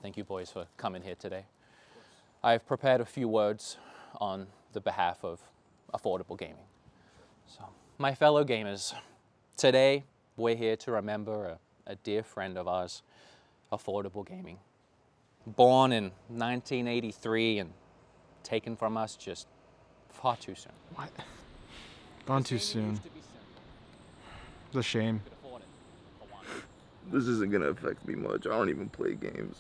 Thank you, boys, for coming here today. I've prepared a few words on the behalf of affordable gaming. So, my fellow gamers, today we're here to remember a dear friend of ours, affordable gaming. Born in 1983 and taken from us just far too soon. What? Gone too soon. It's a shame. This isn't gonna affect me much. I don't even play games.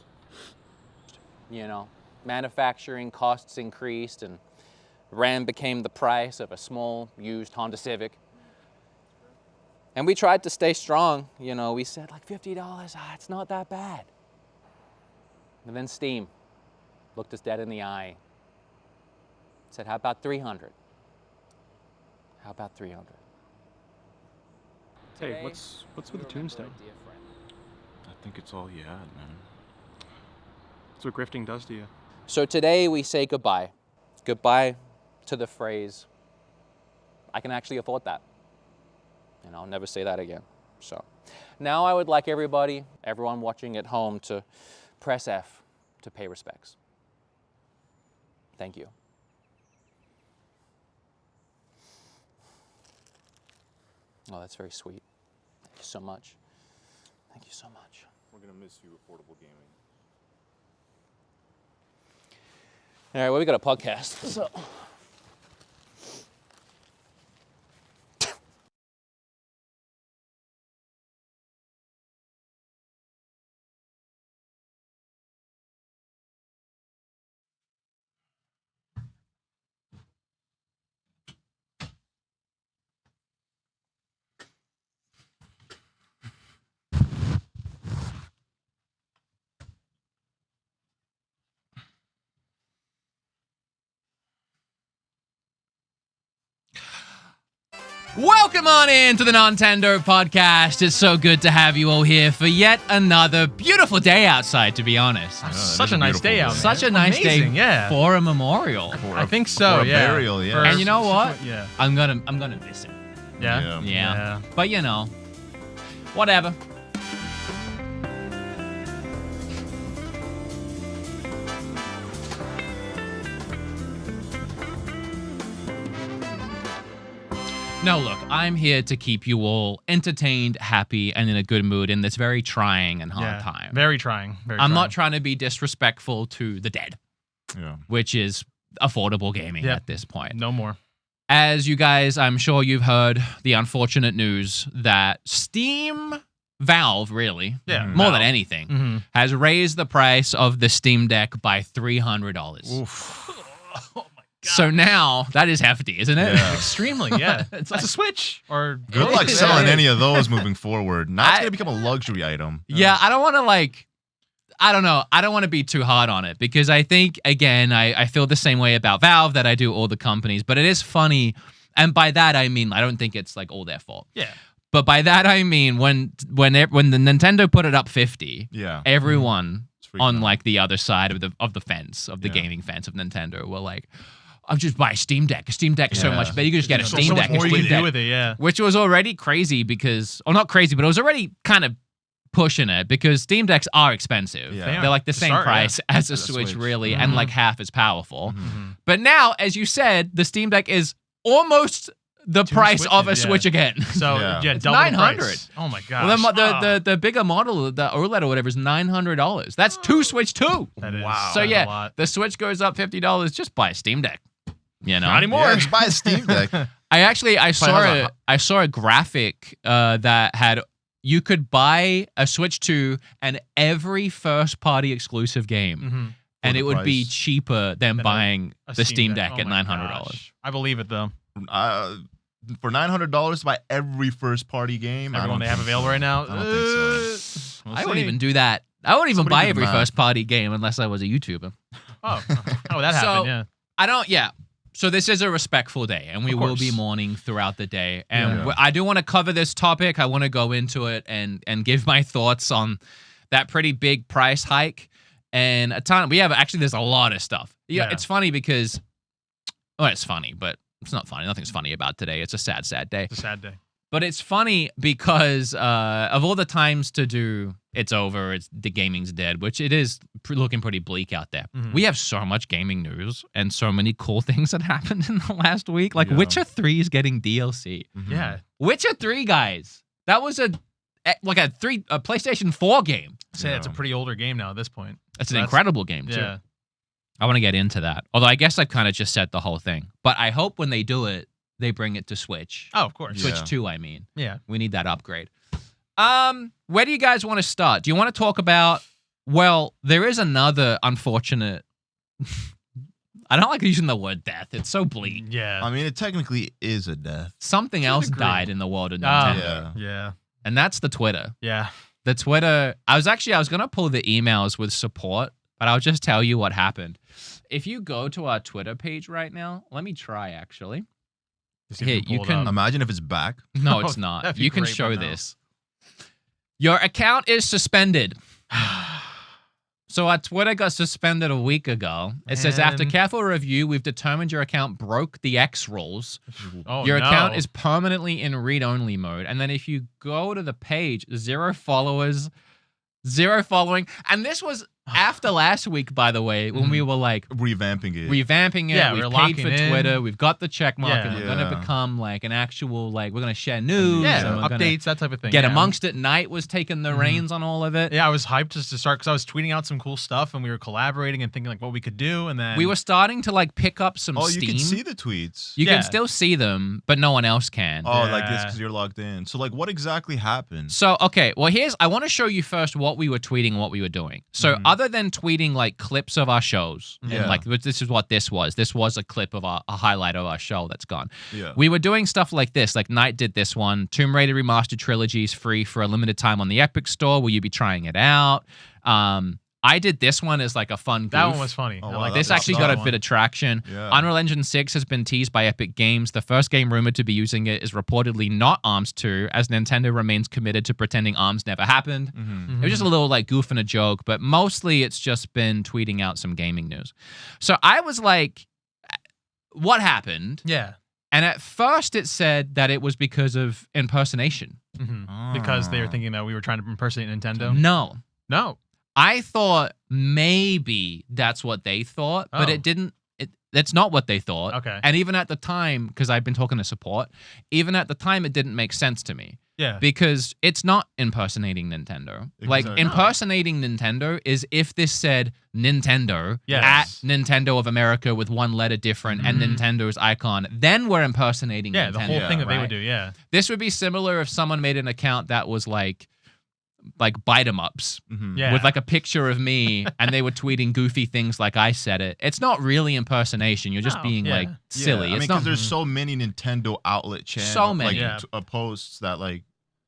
You know, manufacturing costs increased and RAM became the price of a small used Honda Civic. And we tried to stay strong. You know, we said like $50, it's not that bad. And then Steam looked us dead in the eye. Said, how about 300? How about 300? Hey, what's with the tombstone? I think it's all you had, man. That's what grifting does to you. So today we say goodbye. Goodbye to the phrase, I can actually afford that. And I'll never say that again. So now I would like everyone watching at home to press F to pay respects. Thank you. Oh, that's very sweet. Thank you so much. Thank you so much. We're gonna miss you, affordable gaming. All right, well, we got a podcast, so. Welcome on in to the Nontendo podcast. It's so good to have you all here for yet another beautiful day outside, to be honest. Such a nice day out. Such a nice Amazing, day yeah. for a memorial. I think so, for a yeah. burial, yeah. And you know what? Yeah. I'm gonna miss it. Yeah. Yeah. But you know, whatever. No, look, I'm here to keep you all entertained, happy, and in a good mood in this very trying and hard time. Very trying. I'm not trying to be disrespectful to the dead, which is affordable gaming at this point. No more. As you guys, I'm sure you've heard the unfortunate news that Valve, really, more than anything, has raised the price of the Steam Deck by $300. Oof. So now, that is hefty, isn't it? Yeah. Extremely, yeah. It's like a Switch. Or Good luck selling any of those moving forward. Now it's going to become a luxury item. Yeah, I don't want to I don't know. I don't want to be too hard on it because I think, again, I feel the same way about Valve that I do all the companies, but it is funny. And by that, I mean, I don't think it's like all their fault. Yeah. But by that, I mean, when the Nintendo put it up 50, everyone on like the other side of the fence, of the gaming fence of Nintendo were like, I'll just buy a Steam Deck. A Steam Deck is so much better. You can just get a Steam Deck. What you do with it, yeah. Which was already crazy because, or not crazy, but it was already kind of pushing it because Steam Decks are expensive. Yeah. They're like the same price as a Switch, really, and like half as powerful. But now, as you said, the Steam Deck is almost the price of a Switch again. So it's double $900. price. Oh my gosh. Well, the bigger model, the OLED or whatever, is $900. That's two Switch 2. That is. Wow. So a lot. the Switch goes up $50. Just buy a Steam Deck. You know, Not anymore. Yeah, just buy a Steam Deck. I saw a graphic that had you could buy a Switch 2 and every first-party exclusive game, and it would be cheaper than buying the Steam Deck at $900. I believe it though. For $900 to buy every first-party game, Everyone they have available right now. I don't think so. I wouldn't even do that. I wouldn't even buy every first-party game unless I was a YouTuber. Oh, that happened. Yeah. I don't. Yeah. So this is a respectful day, and we will be mourning throughout the day. And I do want to cover this topic. I want to go into it and give my thoughts on that pretty big price hike and a ton. There's a lot of stuff. Yeah, it's funny because, it's funny, but it's not funny. Nothing's funny about today. It's a sad, sad day. It's a sad day. But it's funny because of all the times to do it's over, the gaming's dead, which it is looking pretty bleak out there. We have so much gaming news and so many cool things that happened in the last week. Like Witcher 3 is getting DLC. Yeah. Witcher 3, guys. That was a PlayStation 4 game. Say it's a pretty older game now at this point. It's an incredible game, too. Yeah. I want to get into that. Although I guess I kind of just said the whole thing. But I hope when they do it, they bring it to Switch. Oh, of course. Switch 2, I mean. Yeah. We need that upgrade. Where do you guys want to start? Do you want to talk about, well, there is another unfortunate, I don't like using the word death. It's so bleak. Yeah. I mean, it technically is a death. Something else died in the world of Nintendo. Yeah. And that's the Twitter. Yeah. The Twitter, I was going to pull the emails with support, but I'll just tell you what happened. If you go to our Twitter page right now, let me try actually. Here, you can imagine if it's back. No, it's not. You can show no. this. Your account is suspended. So our Twitter got suspended a week ago. It says, after careful review, we've determined your account broke the X rules. Your account is permanently in read-only mode. And then if you go to the page, 0 followers, 0 following. And this was after last week, by the way, when we were like revamping it. Yeah, we've paid for Twitter. We've got the check mark, and we're going to Yeah. become like an actual, like, we're going to share news. and we're gonna updates, that type of thing. Get Amongst It Night was taking the reins on all of it. Yeah, I was hyped just to start because I was tweeting out some cool stuff and we were collaborating and thinking like what we could do, and then We were starting to like pick up some Oh, steam. you can see the tweets. You Yeah. can still see them, but no one else can. Oh, like this Yeah. because you're logged in. So, like, what exactly happened? So, okay, well, I want to show you first what we were tweeting and what we were doing. So, other than tweeting like clips of our shows, and Yeah. like this is what this was. This was a clip of a highlight of our show that's gone. Yeah. We were doing stuff like this. Like Knight did this one. Tomb Raider Remastered Trilogy is free for a limited time on the Epic Store. Will you be trying it out? I did this one as like a fun goof. that one was funny. Oh, I wow, like This that's actually a got solid a bit of traction. Yeah. Unreal Engine 6 has been teased by Epic Games. The first game rumored to be using it is reportedly not ARMS 2, as Nintendo remains committed to pretending ARMS never happened. It was just a little like goof and a joke, but mostly it's just been tweeting out some gaming news. So I was like, what happened? Yeah. And at first it said that it was because of impersonation. Because they were thinking that we were trying to impersonate Nintendo. No. No. I thought maybe that's what they thought, but Oh. it didn't. That's not what they thought. Okay. And even at the time, because I've been talking to support, even at the time, it didn't make sense to me. Yeah. Because it's not impersonating Nintendo. Like, Exactly. impersonating Nintendo is if this said Nintendo Yes. at Nintendo of America with one letter different and Nintendo's icon, then we're impersonating Yeah, Nintendo. the whole thing that they right? would do, yeah. This would be similar if someone made an account that was like beatemups Yeah. with like a picture of me and they were tweeting goofy things like I said it. It's not really impersonation. You're just No, being yeah. like silly. Yeah, I mean, it's because not, there's so many Nintendo outlet channels, So many. like, posts that like.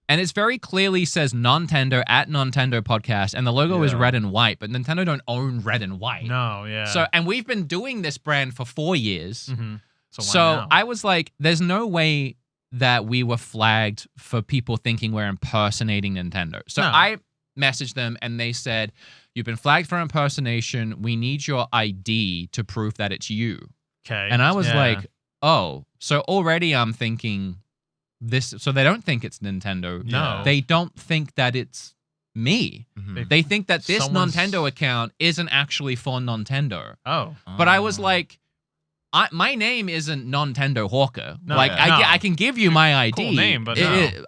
and it's very clearly says Nontendo at Nontendo podcast and the logo is Yeah. red and white, but Nintendo don't own red and white. No, yeah. So, and we've been doing this brand for 4 years. Mhm. So, why So now? I was like, there's no way that we were flagged for people thinking we're impersonating Nintendo. So No. I messaged them and they said, you've been flagged for impersonation. We need your ID to prove that it's you. Okay. And I was Yeah. like, oh, so already I'm thinking this. So they don't think it's Nintendo. No. They don't think that it's me. Mhm. They think that this Someone's- Nintendo account isn't actually for Nintendo. Oh. But I was like, my name isn't Nontendo Hawker. No, like, yeah. I can give you my ID. Cool name, but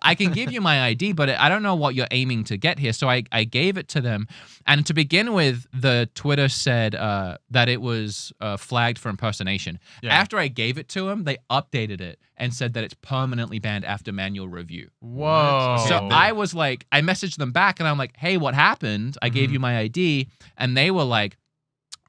I can give you my ID, but I don't know what you're aiming to get here. So I gave it to them. And to begin with, the Twitter said that it was flagged for impersonation. Yeah. After I gave it to them, they updated it and said that it's permanently banned after manual review. Whoa. So Okay. I was like, I messaged them back and I'm like, hey, what happened? I gave you my ID. And they were like,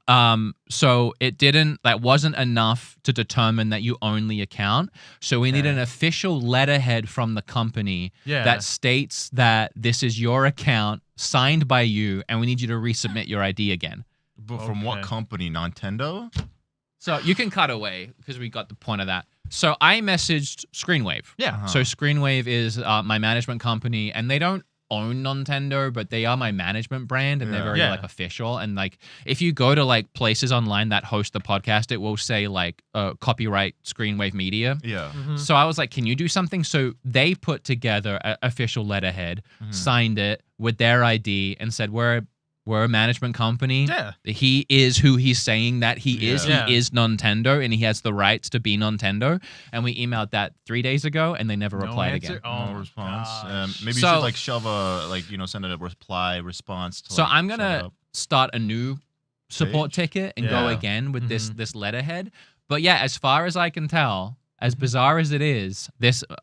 so that wasn't enough to determine that you own the account. So we need an official letterhead from the company Yeah. that states that this is your account signed by you and we need you to resubmit your ID again. But from what Okay. company? Nintendo? So you can cut away because we got the point of that. So I messaged Screenwave. Yeah. So Screenwave is my management company and they don't own Nontendo, but they are my management brand, and they're very Yeah. like official. And like, if you go to like places online that host the podcast, it will say like copyright Screenwave Media. Yeah. So I was like, can you do something? So they put together an official letterhead, signed it with their ID, and said, we're a management company. Yeah. He is who he's saying that he is. Yeah. He is Nontendo, and he has the rights to be Nontendo. And we emailed that 3 days ago, and they never replied answer? again. Oh, No response. gosh. Maybe you So- should like shove a send a response. To, So like, I'm shut gonna up. start a new support ticket and go Yeah. again with this letterhead. But yeah, as far as I can tell, as bizarre as it is,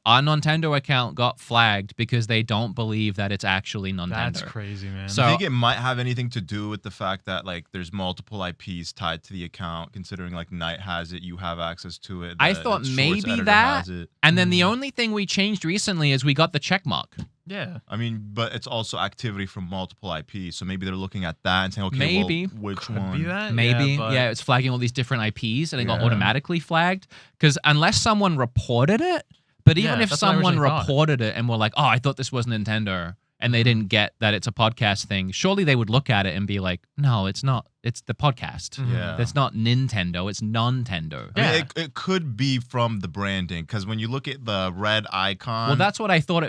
our Nontendo account got flagged because they don't believe that it's actually Nontendo. That's crazy, man. So- I think it might have anything to do with the fact that like there's multiple IPs tied to the account. Considering like Knight has it, you have access to it. I the thought Shorts maybe editor that, has it. and then the only thing we changed recently is we got the check mark. yeah. I mean, but it's also activity from multiple IPs, so maybe they're looking at that and saying, okay, Maybe. well, which Could one? be that. Maybe, but- yeah, it's flagging all these different IPs, and it got Yeah. automatically flagged. Because unless someone reported it, but even Yeah, if that's what I someone originally thought. reported it and were like, "Oh, I thought this was Nintendo," and they didn't get that it's a podcast thing, surely they would look at it and be like, "No, it's not. It's the podcast. Yeah. That's not Nintendo. It's Nontendo." I mean, Yeah. it could be from the branding because when you look at the red icon, Well, that's what I thought.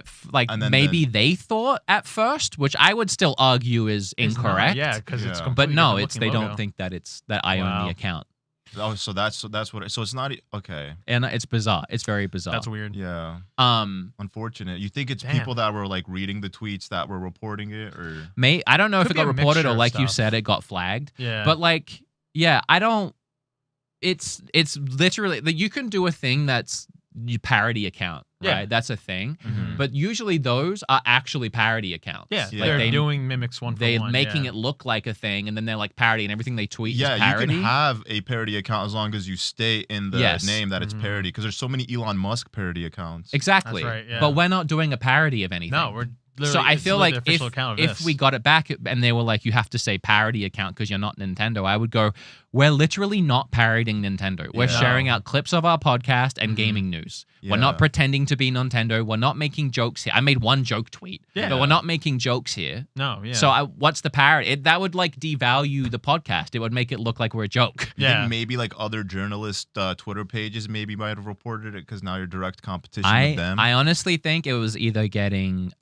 And then Maybe they thought at first, which I would still argue is It's not- incorrect. Yeah, because it's Yeah. completely But no, different it's they looking don't logo. think that it's that I own Wow. the account, so that's what. So it's not okay. and it's bizarre. It's very bizarre. That's weird. Yeah, unfortunate. You think it's Damn. people that were like reading the tweets that were reporting it, or I don't know if Could it be got a reported mixture or of like you stuff. said, it got flagged. Yeah. But like, yeah, I don't. It's literally like you can do a thing that's you parody account, right? Yeah. That's a thing. Mhm. But usually those are actually parody accounts. yeah, Yeah. Like they're they, doing mimics one for they're one. making yeah. it look like a thing, and then they're like parody, and everything they tweet yeah, is you parody. can have a parody account as long as you stay in the Yes. name that it's Mhm. parody. Because there's so many Elon Musk parody accounts. Exactly. That's right, yeah. But we're not doing a parody of anything. No, we're So literally- I it's feel literally like the official account of if this. we got it back and they were like, you have to say parody account because you're not Nintendo, I would go, we're literally not parodying Nintendo. We're Yeah. sharing out clips of our podcast and gaming news. We're not Yeah. pretending to be Nintendo. We're not making jokes here. I made one joke tweet, Yeah. but we're not making jokes here. no, yeah. So what's the parody? That would like devalue the podcast. It would make it look like we're a joke. You yeah, think maybe like other journalist Twitter pages maybe might have reported it because now you're direct competition I with them. honestly think it was either getting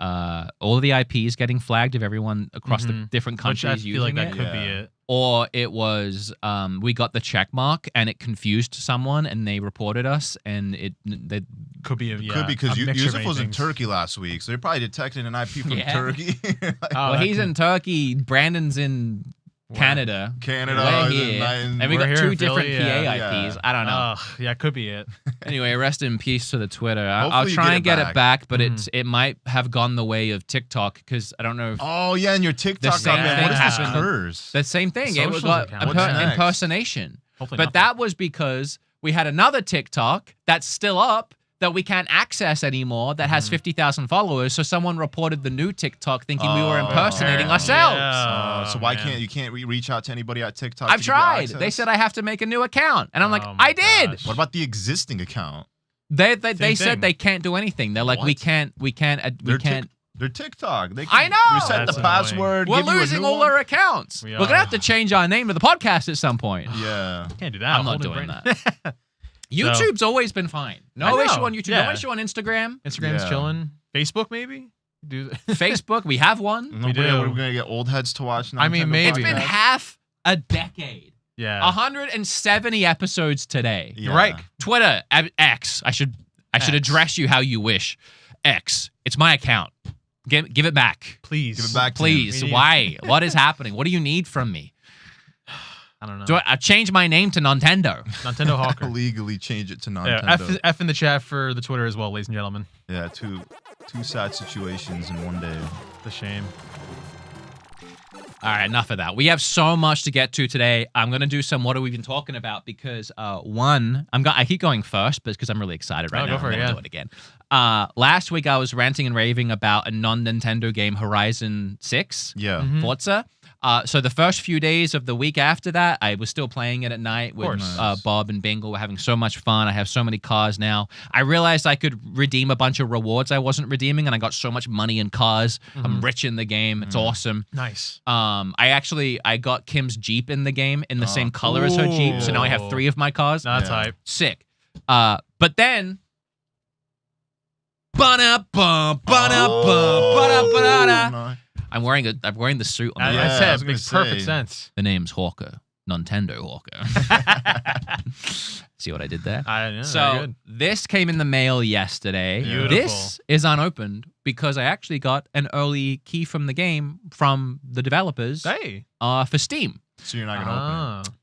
all the IPs getting flagged of everyone across the Mhm. different which I countries feel using like that it. could be Yeah. it. Or it was we got the check mark and it confused someone and they reported us and they Could be a Could be because a mixture of Yusuf was in things. Turkey last week, so they probably detected an IP from Yeah. Turkey. Oh, well, that he's could- in Turkey, Brandon's in Canada. Canada, We're and here. then- And we We're got here two in different Philly, PA yeah. IPs. I don't know. Yeah, could be it. Anyway, rest in peace to the Twitter. I'll Hopefully you try get and it get it back. back, but it might have gone the way of TikTok because I don't know if Oh yeah, and your TikTok same comment. thing What is this happened. curse? the same thing. It was Socials got account. What's next? impersonation. Hopefully, But nothing. that was because we had another TikTok that's still up that we can't access anymore that has 50,000 followers. So someone reported the new TikTok thinking we were Oh, impersonating apparently. ourselves. Yeah. So why man. can't you can't reach out to anybody at TikTok? I've to give you tried. access? They said I have to make a new account. And I'm like, Oh my I did. gosh. What about the existing account? They Same said thing. they can't do anything. They're like, we What? can't. They're Can't. They're TikTok. They I can know! reset That's the annoying. password. We're give you a losing new all one. our accounts. We We're gonna are. have to change our name to the podcast at some point. Yeah. Can't do that. I'm not Whole new doing brand. that. YouTube's always been fine. I No know, issue on YouTube. yeah. No issue on Instagram. Instagram's Yeah. chilling. Facebook maybe. Do Facebook, we have one. Nobody, do. We're gonna get old heads to watch. I mean, Nintendo maybe. It's been podcasts? half a decade. yeah. 170 episodes today. Yeah. Right. Twitter, X. I should X. address you how you wish. X. It's my account. Give it back. Please. Give it back to Please. We need- Why? What is happening? What do you need from me? I don't know. Do I change my name to Nontendo? Nintendo Hawker. Legally change it to Yeah, Nontendo. F in the chat for the Twitter as well, ladies and gentlemen. Yeah, two sad situations in one day. It's a shame. All right, enough of that. We have so much to get to today. I'm going to do some what have we been talking about because I keep going first, but it's because I'm really excited right now. Go for I'm it, going to yeah. do it again. Last week I was ranting and raving about a non-Nintendo game, Horizon 6, Yeah. Forza. So the first few days of the week after that, I was still playing it at night with Bob and Bingle. We're having so much fun. I have so many cars now. I realized I could redeem a bunch of rewards I wasn't redeeming, and I got so much money in cars. I'm rich in the game. It's awesome. Nice. I got Kim's Jeep in the game in the same color as her Jeep, so now I have 3 of my cars. That's hype. Sick. But then I'm wearing the suit on the I said was it makes gonna perfect say. sense. The name's Hawker. Nontendo Hawker. See what I did there? I know. So this came in the mail yesterday. Beautiful. This is unopened because I actually got an early key from the game from the developers Hey. for Steam. So you're not gonna open it.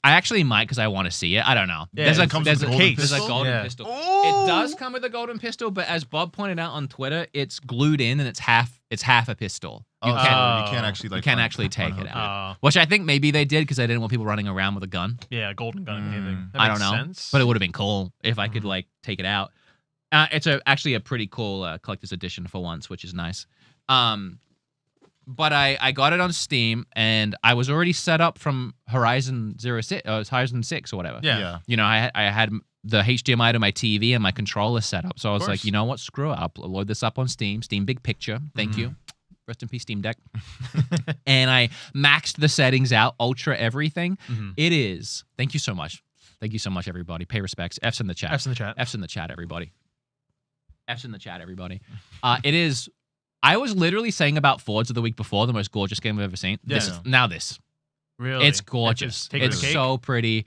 I actually might because I want to see it. I don't know. Yeah, it comes with a golden there's a pistol? golden Yeah. pistol. It does come with a golden pistol, but as Bob pointed out on Twitter, it's glued in and it's half a pistol. You Oh, can't, so you can't actually you like. can't un- actually take it unhook out. Which I think maybe they did because I didn't want people running around with a gun. Yeah, golden gun and anything. That I don't makes know, sense. but it would have been cool if I could like take it out. It's actually a pretty cool collector's edition for once, which is nice. But I got it on Steam, and I was already set up from Horizon 6 or whatever. Yeah. You know, I had the HDMI to my TV and my controller set up. So I was like, course. you know what? Screw it. I'll load this up on Steam. Steam Big Picture. Thank you. Rest in peace, Steam Deck. And I maxed the settings out, ultra everything. It is. Thank you so much. Thank you so much, everybody. Pay respects. F's in the chat. F's in the chat. F's in the chat, everybody. F's in the chat, everybody. It is. I was literally saying about Forza the week before, the most gorgeous game I've ever seen. Yeah. This. Really? It's gorgeous. Taking It's the cake? so pretty.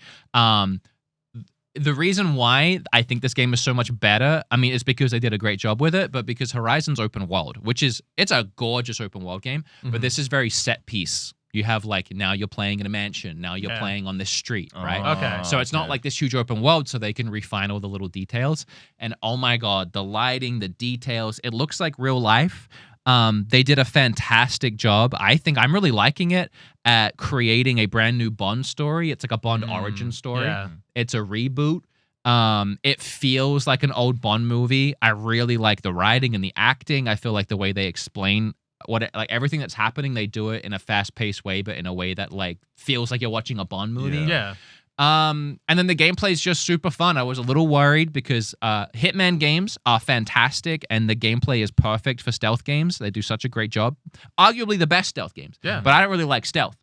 The reason why I think this game is so much better, I mean, it's because they did a great job with it, but because Horizon's open world, it's a gorgeous open world game, but this is very set piece. You have like, now you're playing in a mansion, now you're playing on this street, right? Okay. So it's not like this huge open world, so they can refine all the little details. And oh my God, the lighting, the details, it looks like real life. They did a fantastic job. I think I'm really liking it at creating a brand new Bond story. It's like a Bond origin story. Yeah. It's a reboot. It feels like an old Bond movie. I really like the writing and the acting. I feel like the way they explain like everything that's happening, they do it in a fast-paced way, but in a way that like feels like you're watching a Bond movie. Yeah. And then the gameplay is just super fun. I was a little worried because Hitman games are fantastic and the gameplay is perfect for stealth games. They do such a great job. Arguably the best stealth games. Yeah. But I don't really like stealth.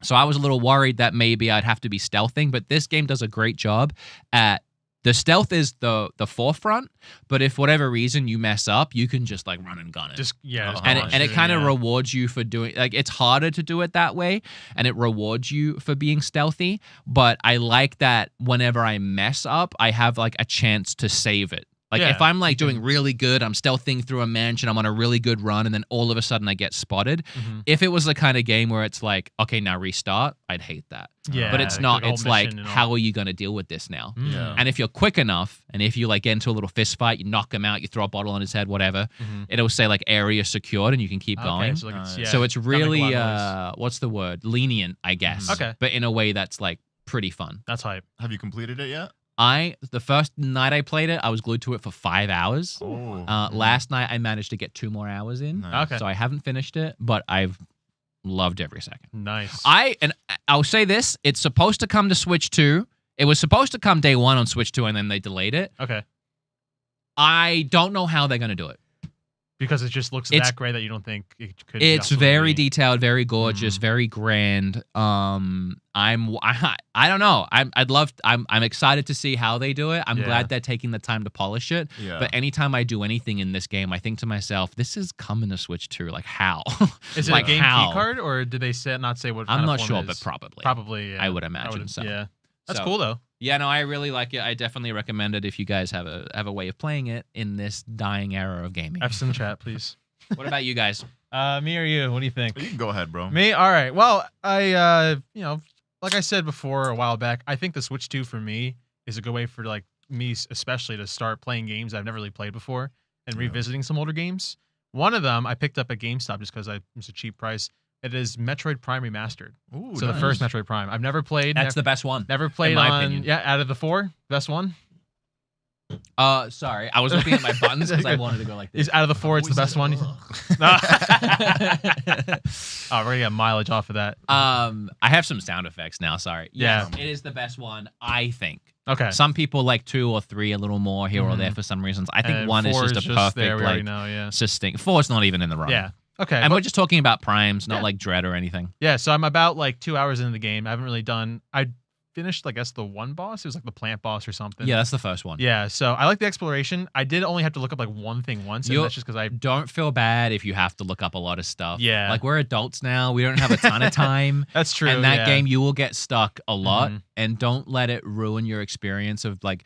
So I was a little worried that maybe I'd have to be stealthing, but this game does a great job at the stealth is the forefront, but if whatever reason you mess up, you can just like run and gun it. Just and it kind of rewards you for doing like it's harder to do it that way, and it rewards you for being stealthy. But I like that whenever I mess up, I have like a chance to save it. Like if I'm like doing really good, I'm stealthing through a mansion, I'm on a really good run, and then all of a sudden I get spotted. If it was the kind of game where it's like, okay, now restart, I'd hate that. Yeah, But it's like not. the whole It's like, mission and all. how are you going to deal with this now? Yeah. And if you're quick enough, and if you like get into a little fist fight, you knock him out, you throw a bottle on his head, whatever, it'll say like area secured, and you can keep going. So, like, So it's not make a really lot of noise. what's the word? Lenient, I guess. Okay. But in a way that's like pretty fun. That's hype. Have you completed it yet? The first night I played it, I was glued to it for 5 hours. Last night I managed to get 2 more hours in. Nice. Okay. So I haven't finished it, but I've loved every second. Nice. I'll say this, it's supposed to come to Switch 2. It was supposed to come day 1 on Switch 2 and then they delayed it. Okay. I don't know how they're going to do it. Because it just looks It's- that great that you don't think it could. It's possibly very be. detailed, very gorgeous, very grand. I don't know. I'm excited to see how they do it. I'm glad they're taking the time to polish it. Yeah. But anytime I do anything in this game, I think to myself, this is coming to Switch 2. Like how? Is it like a game how? key card or did they not say what? I'm kind of not form sure, it but is? probably. Probably. Yeah. I would imagine so. Yeah. That's So- cool though. Yeah, no, I really like it. I definitely recommend it if you guys have a way of playing it in this dying era of gaming. F's in the chat, please. What about you guys? Me or you? What do you think? You can go ahead, bro. Me? All right. Well, I like I said before a while back, I think the Switch 2 for me is a good way for like me especially to start playing games I've never really played before and revisiting some older games. One of them I picked up at GameStop just because it was a cheap price. It is Metroid Prime Remastered. Ooh, So the nice. first Metroid Prime. I've never played. That's the best one. Never played my on. opinion. Yeah, out of the 4, best one. Sorry, I was looking at my buttons because I wanted to go like this. Is out of the 4, it's the best one. No. Oh, we're gonna get mileage off of that. I have some sound effects now. Sorry. Yeah. Yes, it is the best one, I think. Okay. Some people like 2 or 3 a little more here or there for some reasons. I think And 1 is 4 just a there, perfect we already like know, yeah. sustain. 4 is not even in the run. Yeah. Okay. And we're just talking about primes, not Yeah. like Dread or anything. Yeah, so I'm about like 2 hours into the game. I haven't really done. I finished, I guess, the one boss. It was like the plant boss or something. Yeah, that's the first one. Yeah, so I like the exploration. I did only have to look up like one thing once, and You'll- that's just because I. Don't feel bad if you have to look up a lot of stuff. Yeah. Like we're adults now. We don't have a ton of time. That's true. And that yeah. game, you will get stuck a lot. Mhm. And don't let it ruin your experience of like,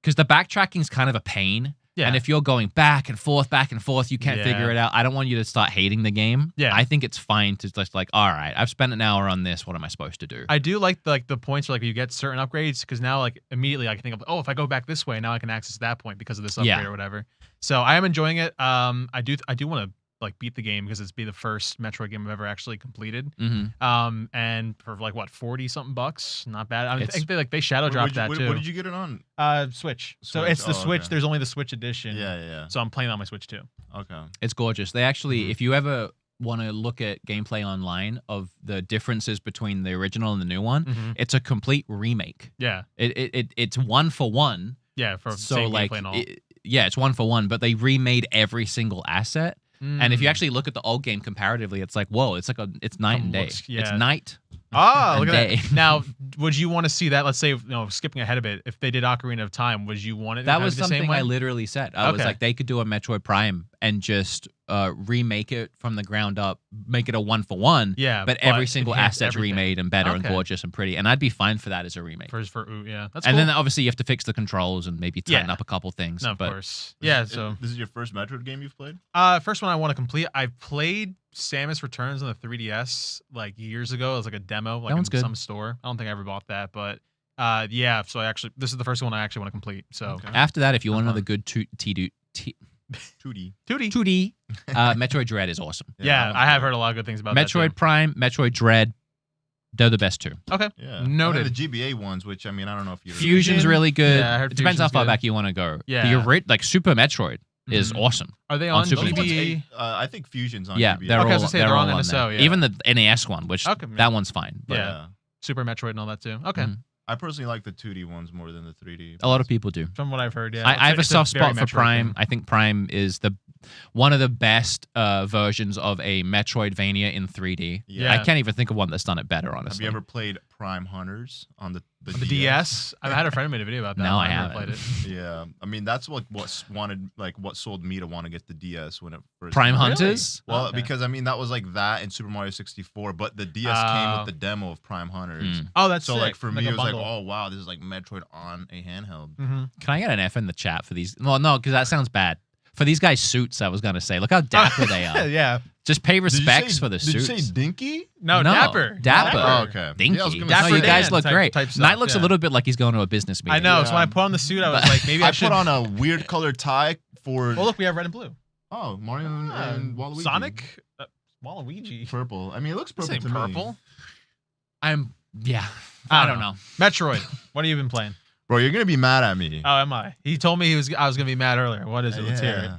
because the backtracking is kind of a pain. Yeah. And if you're going back and forth, you can't Yeah. figure it out. I don't want you to start hating the game. Yeah. I think it's fine to just like, all right, I've spent an hour on this. What am I supposed to do? I do like the points where like you get certain upgrades because now like immediately I can think of if I go back this way now I can access that point because of this upgrade Yeah. or whatever. So I am enjoying it. I do want to like beat the game because it's be the first Metroid game I've ever actually completed. And for like what 40 something bucks, not bad. I It's- think they shadow dropped that too. What did you get it on? Switch. So Switch. it's the Oh, Switch. okay. There's only the Switch edition. Yeah. So I'm playing on my Switch too. Okay. It's gorgeous. They actually, Mm-hmm. if you ever want to look at gameplay online of the differences between the original and the new one, Mhm. it's a complete remake. Yeah. It's 1 for 1. Yeah. For So same like, gameplay and all. yeah, it's 1 for 1, but they remade every single asset. And if you Mm. actually look at the old game comparatively, it's like, whoa, it's night and day. Looks- It's yeah. night. Ah, look and at day. that. Now, would you want to see that? Let's say, skipping ahead a bit, if they did Ocarina of Time, would you want it? That to was be the same something way? I literally said. I was Okay. like, they could do a Metroid Prime and just remake it from the ground up, make it a 1 for 1. Yeah, but every but single enhance asset's everything. remade and better and Okay. gorgeous and pretty. And I'd be fine for that as a remake. Yeah, that's And cool. then obviously you have to fix the controls and maybe tighten Yeah. up a couple things. No, of but course. Yeah, This is- so this is your first Metroid game you've played? first one I want to complete. I played Samus Returns on the 3DS like years ago. It was like a demo, like one's in good. some store. I don't think I ever bought that, but yeah. So this is the first one I actually want to complete. So Okay. after that, if you want Uh-huh. another good 2D. 2D. Metroid Dread is awesome. Yeah, I have heard a lot of good things about Metroid that. Prime, Metroid Dread, they're the best 2. Okay. Yeah. Noted. And the GBA ones, which I mean, I don't know if you're. Fusion's really good. Yeah, I heard It depends how Fusion's far good. back you want to go. Yeah. Like Super Metroid is Mhm. awesome. Are they On on Super Those ones, GBA? I think Fusion's on Yeah, GBA. they're Okay, I was all, gonna say they're they're all on on NSO, there. yeah. Even the NES one, which Okay, that one's fine. But Yeah. Super Metroid and all that too. Okay. Mhm. I personally like the 2D ones more than the 3D. a lot of people do. From what I've heard, yeah. I have a It's soft very spot for Metroid Prime. thing. I think Prime is one of the best versions of a Metroidvania in 3D. Yeah. I can't even think of one that's done it better, Have honestly. you ever played Prime Hunters on the On the DS. I had a friend who made a video about that. No, I never haven't. played it. Yeah, I mean that's what sold me to want to get the DS when it first Prime came out. Hunters? Well, Okay. because I mean that was like that and Super Mario 64, but the DS came with the demo of Prime Hunters. Mm. Oh, that's So sick. like for me, a it was like, bundle. oh wow, this is like Metroid on a handheld. Mhm. Can I get an F in the chat for these? Well, no, because that sounds bad. For these guys' suits, I was going to say. Look how dapper they are. yeah. Just pay Did you respects say- for the Did suits. you say Dinky? No, Dapper. Dapper. Oh, okay. Dinky. Yeah, I was gonna no, say you guys Dan look type- great. type stuff, Knight looks a yeah. little bit like he's going to a business meeting. I know. Yeah. So when I put on the suit, I was like, maybe I I should. put on a weird colored tie for Oh, look, we have red and blue. oh Mario and Waluigi. Sonic, Waluigi. Purple. I mean, it looks This purple ain't to me. purple. Yeah. I I don't don't know. Metroid. What have you been playing? Bro, you're gonna be mad at me. Oh, am I? He told me I was gonna be mad earlier. What is it? Let's hear it.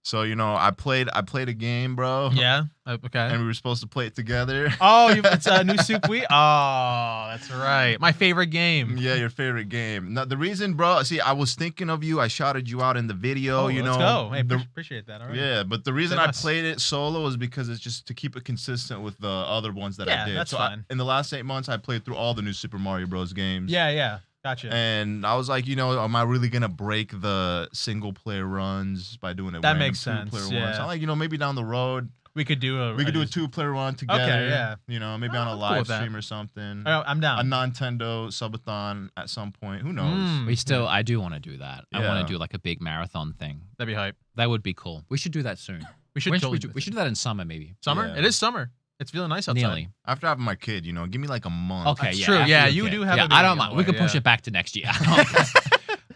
So I played a game, bro. Yeah. Okay. And we were supposed to play it together. Oh, it's a new Soup Wii? Oh, that's right. My favorite game. Yeah, your favorite game. Now, the reason, bro, see, I was thinking of you. I shouted you out in the video, Oh, let's go. Hey, appreciate that. All right. Yeah, but the reason Same I us. played it solo is because it's just to keep it consistent with the other ones that Yeah, I did. that's so fine. in the last 8 months, I played through all the new Super Mario Bros. Games. Yeah. Gotcha. And I was like, am I really gonna break the single player runs by doing it? That makes sense, yeah. So I'm like, maybe down the road we could do a. we could do a 2-player run together. yeah. Maybe Oh, on a I'm cool live with that. stream or something. I'm A down. Nintendo subathon at some point. Who knows? Mm. I do want to do that. I Yeah. want to do like a big marathon thing. That'd be hype. That would be cool. We should do that soon. We should totally we should do that in summer, maybe. Summer? Yeah. It is summer. It's feeling nice outside. Nearly. After having my kid, give me like a month. Okay, That's yeah. true. after Yeah, your you kid. do have a Yeah, baby I don't on mind. the We way, could push yeah. it back to next year.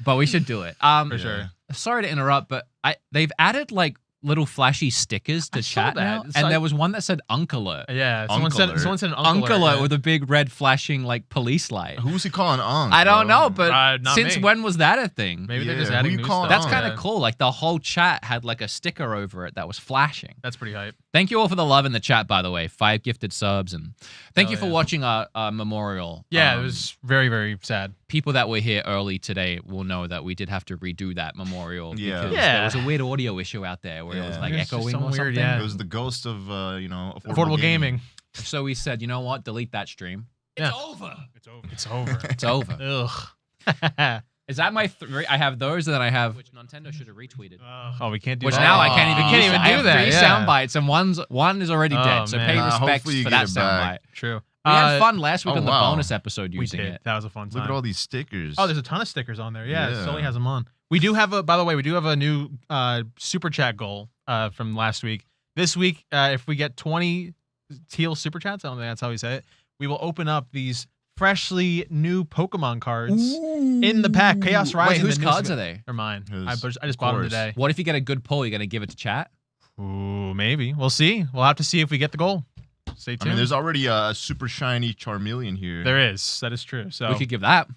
But we should do it. For sure. Sorry to interrupt, but they've added like little flashy stickers to I saw chat that. now, It's and like- there was one that said Unc Alert. Yeah, Unc alert. someone said an Unc alert, Alert yeah. with a big red flashing like police light. Who's he calling Unc? I don't bro? know, but Not since me. when was that a thing? Maybe they're just Yeah, who adding you new calling stuff. That's kind of cool. Like the whole chat had like a sticker over it that was flashing. That's pretty hype. Thank you all for the love in the chat, by the way. 5 gifted subs, and thank you for yeah. watching our memorial. Yeah, it was very, very sad. People that were here early today will know that we did have to redo that memorial Yeah. because Yeah. there was a weird audio issue out there where it was Yeah. like It was just echoing some or weird, something. yeah. It was the ghost of Affordable gaming. So we said, you know what? Delete that stream. Yeah. It's over. It's over. It's over. It's over. Ugh. Is that my three? I have those, and then I have which Nontendo should have retweeted. Oh, we can't do Which that. now I can't even. We can't use even it. I do have that. 3 Yeah. sound bites, and one is already Oh, dead. So man. pay Nah, respects hopefully you for get that it sound back. bite. True. We had fun last week oh, on the wow. bonus episode We using did. it. That was a fun time. Look at all these stickers. Oh, there's a ton of stickers on there. Yeah, Yeah. Sully has them on. We do have by the way, we do have a new super chat goal from last week. This week, if we get 20 teal super chats, I don't think that's how we say it, we will open up these freshly new Pokemon cards in the pack. Chaos Rising. Wait, whose the cards new- are they? They're mine. His, I just of bought them course. today. What if you get a good pull? You're gonna give it to chat? Ooh, maybe. We'll see. We'll have to see if we get the goal. Stay I tuned. mean, there's already a super shiny Charmeleon here. There is. That is true. So We could give that.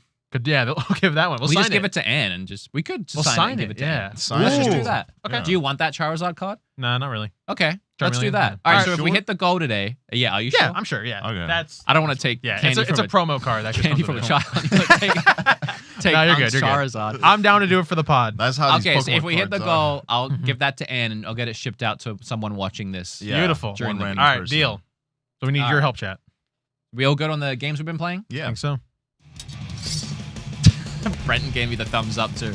yeah, we'll give that one. We'll we sign just give it to Ann and just we could just We'll sign it and give it to yeah. Ann. Sign Let's it. just do Ooh. that. Okay. Do you want that Charizard card? No, not really. Okay. Let's do Charmeleon, that. yeah. All right. Alright, So if we sure? hit the goal today, yeah. Are you Yeah, sure? I'm sure. Yeah. Okay. That's I don't want to take it's a from promo card. That just candy comes from a with it. child. take No, you're good, you're good. Charizard. I'm down to do it for the pod. That's how these Okay, so Pokemon if we hit the cards are. goal, I'll give that to Ann and I'll get it shipped out to someone watching this. Yeah, Beautiful. During one the random All right, person. deal. So we need All your right. help, chat. We all good on the games we've been playing? I Yeah. think so. Brenton gave me the thumbs up too.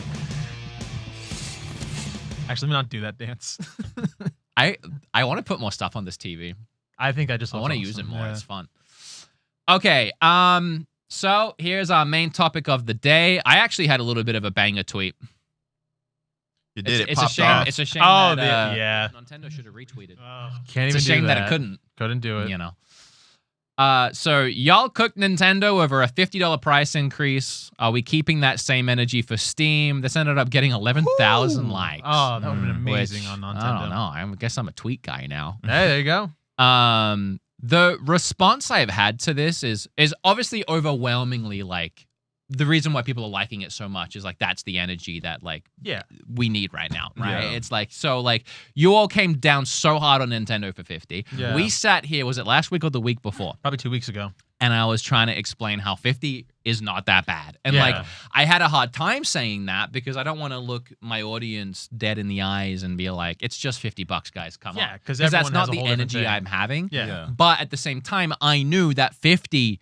Actually, let me not do that dance. I want to put more stuff on this TV. I think I just I looks want to use it awesome. more. Yeah. It's fun. Okay. So here's our main topic of the day. I actually had a little bit of a banger tweet. You did it. It's a Popped shame. off. It's a shame Oh, that yeah. Nontendo should have retweeted. Can't It's even a shame do that it couldn't. Couldn't do it. You know. So y'all cooked Nintendo over a $50 price increase. Are we keeping that same energy for Steam? This ended up getting 11,000 likes. Oh, that would have been amazing which, on Nontendo. I don't know. I guess I'm a tweet guy now. Hey, there you go. The response I've had to this is obviously overwhelmingly like the reason why people are liking it so much is like that's the energy that like Yeah. we need right now, right? Yeah. It's like so like you all came down so hard on Nintendo for 50. Yeah. We sat here, was it last week or the week before? Probably 2 weeks ago. And I was trying to explain how 50 is not that bad. And Yeah. like I had a hard time saying that because I don't want to look my audience dead in the eyes and be like, it's just $50, guys. Come on. Yeah, 'cause that's everyone not has a the whole different energy thing. I'm having. Yeah. Yeah. But at the same time, I knew that 50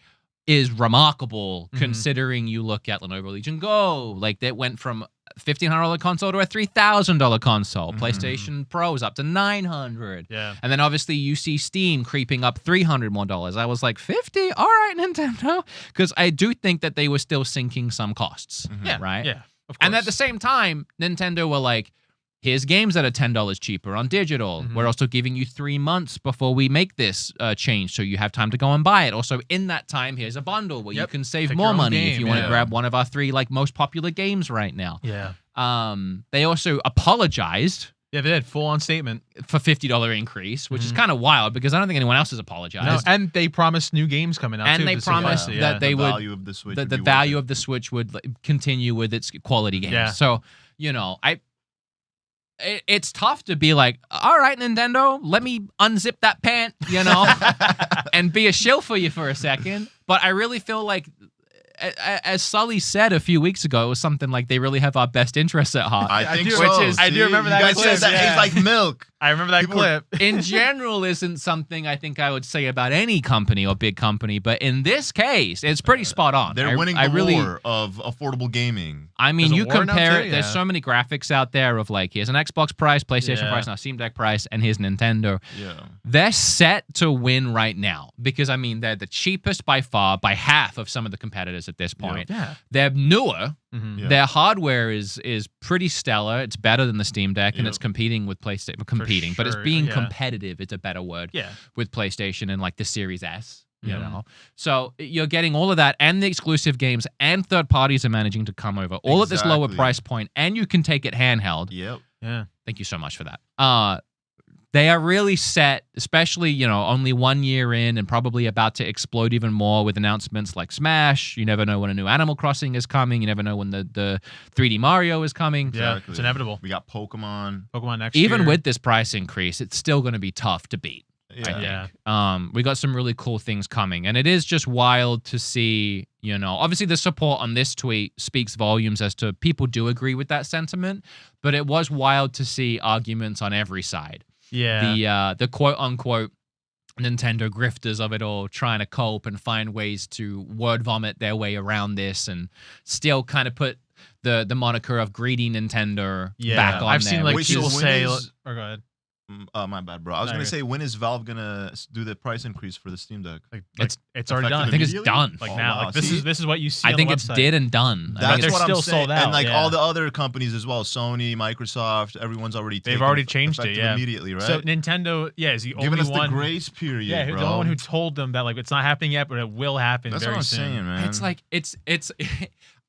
is remarkable considering you look at Lenovo Legion Go. Like that went from $1,500 console to a $3,000 console. PlayStation Pro is up to $900. Yeah. And then obviously you see Steam creeping up $300 more. I was like, 50? All right, Nintendo. Because I do think that they were still sinking some costs. Yeah. Right? Yeah. Of And at course. the same time, Nintendo were like, here's games that are $10 cheaper on digital. We're also giving you 3 months before we make this change, so you have time to go and buy it. Also, in that time, here's a bundle where you Yep. can save Pick more your own money if game, you want to yeah. grab one of our 3 like most popular games right now. Yeah. They also apologized Yeah, they did. Full on statement. for $50 increase, which is kind of wild because I don't think anyone else has apologized. No, and they promised new games coming out And too. they this promised semester, that yeah. they the would- value of the Switch. the would be worth value it. of the Switch would continue with its quality games. Yeah. So, you know, it's tough to be like, all right, Nintendo, let me unzip that pant, you know, and be a shill for you for a second. But I really feel like, as Sully said a few weeks ago, it was something like they really have our best interests at heart. I think do- so. which is- I do See? remember You that guys clip, said that yeah. it's like milk. I remember that People were- clip. In general, isn't something I think I would say about any company or big company, but in this case, it's pretty spot on. They're winning the I really, war of affordable gaming. I mean, There's a you war now, compare too? it. There's Yeah. so many graphics out there of like, here's an Xbox price, PlayStation Yeah. price, now Steam Deck price, and here's Nintendo. Yeah. They're set to win right now because I mean they're the cheapest by far, by half of some of the competitors at this point. Yeah. They're newer. Mhm. Yeah. Their hardware is pretty stellar. It's better than the Steam Deck, and Yep. it's competing with PlayStation. Competing, but it's sure, being yeah. competitive. It's a better word Yeah. with PlayStation and like the Series S. You Yeah. know, so you're getting all of that, and the exclusive games, and third parties are managing to come over all at this lower Exactly. price point, and you can take it handheld. Yep. Yeah. Thank you so much for that. They are really set, especially, you know, only 1 year in and probably about to explode even more with announcements like Smash. You never know when a new Animal Crossing is coming. You never know when the 3D Mario is coming. Yeah, Exactly. it's inevitable. We got Pokemon. Pokemon next year. Even with this price increase, it's still going to be tough to beat. Yeah. I think. We got some really cool things coming, and it is just wild to see, you know, obviously the support on this tweet speaks volumes as to people do agree with that sentiment, but it was wild to see arguments on every side. Yeah. The quote unquote Nintendo grifters of it all trying to cope and find ways to word vomit their way around this and still kind of put the moniker of greedy Nintendo back on I've there, seen like which people is- say, go ahead. My bad, bro. I was No, gonna you're say, when is Valve gonna do the price increase for the Steam Deck? Like It's already done. I think it's immediately? done. Like Oh, now, wow. like this See? is what you see. I on think the it's website. did and done. I That's think they're it's, what still I'm saying. sold out, And like yeah. all the other companies as well, Sony, Microsoft, everyone's already They've taken already changed it, effective yeah. immediately, right? So Nintendo, is the Giving only us one. the grace period, Yeah, bro. the only one who told them that like it's not happening yet, but it will happen That's very what I'm soon. saying, man. it's like it's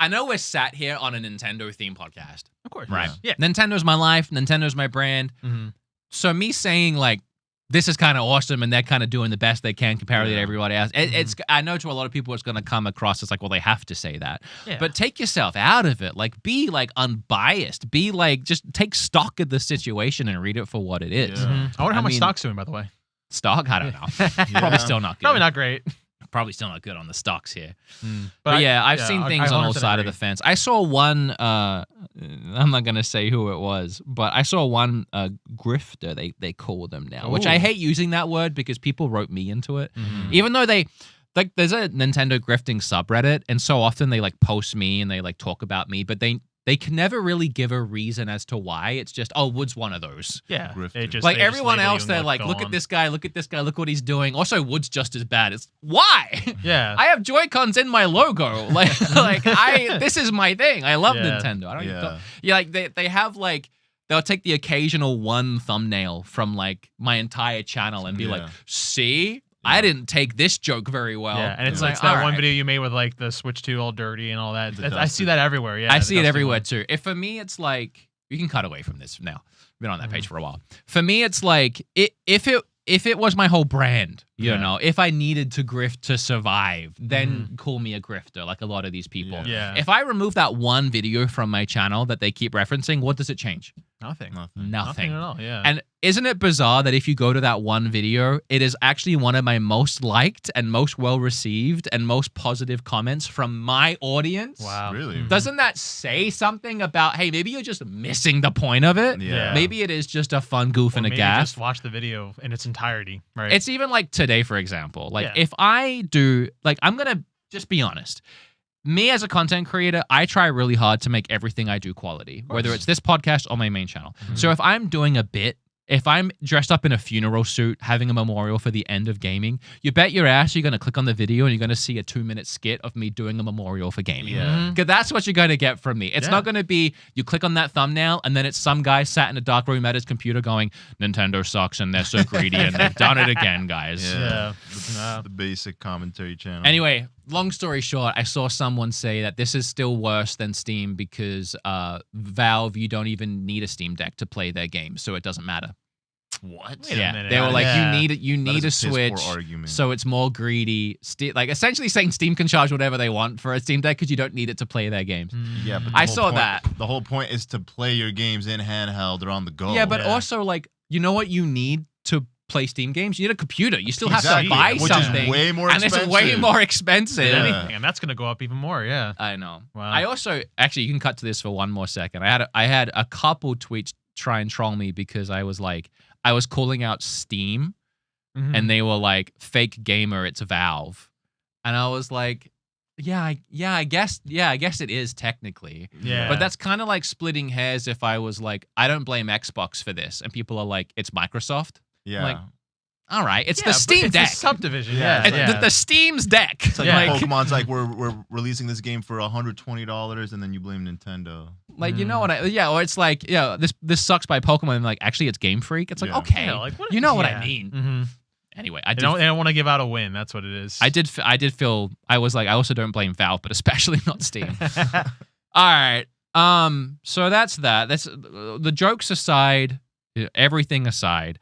I know we're sat here on a Nintendo themed podcast. Of course, Right. Yeah. Nintendo's my life, Nintendo's my brand. Mhm. So me saying like this is kind of awesome and they're kind of doing the best they can compared to everybody else. It's I know to a lot of people it's going to come across as like, well, they have to say that. Yeah. But take yourself out of it. Like be like unbiased. Be like just take stock of the situation and read it for what it is. Yeah. I wonder how I much mean- stock's doing, by the way. Stock, I don't know. Yeah. Probably still not good. Probably not great. Probably still not good on the stocks here. But Yeah, I've seen things on all 100% sides of the agree. fence. I saw one. I'm not gonna say who it was, but I saw one grifter. They call them now, which I Ooh. hate using that word because people wrote me into it. Mhm. Even though they like, there's a Nintendo grifting subreddit, and so often they like post me and they like talk about me, but they can never really give a reason as to why. It's just, oh, Wood's one of those. Yeah. Grifter. They just- Like they just everyone label you else, and they're like, go look at on. this guy, look at this guy, look what he's doing. Also, Wood's just as bad. It's why? Yeah. I have Joy-Cons in my logo. Like this is my thing. I love Yeah. Nintendo. I don't Yeah. yeah, like they have like they'll take the occasional one thumbnail from like my entire channel and be like, Yeah. see, I didn't take this joke very well. Yeah, and it's like that all one right. video you made with like the Switch 2 all dirty and all that. The I see dusted. that everywhere. Yeah, I the see it dusty everywhere one. too. If for me, it's like you can cut away from this now. Been on that page for a while. For me, it's like if it was my whole brand, you Yeah. know, if I needed to grift to survive, then call me a grifter, like a lot of these people. Yeah. If I remove that one video from my channel that they keep referencing, what does it change? Nothing. Nothing. Nothing. at all. Yeah. And isn't it bizarre that if you go to that one video, it is actually one of my most liked and most well received and most positive comments from my audience? wow. Really? Doesn't that say something about, hey, maybe you're just missing the point of it? Yeah. Maybe it is just a fun goof Or and a maybe gas. just watch the video in its entirety. Right. It's even like today, for example. Like, Yeah. if I do, like, I'm going to just be honest. Me as a content creator, I try really hard to make everything I do quality, whether it's this podcast or my main channel. So if I'm doing a bit, if I'm dressed up in a funeral suit, having a memorial for the end of gaming, you bet your ass you're going to click on the video and you're going to see a 2-minute skit of me doing a memorial for gaming. Yeah. Because that's what you're going to get from me. It's Yeah. not going to be you click on that thumbnail and then it's some guy sat in a dark room at his computer going, Nintendo sucks and they're so greedy and they've done it again, guys. Yeah. The basic commentary channel. Anyway, long story short, I saw someone say that this is still worse than Steam because Valve, you don't even need a Steam Deck to play their games, so it doesn't matter. What? Wait a minute. They were like, Yeah. you need a is a piss poor Switch, argument. so it's more greedy. Like essentially saying Steam can charge whatever they want for a Steam Deck because you don't need it to play their games. Yeah, but I the whole saw point- that. The whole point is to play your games in handheld or on the go. Yeah, but Yeah. also like, you know what you need to play Steam games? You need a computer. You still have Exactly, to buy which is something, way more and it's way expensive. more expensive. Yeah. Anything, and that's gonna go up even more. Yeah. I know. Wow. I also actually, you can cut to this for one more second. I had a couple tweets try and troll me because I was like, I was calling out Steam, Mhm. and they were like, "Fake gamer, it's Valve," and I was like, I guess it is technically." Yeah. But that's kind of like splitting hairs. If I was like, I don't blame Xbox for this, and people are like, it's Microsoft. yeah. like, All right, it's Yeah, the but Steam it's Deck. a subdivision. Yeah. Yeah. And the Steam's deck. It's like, Yeah. Pokemon's like, we're releasing this game for $120, and then you blame Nintendo. Like, you know what or it's like, this sucks by Pokemon. And like, actually, it's Game Freak. It's like, Yeah. okay, Yeah, like, what- you know what yeah. I mean. Mhm. Anyway, I They did. don't want to give out a win. That's what it is. I did feel. I was like, I also don't blame Valve, but especially not Steam. All right. So that's that. That's the jokes aside, everything aside.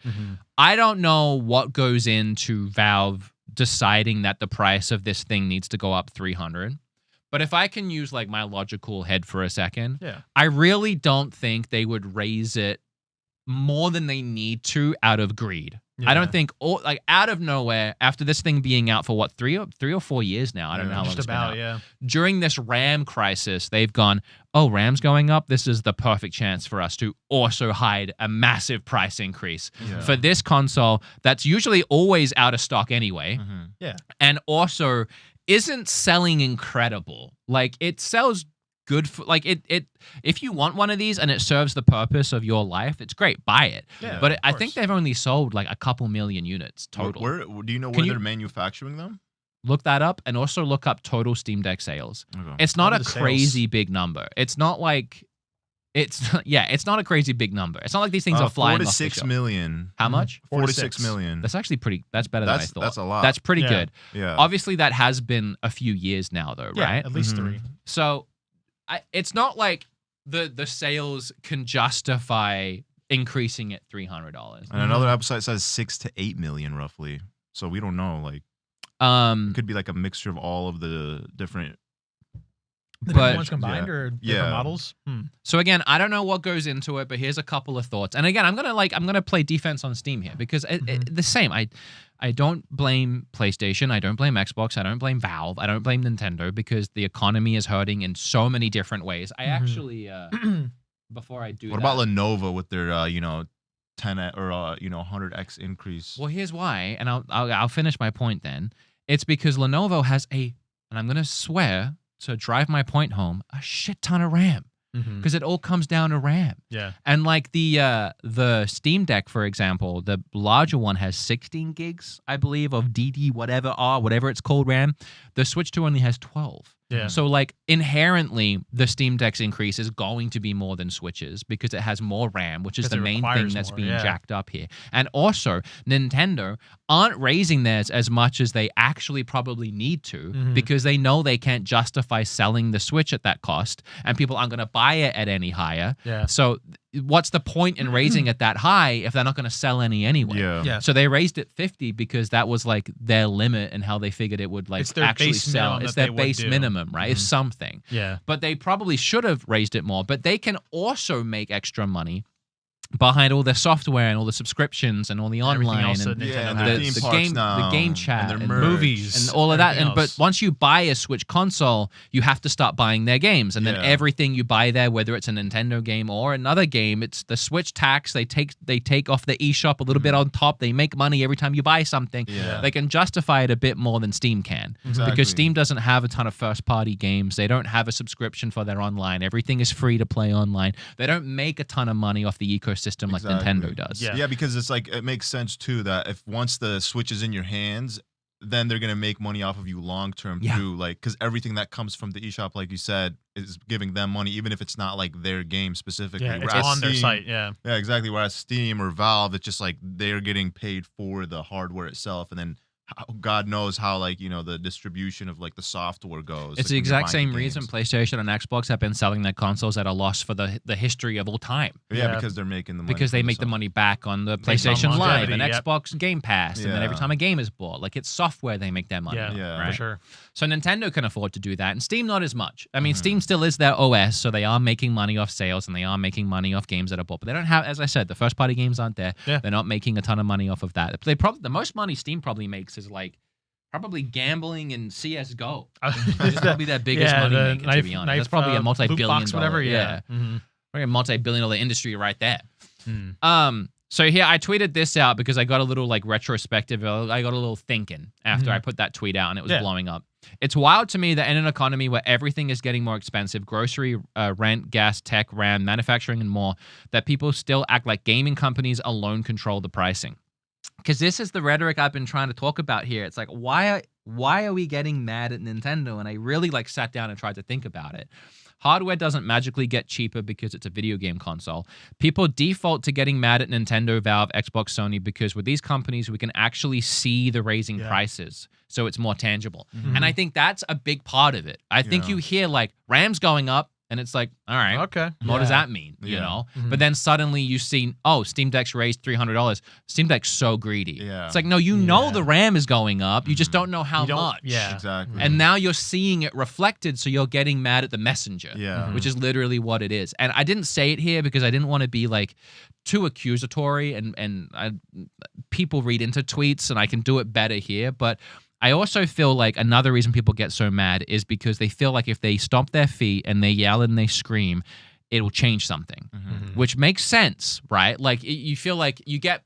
I don't know what goes into Valve deciding that the price of this thing needs to go up 300. But if I can use like my logical head for a second, I really don't think they would raise it more than they need to out of greed. I don't think like out of nowhere after this thing being out for what 3 or 4 years now. I don't know how long it's been out. During this RAM crisis, they've gone, oh, RAM's going up. This is the perfect chance for us to also hide a massive price increase for this console that's usually always out of stock anyway. And also isn't selling incredible. Like it sells good for like it if you want one of these and it serves the purpose of your life, it's great, buy it. But I think they've only sold like a couple million units total. Where do you know where they're manufacturing them? Look that up and also look up total Steam Deck sales. It's not a crazy big number. It's not like it's not a crazy big number. It's not like these things are flying 4 to off 6 the shelf. million. How much? 4 to 6 million. That's actually that's better than I thought. That's a lot. That's pretty good. Yeah. Obviously that has been a few years now though, right? At least 3. So it's not like the sales can justify increasing it $300. And another website says 6 to 8 million roughly. So we don't know. Like, it could be like a mixture of all of the different. Different ones combined or different models. So again, I don't know what goes into it, but here's a couple of thoughts. And again, I'm gonna play defense on Steam here because the same. I don't blame PlayStation. I don't blame Xbox. I don't blame Valve. I don't blame Nintendo because the economy is hurting in so many different ways. I actually, before I do, what about Lenovo with their 10 or 100x increase? Well, here's why, and I'll finish my point then. It's because Lenovo has and I'm gonna swear to drive my point home, a shit ton of RAM. Because it all comes down to RAM. And like the Steam Deck, for example, the larger one has 16 gigs, I believe, of DD whatever it's called RAM. The Switch 2 only has 12. So like inherently, the Steam Deck's increase is going to be more than Switch's because it has more RAM, which is the main thing that's being jacked up here. And also, Nintendo aren't raising theirs as much as they actually probably need to because they know they can't justify selling the Switch at that cost, and people aren't going to buy it at any higher. So what's the point in raising it that high if they're not going to sell any anyway? So they raised it 50 because that was like their limit and how they figured it would like actually sell. It's their base minimum, right? It's something. But they probably should have raised it more. But they can also make extra money behind all their software and all the subscriptions and all the online and the game chat and movies and all of that. And but once you buy a Switch console, you have to start buying their games, and then everything you buy there, whether it's a Nintendo game or another game, it's the Switch tax. They take off the eShop a little bit on top. They make money every time you buy something. They can justify it a bit more than Steam can because Steam doesn't have a ton of first-party games. They don't have a subscription for their online. Everything is free to play online. They don't make a ton of money off the ecosystem like Nintendo does. Because it's like it makes sense too that if once the Switch is in your hands, then they're gonna make money off of you long term too. Like because everything that comes from the eShop, like you said, is giving them money, even if it's not like their game specifically. It's on their site. Yeah, exactly. Whereas Steam or Valve, it's just like they're getting paid for the hardware itself, and then God knows how the distribution of like the software goes. It's the exact same reason PlayStation and Xbox have been selling their consoles at a loss for the history of all time. Because they're making the money. Because they make the money back on the PlayStation Live and Xbox Game Pass, and then every time a game is bought, like it's software they make their money. Right? For sure. So Nintendo can afford to do that, and Steam not as much. I mean, Steam still is their OS, so they are making money off sales and they are making money off games that are bought. But they don't have, as I said, the first party games aren't there. They're not making a ton of money off of that. The most money Steam probably makes is like probably gambling and CS:GO. It's probably their biggest money maker, to be honest. That's probably a multi-billion dollar, probably a multi-billion dollar industry right there. So here I tweeted this out because I got a little like retrospective. I got a little thinking after I put that tweet out and it was blowing up. It's wild to me that in an economy where everything is getting more expensive, grocery, rent, gas, tech, RAM, manufacturing, and more, that people still act like gaming companies alone control the pricing. Because this is the rhetoric I've been trying to talk about here. It's like, why are we getting mad at Nintendo? And I really like sat down and tried to think about it. Hardware doesn't magically get cheaper because it's a video game console. People default to getting mad at Nintendo, Valve, Xbox, Sony because with these companies, we can actually see the raising prices. So it's more tangible. And I think that's a big part of it. I think you hear like RAM's going up And it's like, all right, Okay. what does Yeah. that mean? You Yeah. know? Mhm. But then suddenly you see, oh, Steam Deck's raised $300. Steam Deck's so greedy. Yeah. It's like, no, you know Yeah. the RAM is going up. You just Mhm. don't know how You don't- much. Yeah. Exactly. And now you're seeing it reflected, so you're getting mad at the messenger. yeah. Which is literally what it is. And I didn't say it here because I didn't want to be like too accusatory and people read into tweets and I can do it better here. But I also feel like another reason people get so mad is because they feel like if they stomp their feet and they yell and they scream, it will change something, which makes sense, right? Like you feel like you get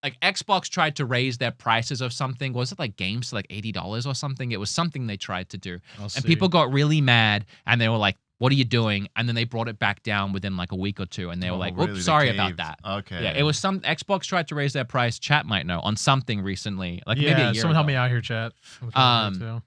like Xbox tried to raise their prices of something. Was it like games to like $80 or something? It was something they tried to do. And people got really mad and they were like, what are you doing? And then they brought it back down within like a week or two and they were like, really? oops, They sorry about caved. that. Okay. Yeah, it was some Xbox tried to raise their price, chat might know, on something recently. Like Yeah, maybe a year someone help ago. me out here, chat. I'm trying to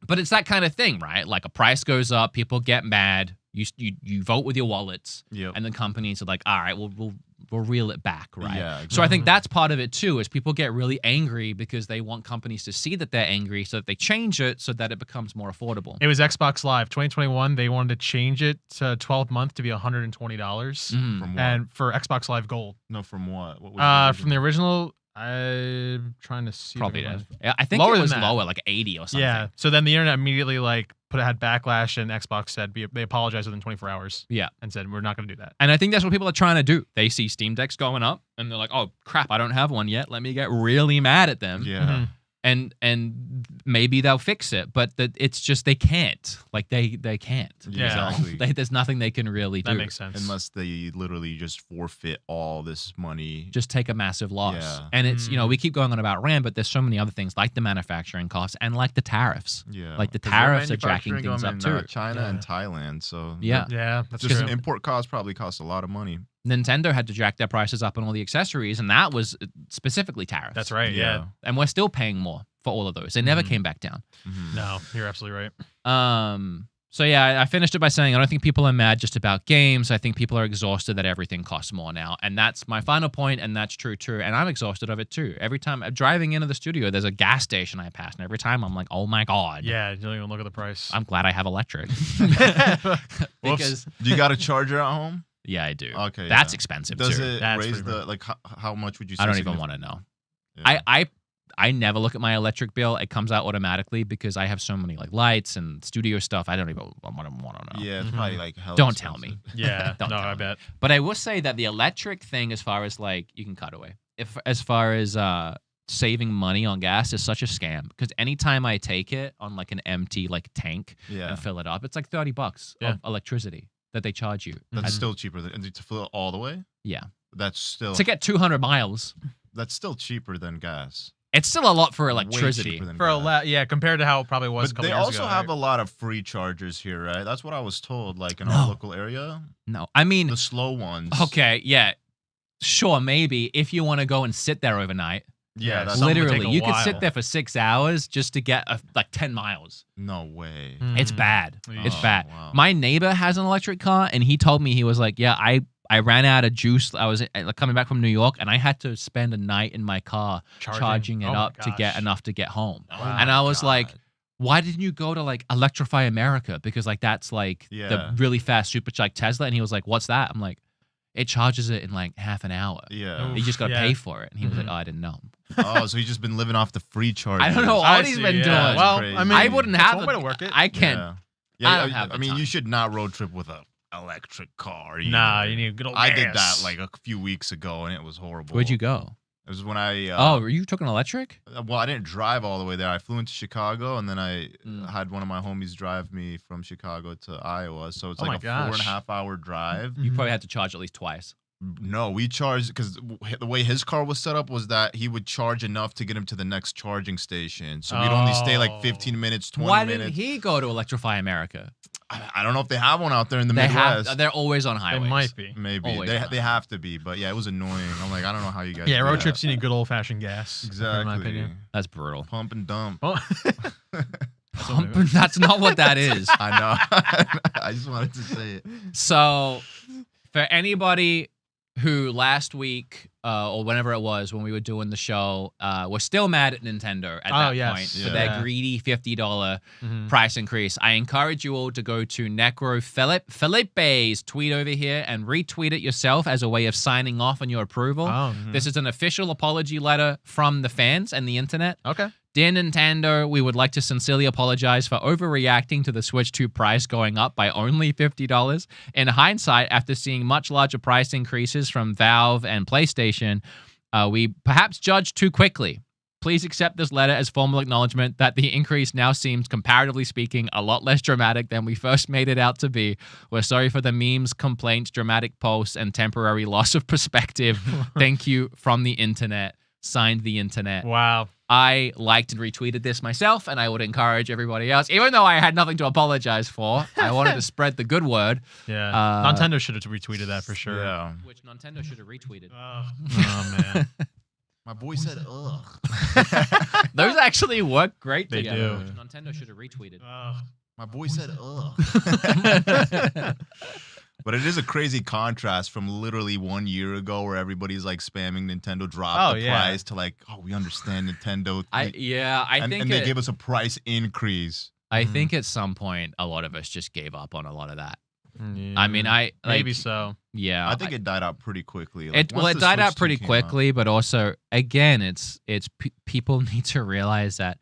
But it's that kind of thing, right? Like a price goes up, people get mad, you vote with your wallets, Yep. and the companies are like, all right, we'll reel it back, right? Yeah, So I think exactly. that's part of it too, is people get really angry because they want companies to see that they're angry so that they change it so that it becomes more affordable. It was Xbox Live 2021. They wanted to change it to 12 month to be $120, Mm. From what? and for Xbox Live Gold. No, from what? What was From the original, I'm trying to see. if I Probably can does. find- Yeah, I think Lower it than was that. lower, like 80 or something. Yeah. So then the internet immediately had backlash, and Xbox said they apologized within 24 hours. Yeah. And said we're not going to do that. And I think that's what people are trying to do. They see Steam Decks going up, and they're like, "Oh crap, I don't have one yet. Let me get really mad at them." Yeah. Mhm. And maybe they'll fix it, but it's just they can't. Like they can't. Yeah. Exactly. There's nothing they can really do. That makes sense. Unless they literally just forfeit all this money. Just take a massive loss. Yeah. And it's, we keep going on about RAM, but there's so many other things like the manufacturing costs and like the tariffs. Yeah. Like the 'Cause they're tariffs are jacking manufacturing things them up in, too. China Yeah. and Thailand. So Yeah. Yeah, that's just true. import costs probably cost a lot of money. Nintendo had to jack their prices up on all the accessories, and that was specifically tariffs. That's right. Yeah. And we're still paying more for all of those. They never came back down. Mhm. No, you're absolutely right. So yeah, I finished it by saying I don't think people are mad just about games. I think people are exhausted that everything costs more now. And that's my final point, and that's true too. And I'm exhausted of it too. Every time I'm driving into the studio, there's a gas station I pass, and every time I'm like, oh my God. Yeah, you don't even look at the price. I'm glad I have electric. Because Do you got a charger at home? yeah, I do. Okay. That's yeah. expensive Does too. it That's raise pretty the like how much would you say? I don't even want to know. Yeah. I never look at my electric bill. It comes out automatically because I have so many like lights and studio stuff. I don't even want to know. Yeah, it's probably like hell. Don't tell me. yeah. Don't no, tell I me. bet. But I will say that the electric thing, as far as like you can cut away, as far as saving money on gas, is such a scam. Because anytime I take it on like an empty like tank Yeah. and fill it up, it's like $30 Yeah. of electricity that they charge you. That's Mhm. still cheaper than and to fill it all the way. Yeah, That's still to get 200 miles, that's still cheaper than gas. it's still a lot for Way electricity. cheaper than For a gas. yeah, compared to how it probably was a But couple they years also ago. have right? a lot of free chargers here, right? That's what I was told. Like in No. our local area, No, I mean, the slow ones. okay, yeah, sure, maybe if you want to go and sit there overnight. Yeah, that's Some would take Literally, a you could while. sit there for 6 hours just to get like 10 miles. no way. It's Mhm. bad. It's Oh, bad. wow. My neighbor has an electric car, and he told me, he was like, yeah, I ran out of juice. I was coming back from New York, and I had to spend a night in my car charging it Oh my up to get gosh. enough to get home. Wow. And I was like, God. why didn't you go to like Electrify America? Because like that's like Yeah. the really fast supercharged Tesla. And he was like, what's that? I'm like, it charges it in like half an hour. Yeah. You just got to Yeah. pay for it. And he was like, Mhm. oh, I didn't know. Oh, so he's just been living off the free chargers. I don't know I what he's see, been yeah. doing. Well, Crazy. I mean, I wouldn't that's have one way to work it. I can't. Yeah. I Yeah, don't have the I mean, time. you should not road trip with a electric car. Either. Nah, you need good old I did that gas. like a few weeks ago, and it was horrible. Where'd you go? It was when I. Oh, were you talking electric? Well, I didn't drive all the way there. I flew into Chicago, and then I Mm. had one of my homies drive me from Chicago to Iowa. So it's Oh like my a 4.5 gosh. hour drive. You Mhm. probably had to charge at least twice. No, we charged because the way his car was set up was that he would charge enough to get him to the next charging station. So we'd only stay like Oh. 15 minutes, 20 Why minutes. didn't he go to Electrify America? I don't know if they have one out there in the They Midwest. have. They're always on They highways. might be. Maybe always they have. they have to be, but yeah, it was annoying. I'm like, I don't know how you guys. Yeah, do road that. trips you need good old fashioned gas. In my Exactly. opinion. That's brutal. Pump and dump. Oh. That's not what that is. I know. I just wanted to say it. So, for anybody who last week or whenever it was when we were doing the show, were still mad at Nintendo at that point for their greedy $50 price increase. I encourage you all to go to Necro Felipe's tweet over here and retweet it yourself as a way of signing off on your approval. This is an official apology letter from the fans and the internet. Okay. Dear Nintendo, we would like to sincerely apologize for overreacting to the Switch 2 price going up by only $50. In hindsight, after seeing much larger price increases from Valve and PlayStation, we perhaps judged too quickly. Please accept this letter as formal acknowledgement that the increase now seems, comparatively speaking, a lot less dramatic than we first made it out to be. We're sorry for the memes, complaints, dramatic posts, and temporary loss of perspective. Thank you from the internet. Signed, the internet. Wow. I liked and retweeted this myself, and I would encourage everybody else, even though I had nothing to apologize for. I wanted to spread the good word. Yeah. Nontendo should have retweeted that for sure. Yeah. Which Nontendo should have retweeted. Oh man. My boy said, ugh. Those actually work great They together. do. Which Nontendo should have retweeted. My boy said, ugh. But it is a crazy contrast from literally 1 year ago where everybody's like spamming Nintendo drop the price to like, oh, we understand Nintendo. I think and they gave us a price increase. I think at some point a lot of us just gave up on a lot of that. Yeah. I mean, maybe so. Yeah, I think it died out pretty quickly. Like, it died out pretty quickly, but also again, it's people need to realize that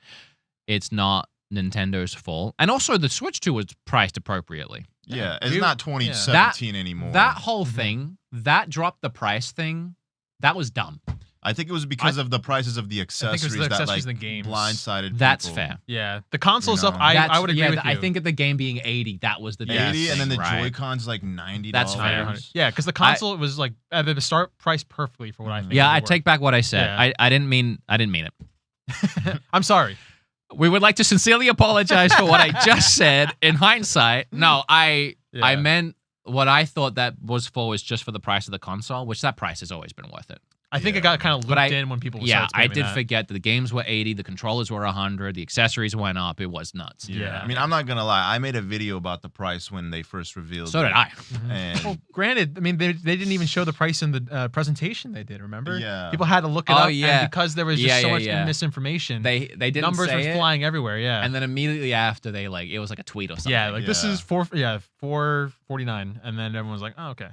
it's not Nintendo's fault, and also the Switch 2 was priced appropriately. Yeah, it's not 2017 anymore. That whole thing, that dropped the price thing, that was dumb. I think it was because of the prices of the accessories that like in the games. blindsided That's people. fair. Yeah, the console stuff. know. I would agree with you. I think at the game being 80, that was the 80, and then the right? Joy-Cons like $90. That's fair. Yeah, because the console was like at the start price perfectly for what I think. Yeah, it I would take back what I said. Yeah. I didn't mean it. work. I'm sorry. We would like to sincerely apologize for what I just said. In hindsight, no, I meant what I thought that was just for the price of the console, which that price has always been worth it. I think it got kind of looped in when people. I did forget that the games were 80, the controllers were 100, the accessories went up. It was nuts. Yeah. I mean, I'm not gonna lie. I made a video about the price when they first revealed. So it. did I. And Well, granted, I mean they didn't even show the price in the presentation they did. Remember? Yeah. People had to look it Oh, up. yeah. And because there was just so much misinformation. They didn't numbers say were it, flying everywhere. Yeah. and then immediately after it was like a tweet or something. yeah, like this Yeah. is 449, and then everyone was like, oh okay.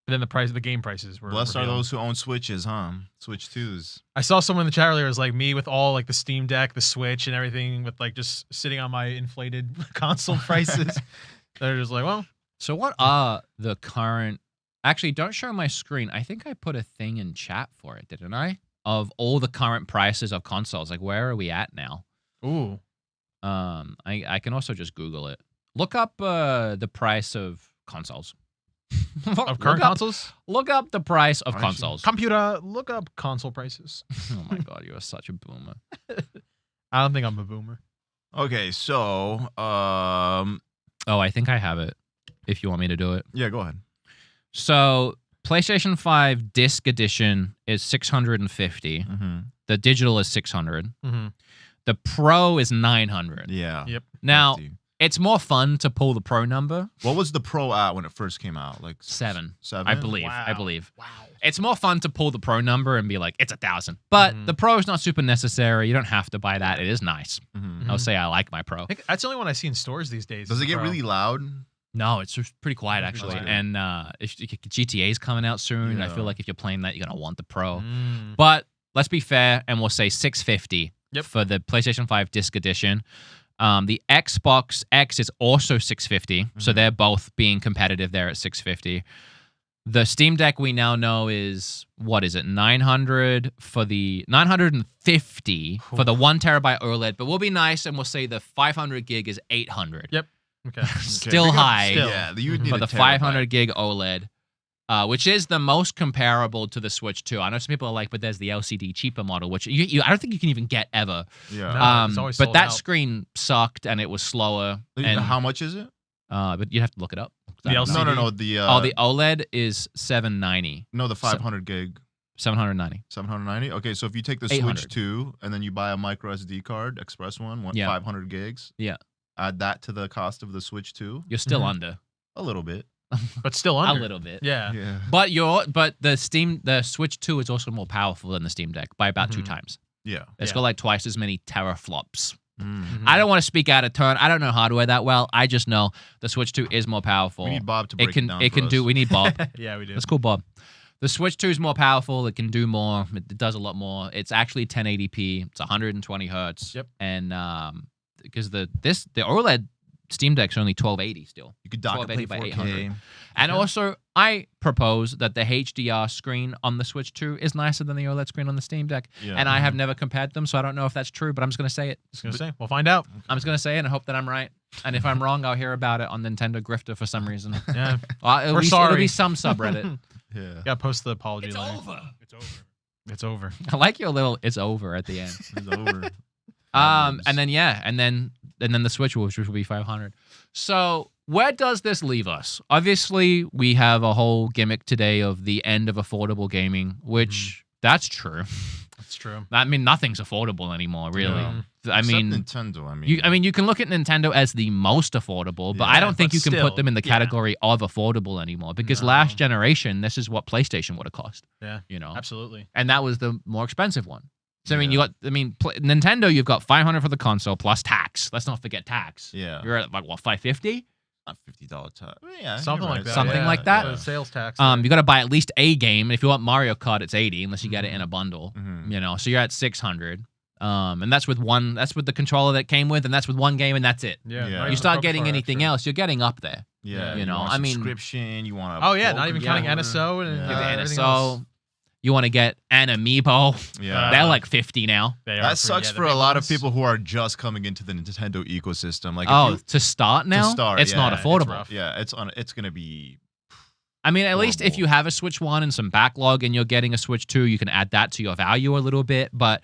And then the game prices were. blessed are revealed. those who own Switches, huh? Switch 2s. I saw someone in the chat earlier was like me with all like the Steam Deck, the Switch, and everything, with like just sitting on my inflated console prices. They're just like, well, So what are the current... Actually, don't show my screen. I think I put a thing in chat for it, didn't I? Of all the current prices of consoles. Like, where are we at now? ooh, I can also just Google it. Look up the price of consoles. of current consoles. Look up the price of Actually, consoles. Computer, look up console prices. Oh my god, you are such a boomer. I don't think I'm a boomer. Okay, so Oh, I think I have it. If you want me to do it. yeah, go ahead. So, PlayStation 5 Disc Edition is $650. Mm-hmm. The digital is $600. Mm-hmm. The Pro is $900. Yeah. Yep. Now, Hefty. it's more fun to pull the Pro number. What was the Pro at when it first came out? Like 7. 7? I believe. Wow. I believe. Wow. It's more fun to pull the Pro number and be like, it's 1,000. But the Pro is not super necessary. You don't have to buy that. It is nice. Mm-hmm. I'll say I like my Pro. I think that's the only one I see in stores these days. Does is it the get Pro. really loud? No, it's just pretty quiet actually. good. And GTA's coming out soon. And I Yeah. feel like if you're playing that, you're gonna want the Pro. Mm. But let's be fair, and we'll say $650 for the PlayStation 5 Disc Edition. The Xbox X is also $650, so they're both being competitive there at $650. The Steam Deck we now know is, what is it, $900 for the $950 for the 1 terabyte OLED, but we'll be nice and we'll say the 500 gig is $800. Yep. Okay. Still high Yeah, you need for a the terabyte. 500 gig OLED. Which is the most comparable to the Switch 2. I know some people are like, but there's the LCD cheaper model, which I don't think you can even get ever. Yeah. No. it's always But sold that out. screen sucked and it was slower. And How much is it? but you have to look it up. The I don't know. LCD? No. The OLED is $790. No, the 500 gig. $790. 790. Okay, so if you take the 800. Switch 2 and then you buy a micro SD card, Express one, Yeah. 500 gigs. Yeah. Add that to the cost of the Switch 2. You're still Mhm. under. A little bit. But still a under. little bit. Yeah. Yeah. But the Switch 2 is also more powerful than the Steam Deck by about 2 times. Yeah. It's Yeah. got like twice as many teraflops. Mhm. I don't want to speak out of turn. I don't know hardware that well. I just know the Switch 2 is more powerful. We need Bob to break it down It for can do. us. We need Bob. Yeah, we do. That's cool, Bob. The Switch 2 is more powerful. It can do more. It does a lot more. It's actually 1080p. It's 120 hertz. Yep. And because the OLED Steam Deck's only 1280 still. You could dock and play 1280 by 4K. 800. And also, I propose that the HDR screen on the Switch 2 is nicer than the OLED screen on the Steam Deck. Yeah. And I have never compared them, so I don't know if that's true, but I'm just going to say it. Just gonna say, we'll find out. I'm just going to say it and hope that I'm right. And if I'm wrong, I'll hear about it on Nintendo Grifter for some reason. Yeah. It'll We're be sorry. some subreddit. Yeah. Gotta post the apology It's letter. over. It's over. It's over. I like your little "it's over" at the end. It's over. And then the Switch, which will be 500. So where does this leave us? Obviously, we have a whole gimmick today of the end of affordable gaming, which that's true. That's true. I mean, nothing's affordable anymore, really. Yeah. I Except mean, Nintendo. you can look at Nintendo as the most affordable, but Yeah, I don't think but you can still, put them in the yeah. category of affordable anymore because No. last generation, this is what PlayStation would have cost. Yeah. You know, Absolutely. and that was the more expensive one. So I mean, Yeah. Nintendo, you've got 500 for the console plus tax. Let's not forget tax. Yeah. You're at like what, 550? Not $50 tax. Yeah. Something you're like right. that. Something yeah. like that? The sales tax. You got to buy at least a game. If you want Mario Kart, it's 80 unless you get it in a bundle. Mhm. You know, so you're at 600. And that's with one. That's with the controller that came with, and that's with one game, and that's it. yeah. Yeah. not You even start Pro getting Controller anything extra. else, you're getting up there. Yeah. You know, want I mean- subscription. You want a Oh yeah, not Pro even counting controller. NSO and Yeah. You get everything NSO. else. You want to get an amiibo. Yeah. They're like 50 now. They are That sucks the for a big lot ones. of people who are just coming into the Nintendo ecosystem. Like, if Oh, you- to start now? start, it's not yeah, it's affordable. rough. yeah, it's gonna be. I mean, at least if Horrible. you have a Switch 1 and some backlog and you're getting a Switch 2, you can add that to your value a little bit. But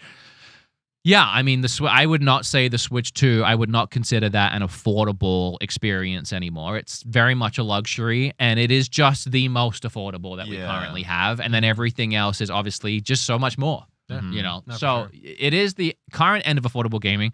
yeah, I mean, I would not say the Switch 2, I would not consider that an affordable experience anymore. It's very much a luxury, and it is just the most affordable that we Yeah. currently have. And then everything else is obviously just so much more. Yeah. You know, No, for so sure. it is the current end of affordable gaming.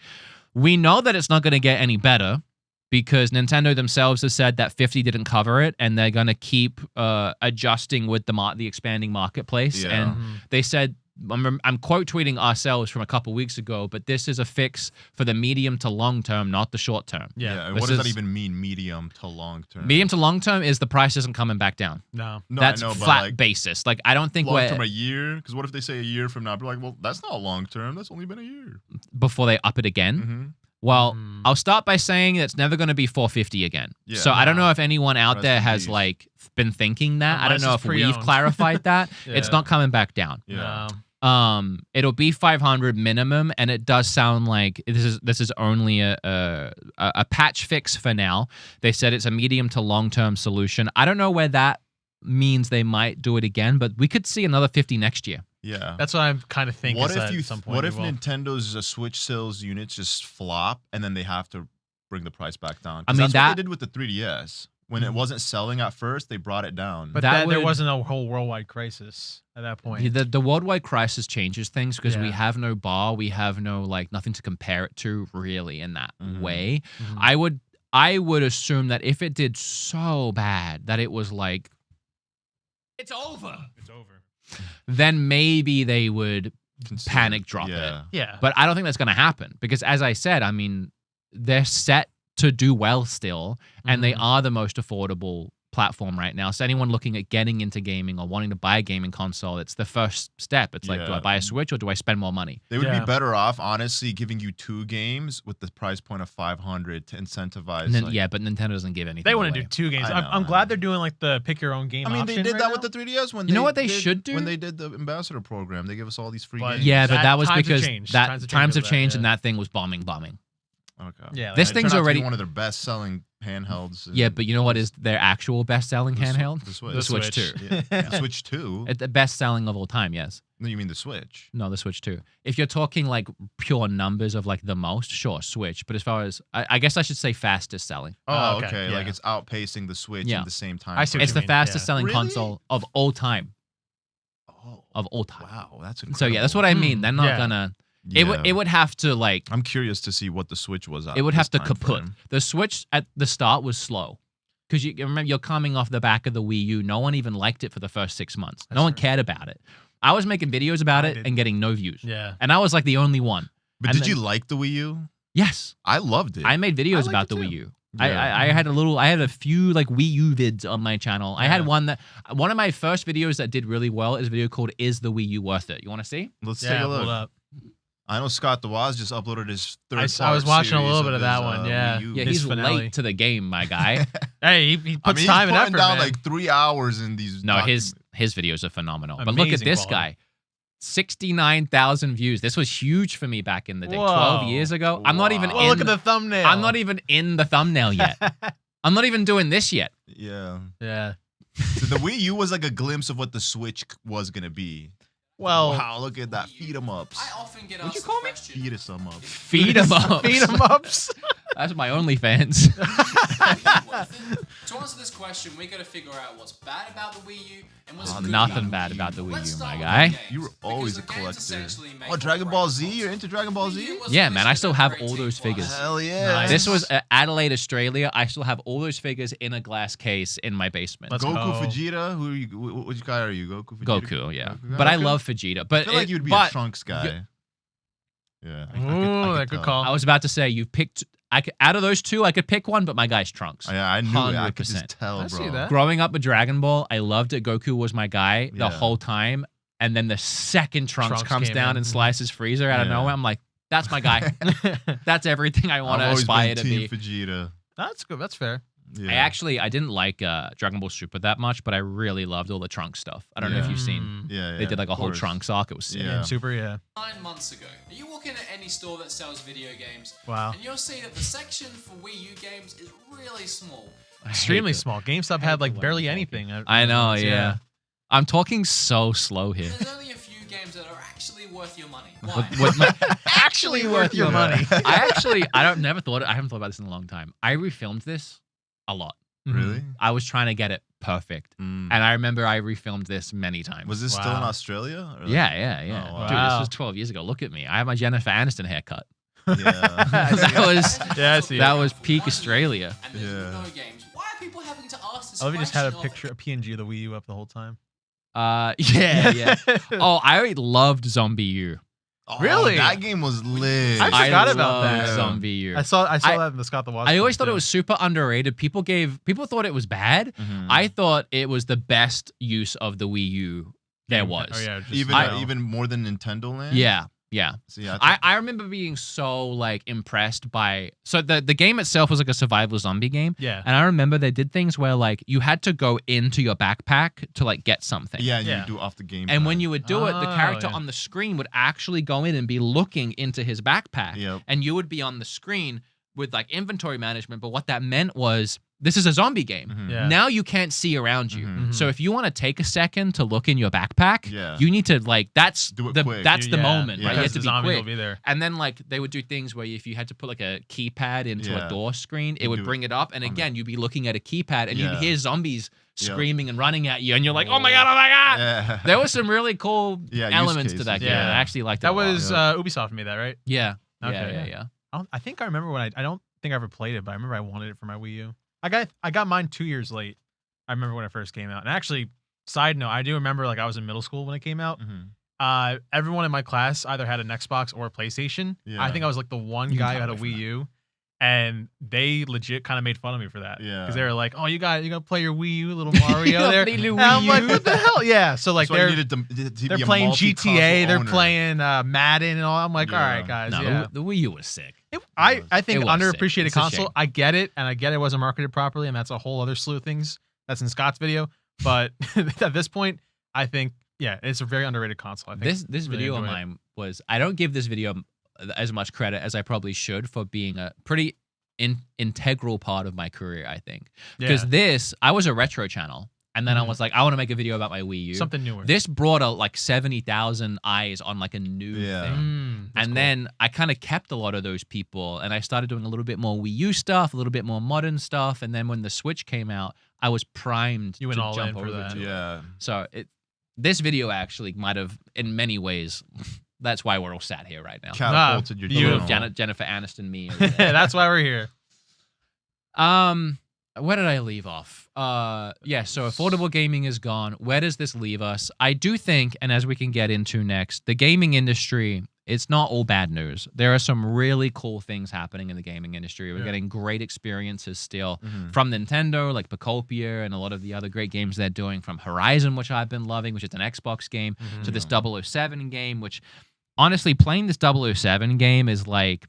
We know that it's not going to get any better because Nintendo themselves has said that 50 didn't cover it, and they're going to keep adjusting with the expanding marketplace. Yeah. And Mhm. they said, I'm quote tweeting ourselves from a couple weeks ago, but this is a fix for the medium to long term, not the short term. Yeah. and this what does that is- even mean? Medium to long term. Medium to long term is the price isn't coming back down. No. No, That's I know, but flat like, basis. Like I don't think long term we're a year. Because what if they say a year from now? Be like, well, that's not long term. That's only been a year. before they up it again. Mm-hmm. Well, Mm. I'll start by saying it's never going to be 450 again. Yeah. So I don't know if anyone out Rest there in has peace. like been thinking that. I don't Unless know it's if we've pre-owned. clarified that. It's Yeah. not coming back down. Yeah. No. It'll be 500 minimum, and it does sound like this is only a patch fix for now. They said it's a medium to long term solution. I don't know where that means they might do it again, but we could see another 50 next year. Yeah. That's what I'm kind of thinking. What is if that you? at some point What we if will. Nintendo's Switch sales units just flop and then they have to bring the price back down? 'Cause I mean, that's what that- they did with the 3DS. When it wasn't selling at first, they brought it down. But that there would- wasn't a whole worldwide crisis at that point. The worldwide crisis changes things because we Yeah. have no bar, we have no like nothing to compare it to really in that Mhm. way. Mhm. I would assume that if it did so bad that it was like it's over, It's over. then maybe they would Consider- panic drop it. yeah. Yeah. But I don't think that's going to happen because, as I said, I mean, they're set to do well still, and they Mhm. are the most affordable platform right now. So anyone looking at getting into gaming or wanting to buy a gaming console, it's the first step. It's like, do I Yeah. buy a Switch or do I spend more money? They would Yeah. be better off, honestly, giving you 2 games with the price point of 500 to incentivize. Nin- like- yeah, but Nintendo doesn't give anything They want away. to do 2 games. I I'm know. glad they're doing like the pick your own game. I mean, they option did right that now. with the 3DS when You know they what they did- should do? when they did the ambassador program. They gave us all these free But games. Yeah, but That- that was times have because changed. that Times have times have changed with that, changed yeah. and that thing was bombing. Okay. Yeah. This It thing's turned out to be already- one of their best-selling handhelds. Yeah, but you know what is their actual best-selling handheld? The Switch. The Switch 2. Yeah. The Switch 2. The best-selling of all time, yes. No, you mean the Switch? No, the Switch 2. If you're talking like pure numbers of like the most, sure, Switch. But as far as, I guess I should say fastest selling. Oh, okay, okay. Like yeah. it's outpacing the Switch Yeah. at the same time. I see what It's you the mean, fastest yeah. selling Really? console of all time. Oh, Of all time. wow. That's incredible. So yeah, that's what I mean. Hmm, They're not yeah. gonna. Yeah. It would have to like. I'm curious to see what the Switch was at. It would have this to time kaput. frame. The Switch at the start was slow. because you remember you're coming off the back of the Wii U. No one even liked it for the first 6 months. No one cared about it. I was making videos about it and getting no views. Yeah. And I was like the only one. But And did you then- like the Wii U? Yes. I loved it. I made videos liked about it the too. Wii U. Yeah. I had a few like Wii U vids on my channel. I had one of my first videos that did really well is a video called "Is the Wii U Worth It?" You want to see? Let's Yeah, take a hold look. up. I was Scott the Waz just uploaded his third. I was watching a series little bit of that his, one, Wii yeah. U. Yeah, His he's finale. late to the game, my guy. Hey, he puts he's time and putting effort, down man. like 3 hours in these. No, his videos are phenomenal. But look at Amazing this quality. guy. 69,000 views. This was huge for me back in the day. Whoa. 12 years ago. I'm not even Wow. Well, in look at the thumbnail. I'm not even in the thumbnail yet. I'm not even doing this yet. Yeah. Yeah. So the Wii U was like a glimpse of what the Switch was gonna be. Well, Wow, look at that. Feed 'em ups. often get What'd you call me? Feed us 'em up. Feed 'em up. feed 'em ups. That's my OnlyFans. To answer this question, we got to figure out what's bad about the Wii U and what's good Nothing about bad the Wii U. about the Wii Let's U, start my with guy. the games, You were because always the a games collector. essentially make Oh, or Dragon break Ball the Z? console. You're into Dragon Ball Wii Z? U was Yeah, man, I released still with have a all those 18 figures. plus. Hell yeah. Nice. This was Adelaide, Australia. I still have all those figures in a glass case in my basement. Let's Goku go. Vegeta? Who are you? Which guy are you? Goku Vegeta? Goku, yeah. Goku? But I Okay. love Vegeta. I But feel like you'd be a Trunks guy. Yeah. Ooh, that good call. I was about to say you picked. Out of those two, I could pick one, but my guy's Trunks. Yeah, I knew it. I could 100%. just tell, I bro. see that. Growing up with Dragon Ball, I loved it. Goku was my guy the Yeah. whole time. And then the second Trunks Trunks comes came down in. and slices Freezer out of Yeah. nowhere, I'm like, that's my guy. That's everything I want I've to always aspire been to Team be. Vegeta. That's good. That's fair. Yeah. I didn't like Dragon Ball Super that much, but I really loved all the Trunks stuff. I don't know if Yeah. you've seen. Mm. Yeah, They did like a of whole course. Trunks arc. It was sick. Yeah. Super, yeah. 9 months ago, you walk in at any store that sells video games, Wow. and you'll see that the section for Wii U games is really small. I hate Extremely the- small. GameStop hate had the like way barely I'm anything. I know, yeah. I'm talking so slow here. There's only a few games that are actually worth your money. Why? Actually worth your money. I haven't thought about this in a long time. I refilmed this a lot. Really? I was trying to get it perfect. Mm. And I remember I refilmed this many times. Was this still in Wow. Australia? Or Yeah. Oh, wow. Dude, this Wow. was 12 years ago. Look at me. I have my Jennifer Aniston haircut. Yeah. Yeah, I see that it. was peak Australia. And there's Yeah. no games. Why are people having to ask this I love you just had a question picture, a PNG of the Wii U up the whole time. Yeah. Oh, I loved Zombie U. Oh, Really? That game was lit. I forgot about loved that. Zombie U. I saw I- that in the Scott the Watch. I always thought too. it was super underrated. People thought it was bad. Mhm. I thought it was the best use of the Wii U there was. Oh yeah, just, even more than Nintendo Land. Yeah. So yeah, I remember being so like impressed by the game itself was like a survival zombie game. yeah. And I remember they did things where like you had to go into your backpack to like get something. yeah, Yeah. you do off the game. And when you would do it, the Oh, character yeah. on the screen would actually go in and be looking into his backpack. Yep. And you would be on the screen with like inventory management. But what that meant was this is a zombie game. Mhm. Yeah. Now you can't see around you. Mhm. So if you want to take a second to look in your backpack, Yeah. you need to like that's Do it the quick. that's the Yeah, moment, yeah. right? You have Because to the be zombies quick. will be there. And then like they would do things where if you had to put like a keypad into Yeah. a door screen, it You would do bring it up, and on again you'd be looking at a keypad, and Yeah. you'd hear zombies Yep. screaming and running at you, and you're like, oh my god, oh my god! Yeah. There was some really cool Yeah, use elements to that cases. game. Yeah. I actually liked it. That a lot. was Ubisoft made that, right? yeah, Okay, yeah. I think I remember when I don't think I ever played it, but I remember I wanted it for my Wii U. I got mine 2 years late. I remember when it first came out. And actually, side note, I do remember like I was in middle school when it came out. Mhm. Everyone in my class either had an Xbox or a PlayStation. Yeah. I think I was like the one You can guy who tell had a me Wii from U, and they legit kind of made fun of me for that. Yeah. because they were like, "Oh, you got to play your Wii U, little Mario there." Play the And I'm Wii like, U. "What the hell?" Yeah. So like That's why you they're needed to they're be a playing multi-console GTA, they're owner. playing Madden and all. I'm like, Yeah. "All right, guys." No, yeah. the Wii U was sick. I think It was sick. underappreciated It's a console. shame. I get it, and I get it wasn't marketed properly, and that's a whole other slew of things. That's in Scott's video, but at this point, I think it's a very underrated console. I think This really video of enjoy it. mine was I don't give this video as much credit as I probably should for being a pretty integral part of my career, I think. Because I was a retro channel, and then I was like, I want to make a video about my Wii U. something newer. This brought out like 70,000 eyes on like a new Yeah. thing. That's And cool. then I kind of kept a lot of those people, and I started doing a little bit more Wii U stuff, a little bit more modern stuff. And then when the Switch came out, I was primed You went to all jump in for over that. to it. Yeah. So this video actually might have, in many ways, that's why we're all sat here right now. Catapulted your beautiful. channel. Jennifer Aniston, me. Over there. that's why we're here. Where did I leave off? Yeah, so affordable gaming is gone. Where does this leave us? I do think, and as we can get into next, the gaming industry, it's not all bad news. There are some really cool things happening in the gaming industry. We're getting great experiences still from Nintendo, like Picopia, and a lot of the other great games they're doing from Horizon, which I've been loving, which is an Xbox game, to this 007 game, which honestly, playing this 007 game is like,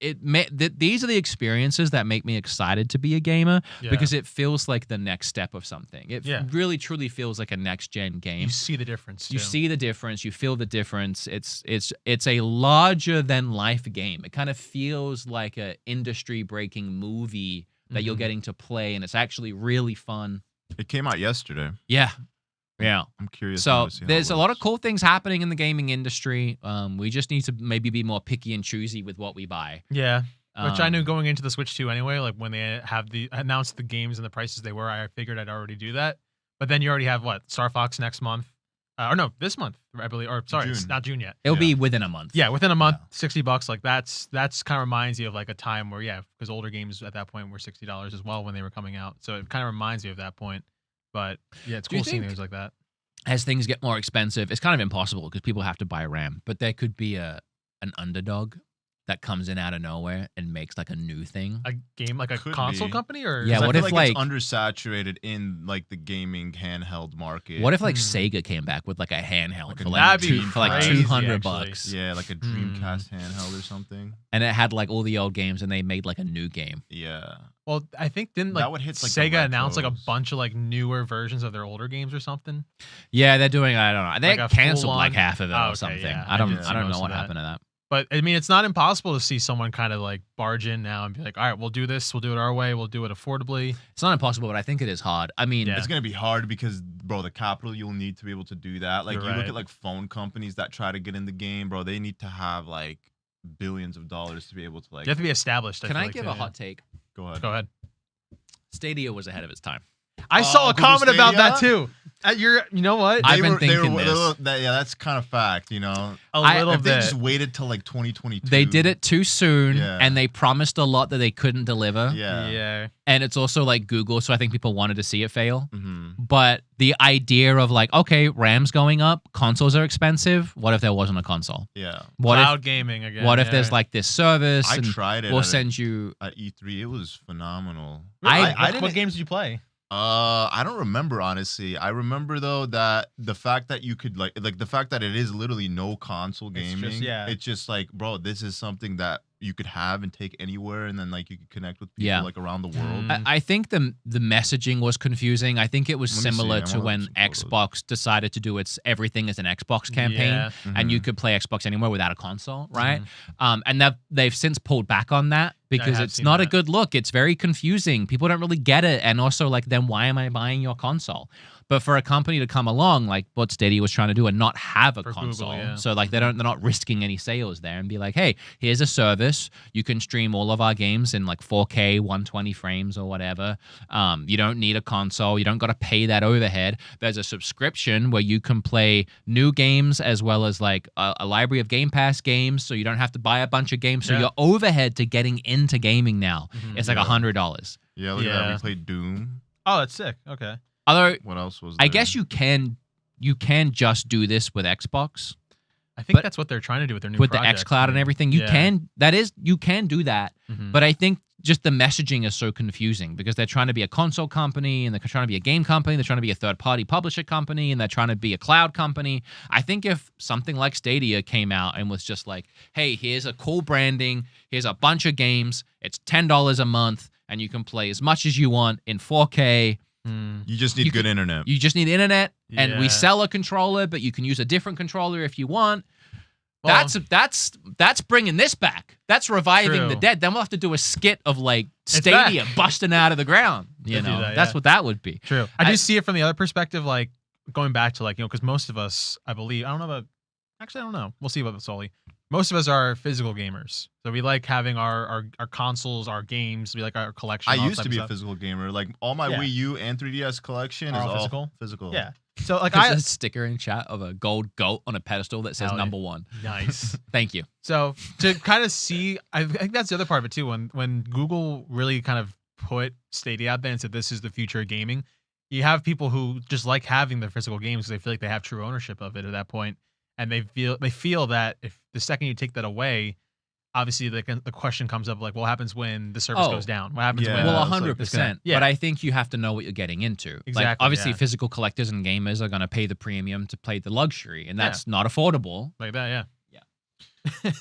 these are the experiences that make me excited to be a gamer because it feels like the next step of something. It really truly feels like a next gen game. You see the difference. You see the difference. You feel the difference. It's a larger than life game. It kind of feels like a industry breaking movie that you're getting to play, and it's actually really fun. It came out yesterday. Yeah. I'm curious. So to see how there's it a lot of works. cool things happening in the gaming industry. We just need to maybe be more picky and choosy with what we buy. Yeah. Which I knew Um, going into the Switch 2 anyway, like when they announced the games and the prices they were, I figured I'd already do that. But then you already have what? Star Fox next month. Or no, this month, I believe. Or sorry, it's June. not June yet. It'll be within a month. Yeah, within a month, $60. Like that's kind of reminds you of like a time where because older games at that point were $60 as well when they were coming out. So it kind of reminds you of that point. But yeah, it's Do you cool seeing think- things like that. As things get more expensive, it's kind of impossible because people have to buy RAM. But there could be an underdog that comes in out of nowhere and makes like a new thing. A game like a Could console be. company or Yeah, 'Cause I what feel if, like it's like- undersaturated in like the gaming handheld market? What if like Sega came back with like a handheld Like for a like, That'd be for like crazy, 200 actually. bucks, Yeah, like a Dreamcast handheld or something. and it had like all the old games, and they made like a new game. Yeah. Well, I think didn't That like would hit, like, the Sega announce like a retros. bunch of like newer versions of their older games or something. Yeah, they're doing. I don't know. They Like a canceled like full-on- half of it Oh, or okay, something. yeah. I don't. did I see don't most know of what that. happened to that. But I mean, it's not impossible to see someone kind of like barge in now and be like, "All right, we'll do this. We'll do it our way. We'll do it affordably." It's not impossible, but I think it is hard. I mean, Yeah. It's gonna be hard because, bro, the capital you'll need to be able to do that. Like You're you look right. at like phone companies that try to get in the game, bro. They need to have like billions of dollars to be able to like. You have to be established. can feel I like, give too, a yeah. hot take? Go ahead. Go ahead. Stadia was ahead of its time. I saw a Google comment about that Stadia? too. You know what? I've been thinking this. Yeah, that's kind of fact. You know, A I- little if they bit. just waited till like 2022, They did it too soon, Yeah. and they promised a lot that they couldn't deliver. Yeah. Yeah. And it's also like Google, so I think people wanted to see it fail. hmm But the idea of like, okay, RAM's going up, consoles are expensive. What if there wasn't a console? Yeah. What Cloud gaming again. if? What if yeah. there's like this service? I and tried it. We'll at send you. at E3. It was phenomenal. I what didn't. games did you play? I don't remember honestly. I remember though that the fact that you could like the fact that it is literally no console It's just- gaming. yeah. It's just like, bro, this is something that you could have and take anywhere, and then like you could connect with people Yeah. like around the world. I think the messaging was confusing. I think it was Let me see. similar I to wanna when look at some photos. Xbox decided to do its everything as an Xbox campaign, Yeah. and you Mhm. could play Xbox anywhere without a console, right? And they've since pulled back on that because have it's seen not a that. good look. It's very confusing. People don't really get it, and also like, then why am I buying your console? But for a company to come along like what Stadia was trying to do and not have a For Google, console, yeah. so like they're not risking any sales there, and be like, hey, here's a service. You can stream all of our games in like 4K, 120 frames or whatever. You don't need a console. You don't got to pay that overhead. There's a subscription where you can play new games as well as like a library of Game Pass games, so you don't have to buy a bunch of games. So Yeah. your overhead to getting into gaming now is like Yeah. $100. Yeah, look at that. Yeah. We played Doom. Oh, that's sick. Okay. Although What else was I there? guess you can just do this with Xbox. I think But- that's what they're trying to do with their new With the projects, xCloud and man. everything, you Yeah. can do that. Mhm. But I think just the messaging is so confusing because they're trying to be a console company and they're trying to be a game company, they're trying to be a third-party publisher company, and they're trying to be a cloud company. I think if something like Stadia came out and was just like, hey, here's a cool branding, here's a bunch of games, it's $10 a month, and you can play as much as you want in 4K. You just need You good could- internet. You just need internet, and we Yeah. sell a controller, but you can use a different controller if you want. Well- That's bringing this back. That's reviving the True. dead. Then we'll have to do a skit of like It's Stadia back. busting out of the ground. You Could do know, that, that's yeah. what that would be. True. I do see it from the other perspective, like going back to like, because most of us, I believe, I don't know about, actually, I don't know. We'll see about Sully. Most of us are physical gamers. So we like having our consoles, our games, we like our collection. I all that used type to of be a stuff. physical gamer. Like all my Yeah. Wii U and 3DS collection Are is all all physical? physical. Yeah. So like There's a sticker in chat of a gold goat on a pedestal that says Hell yeah. #1. nice. Thank you. So to kind of see, I think that's the other part of it too. When Google really kind of put Stadia out there and said this is the future of gaming, you have people who just like having the physical games because they feel like they have true ownership of it at that point, and they feel that if the second you take that away, obviously the question comes up like, what happens when the service goes down? What happens when? Well, it's like 100%. Yeah. But I think you have to know what you're getting into. Exactly, Like, obviously, yeah. physical collectors and gamers are going to pay the premium to play the luxury, and that's not affordable. Like that, yeah.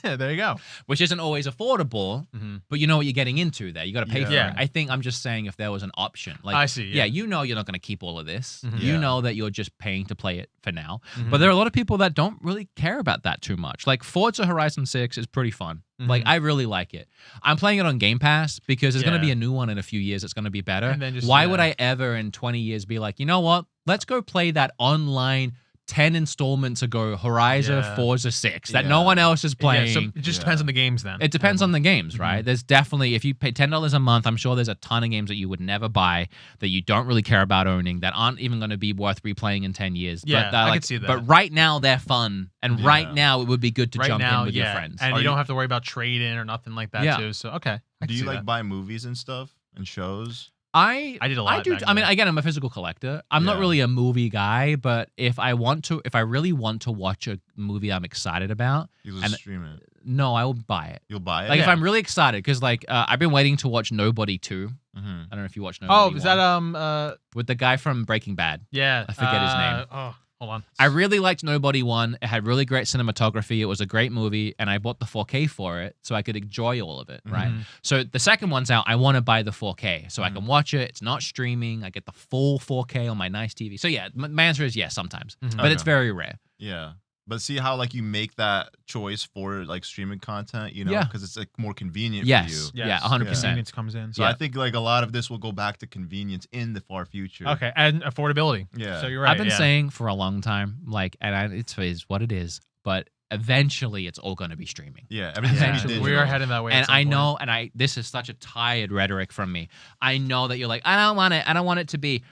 Yeah. There you go. Which isn't always affordable, but you know what you're getting into there. You got to pay for Yeah. it. I think I'm just saying if there was an option. Like, I see, yeah. you know you're not going to keep all of this. Mhm. You Yeah. know that you're just paying to play it for now. Mhm. But there are a lot of people that don't really care about that too much. Like, Forza Horizon 6 is pretty fun. Like, Mhm. I really like it. I'm playing it on Game Pass because there's going to be Yeah. a new one in a few years that's going to be better. And then just- Why yeah. would I ever in 20 years be like, you know what? Let's go play that online 10 installments ago Horizon Yeah. Forza 6 that Yeah. no one else is Yeah, playing. so it just depends on the games then. It depends on the games, right? There's definitely, if you pay $10 a month, I'm sure there's a ton of games that you would never buy that you don't really care about owning that aren't even going to be worth replaying in 10 years. Yeah, but they're I like, could see that. But right now they're fun, and right Yeah. now it would be good to right jump now, in with your yeah. friends. And Are you don't you- have to worry about trade-in or nothing like that Yeah. too. So okay. I Do can you see like that. buy movies and stuff and shows? I did a lot I do. back I mean, then. again, I'm a physical collector. I'm not Yeah. really a movie guy, but if I really want to watch a movie I'm excited about, You'll And- just stream it. no, I will buy it. You'll buy it. Like if Yeah. I'm really excited, because like I've been waiting to watch Nobody 2. Mhm. I don't know if you watch Nobody. Oh, is 1. that with the guy from Breaking Bad? yeah. I forget his name. Oh, hold on. I really liked Nobody 1. It had really great cinematography. It was a great movie, and I bought the 4K for it so I could enjoy all of it, right? Mhm. So the second one's out. I want to buy the 4K so I can watch it. It's not streaming. I get the full 4K on my nice TV. So yeah, my answer is yes sometimes, Mhm. but it's Okay. very rare. Yeah. But see how like you make that choice for like streaming content, you know, Yeah. because it's like more convenient for Yes. you. Yeah, 100%. Convenience comes in. So Yeah. I think like a lot of this will go back to convenience in the far future. Okay, and affordability. Yeah. So you're right. I've been yeah. saying for a long time, like, it is what it is, but eventually it's all going to be streaming. Yeah. Everything's gonna be Eventually. digital. we are heading that way. at And some I point. know, and this is such a tired rhetoric from me. I know that you're like, I don't want it. I don't want it to be.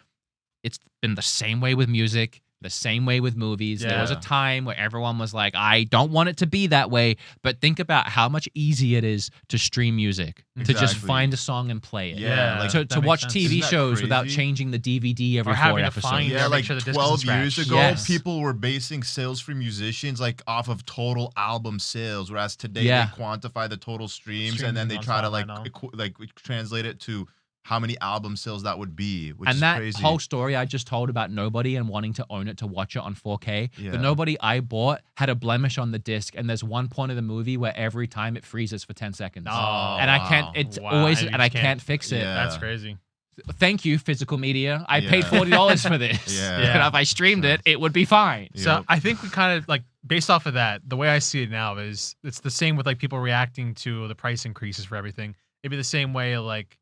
It's been the same way with music, the same way with movies. There was a Yeah. time where everyone was like, I don't want it to be that way. But think about how much easier it is to stream music, to just Exactly. find a song and play it. Yeah, like, to that makes watch sense. TV Isn't that shows without crazy? changing the DVD every Or 4 having to episodes. find- Yeah, make like sure the disc 12 isn't years scratched. ago, Yes. people were basing sales for musicians like off of total album sales, whereas today Yeah. they quantify the total streams Streams and then they on try to Spotify like now. translate it to how many album sales that would be, which And is that crazy. whole story I just told about Nobody and wanting to own it to watch it on 4K, Yeah. the Nobody I bought had a blemish on the disc, and there's one point of the movie where every time it freezes for 10 seconds. Oh, and I can't, wow. it's Wow, always, and you and I just can't fix it. Yeah. That's crazy. Thank you, physical media. I paid Yeah. $40 for this. Yeah. And if I streamed it, it would be fine. So Yep. I think we kind of like based off of that, the way I see it now is it's the same with like people reacting to the price increases for everything. It'd be the same way like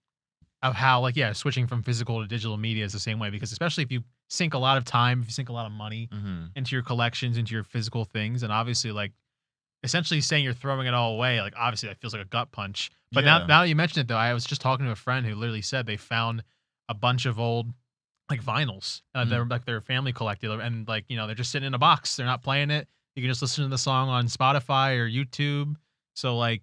of how like switching from physical to digital media is the same way because especially if you sink a lot of time, if you sink a lot of money Mhm. into your collections, into your physical things, and obviously like essentially saying you're throwing it all away, like obviously that feels like a gut punch. But Yeah. now that you mention it though, I was just talking to a friend who literally said they found a bunch of old like vinyls. They're like their family collected and like, they're just sitting in a box. They're not playing it. You can just listen to the song on Spotify or YouTube. So like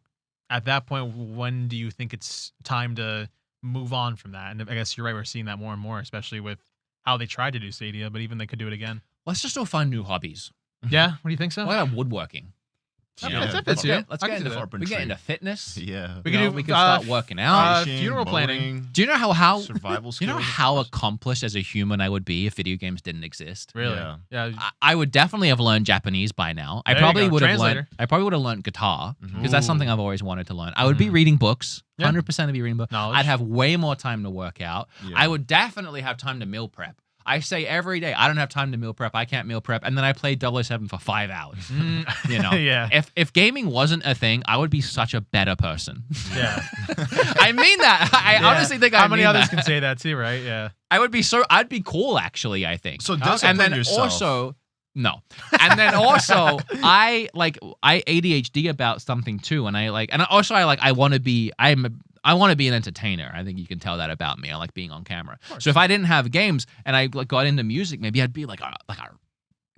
at that point, when do you think it's time to move on from that? And I guess you're right. We're seeing that more and more, especially with how they tried to do Stadia, but even they could do it again. Let's just all find new hobbies. Yeah. What do you think so? What about woodworking? Yeah. That's Let's too. get I can see into that. we get into fitness. Yeah. We You can know, do, we could start working out. Fishing, funeral planning. boating, Do you know how survival skills. you know how accomplished as a human I would be if video games didn't exist? Really? Yeah. Yeah. I would definitely have learned Japanese by now. I There you probably go. would have Translator. learned. I probably would have learned guitar because that's Ooh. something I've always wanted to learn. I would be reading books. Yeah. 100% of be reading books. Knowledge. I'd have way more time to work out. Yeah. I would definitely have time to meal prep. I say every day, I don't have time to meal prep. I can't meal prep, and then I play 007 for 5 hours. You know, Yeah. If gaming wasn't a thing, I would be such a better person. Yeah. I mean that. I Yeah. honestly think How many mean others that. can say that too, right? Yeah. I would be I'd be cool actually. I think. So and discipline then yourself. also no, and then also I ADHD about something too, and I want to be I want to be an entertainer. I think you can tell that about me. I like being on camera. So if I didn't have games and I got into music, maybe I'd be like a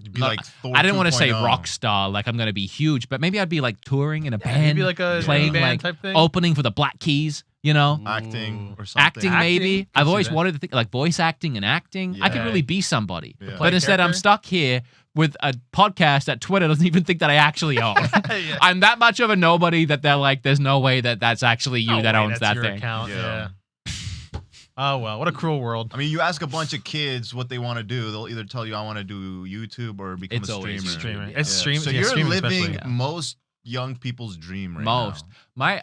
You'd be not- like Thor I didn't want to say 2.0. rock star, like I'm gonna be huge, but maybe I'd be like touring in a You'd band, be like a playing band like type thing. opening for the Black Keys. You know, Acting or something. acting maybe. Acting? I've Can see always that. wanted to think like voice acting and acting. I could Yeah. really be somebody. Yeah. But instead, I'm character? stuck here with a podcast that Twitter doesn't even think that I actually own. I'm that much of a nobody that they're like, there's no way that that's actually you No that way, owns that's that your thing. account. Yeah. Yeah. Oh well, what a cruel world. I mean, you ask a bunch of kids what they want to do, they'll either tell you I want to do YouTube or become It's a always streamer. Streaming. Yeah. It's stream. So yeah, you're streaming living especially. most young people's dream right Most.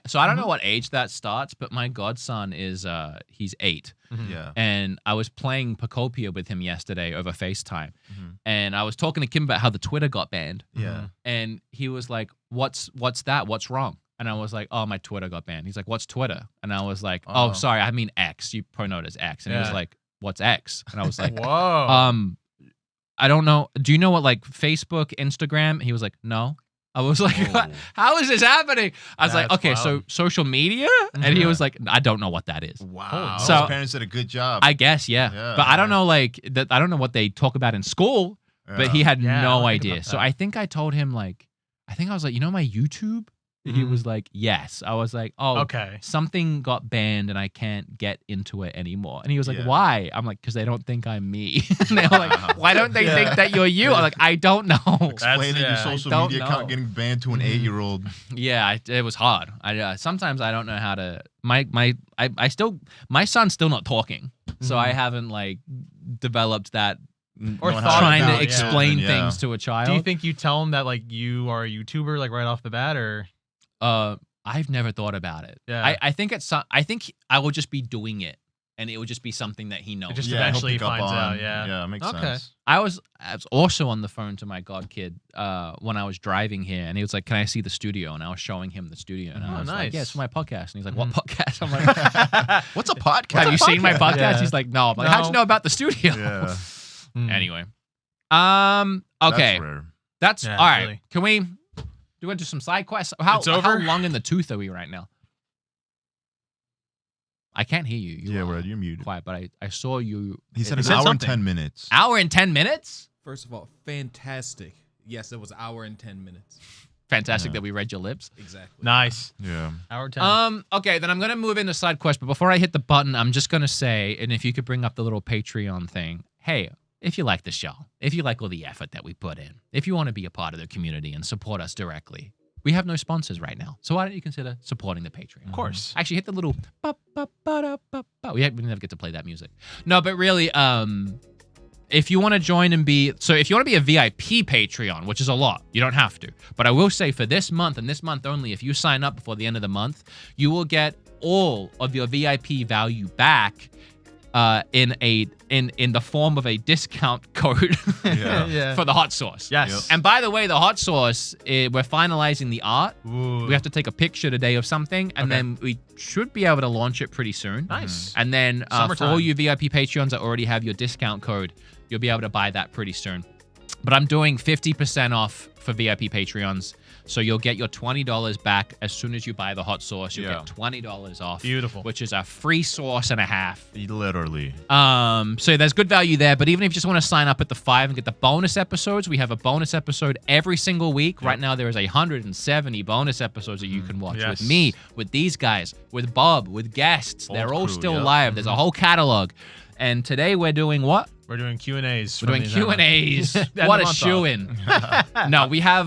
So I don't Mm-hmm. know what age that starts, but my godson is he's 8. now. Mhm. Yeah. And I was playing Pictopia with him yesterday over FaceTime. Mhm. And I was talking to Kim about how the Twitter got banned. Yeah. And he was like, What's that? What's wrong? And I was like, oh, my Twitter got banned. He's like, what's Twitter? And I was like, oh, Uh-oh. sorry, I mean X. You probably know it as X. And he was Yeah. like, what's X? And I was like, Whoa. I don't know. Do you know what like Facebook, Instagram? He was like, no. I was like, Whoa. how is this happening? I was like, That's okay, so wild. social media? And he Yeah. was like, I don't know what that is. Wow. So- His parents did a good job. I guess, yeah. Yeah. But I don't know, like, that. I don't know what they talk about in school, but he had Yeah, I no don't think idea. about So that. I think I told him, like, I was like, you know my YouTube? He Mhm. was like, yes. I was like, oh, Okay. something got banned and I can't get into it anymore. And he was like, Yeah. why? I'm like, because they don't think I'm me. And they were like, why don't they Yeah. think that you're you? I'm like, I don't know. Explaining yeah, your I social don't media know. account getting banned to an 8-year-old. Yeah, it was hard. Sometimes I don't know how to. My son's still not talking, so I haven't like developed that Or Knowing thought how trying about, to yeah. explain Yeah. things to a child. Do you think you tell them that like you are a YouTuber like right off the bat, or I've never thought about it. Yeah. I think I think I will just be doing it, and it will just be something that he knows. just Yeah, eventually he'll pick up finds on- out? Yeah. Yeah, it makes Okay. sense. I was also on the phone to my god kid when I was driving here, and he was like, "Can I see the studio?" And I was showing him the studio, and I Oh, was like, nice. "Yeah, it's for my podcast." And he's like, "What podcast?" I'm like, What's a podcast? "Have you seen my podcast?" Yeah. He's like, "No." I'm like, "How'd you No. know about the studio?" Yeah. Mm. Anyway, That's okay, rare. that's Yeah, all right. really. Can we do into some side quests? How It's over? how long in the tooth are we right now? I can't hear you. Yeah, are Brad, you're muted. quiet, but I saw you. He said He an said hour and something. 10 minutes. Hour and 10 minutes. First of all, fantastic. Yes, it was an hour and 10 minutes. Fantastic Yeah. that we read your lips. Exactly. Nice. Yeah. Hour 10. Okay, then I'm gonna move into side quest, but before I hit the button, I'm just gonna say, and if you could bring up the little Patreon thing, hey, if you like the show, if you like all the effort that we put in, if you want to be a part of the community and support us directly, we have no sponsors right now, so why don't you consider supporting the Patreon? Of course. Actually, hit the little. We never get to play that music. No, but really, if you want to join and if you want to be a VIP Patreon, which is a lot, you don't have to. But I will say for this month and this month only, if you sign up before the end of the month, you will get all of your VIP value back in the form of a discount code Yeah. Yeah. for the hot sauce. Yes. Yep. And by the way, the hot sauce, we're finalizing the art. Ooh. We have to take a picture today of something, and Okay. then we should be able to launch it pretty soon. Nice. And then for Summertime. all you VIP Patreons that already have your discount code, you'll be able to buy that pretty soon. But I'm doing 50% off for VIP Patreons. So you'll get your $20 back as soon as you buy the hot sauce. You'll Yeah. get $20 off. Beautiful. Which is a free sauce and a half. Literally. So there's good value there. But even if you just want to sign up at the 5 and get the bonus episodes, we have a bonus episode every single week. Right now there is 170 bonus episodes that you can watch Yes. with me, with these guys, with Bob, with guests. Old They're all crew, still yep. live. There's a whole catalog. And today we're doing what? We're doing Q&As. We're doing Q&As. End What the a month shoe-in. No, we have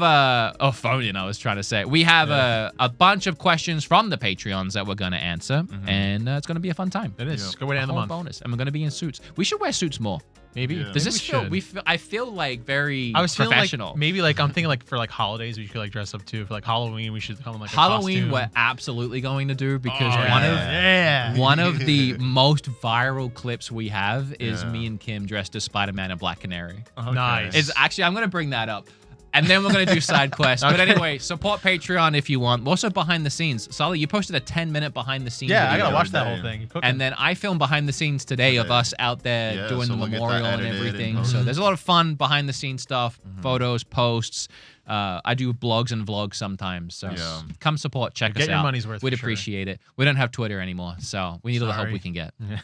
phone in, I was trying to say. We have a bunch of questions from the Patreons that we're going to answer, and it's going to be a fun time. It is. Yeah. Good way to A end the whole month. bonus, and we're going to be in suits. We should wear suits more. Maybe. Yeah. Does Maybe this feel? should. I feel like very I was feeling professional. like maybe like I'm thinking like for like holidays we could like dress up too. For like Halloween we should come in like a Halloween costume. we're absolutely going to do because Oh, yeah. one of the most viral clips we have is Yeah. me and Kim dressed as Spider-Man and Black Canary. Okay. Nice. It's actually I'm gonna bring that up. And then we're going to do side quests. But Okay. anyway, support Patreon if you want. Also behind the scenes. Sully, you posted a 10-minute behind the scenes Yeah, I video. gotta watch that day. whole thing. Cooking. And then I filmed behind the scenes today of us out there Yeah, doing so the we'll get that memorial and edited and everything. posted. So there's a lot of fun behind the scenes stuff, photos, posts. I do blogs and vlogs sometimes. So Yeah. come support, check Get us your out. money's worth We'd for sure. appreciate it. We don't have Twitter anymore, so we need all the help Sorry. we can get. Yeah.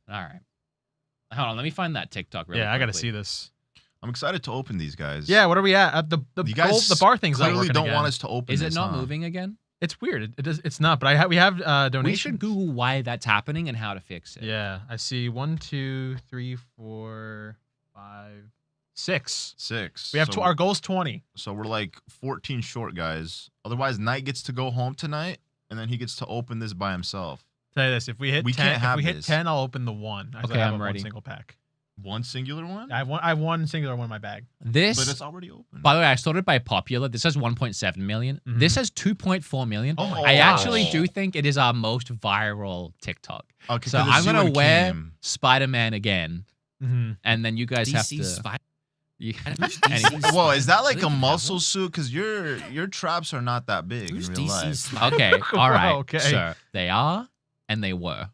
All right. Hold on, let me find that TikTok really Yeah, I gotta quickly. see this. I'm excited to open these guys. Yeah, what are we at? The You guys the bar thing's not clearly working don't again. want us to open Is this, it not huh? moving again? It's weird. It does. It's not. But we have donations. We should Google why that's happening and how to fix it. Yeah, I see 1, 2, 3, 4, 5, 6. 6. We have So- our goal's 20. So we're like 14 short, guys. Otherwise, Knight gets to go home tonight, and then he gets to open this by himself. Tell you this: if we hit We 10, can't if have we hit this. 10, I'll open the one. I Okay, have I'm one ready. single pack. One singular one? I have one singular one in my bag. This, But it's already open. by the way, I sorted by popular. This has 1.7 million. Mhm. This has 2.4 million. Oh my I gosh. actually do think it is our most viral TikTok. Okay, So 'cause I'm it's you gonna and wear Kim. Spider-Man again, Mm-hmm. and then you guys have to. Spider- Anyway. Whoa, is that like Do they a even have muscle one? suit? Because your traps are not that big Who's in real life. DC Spider? Okay, all right. Okay. So they are, and they were.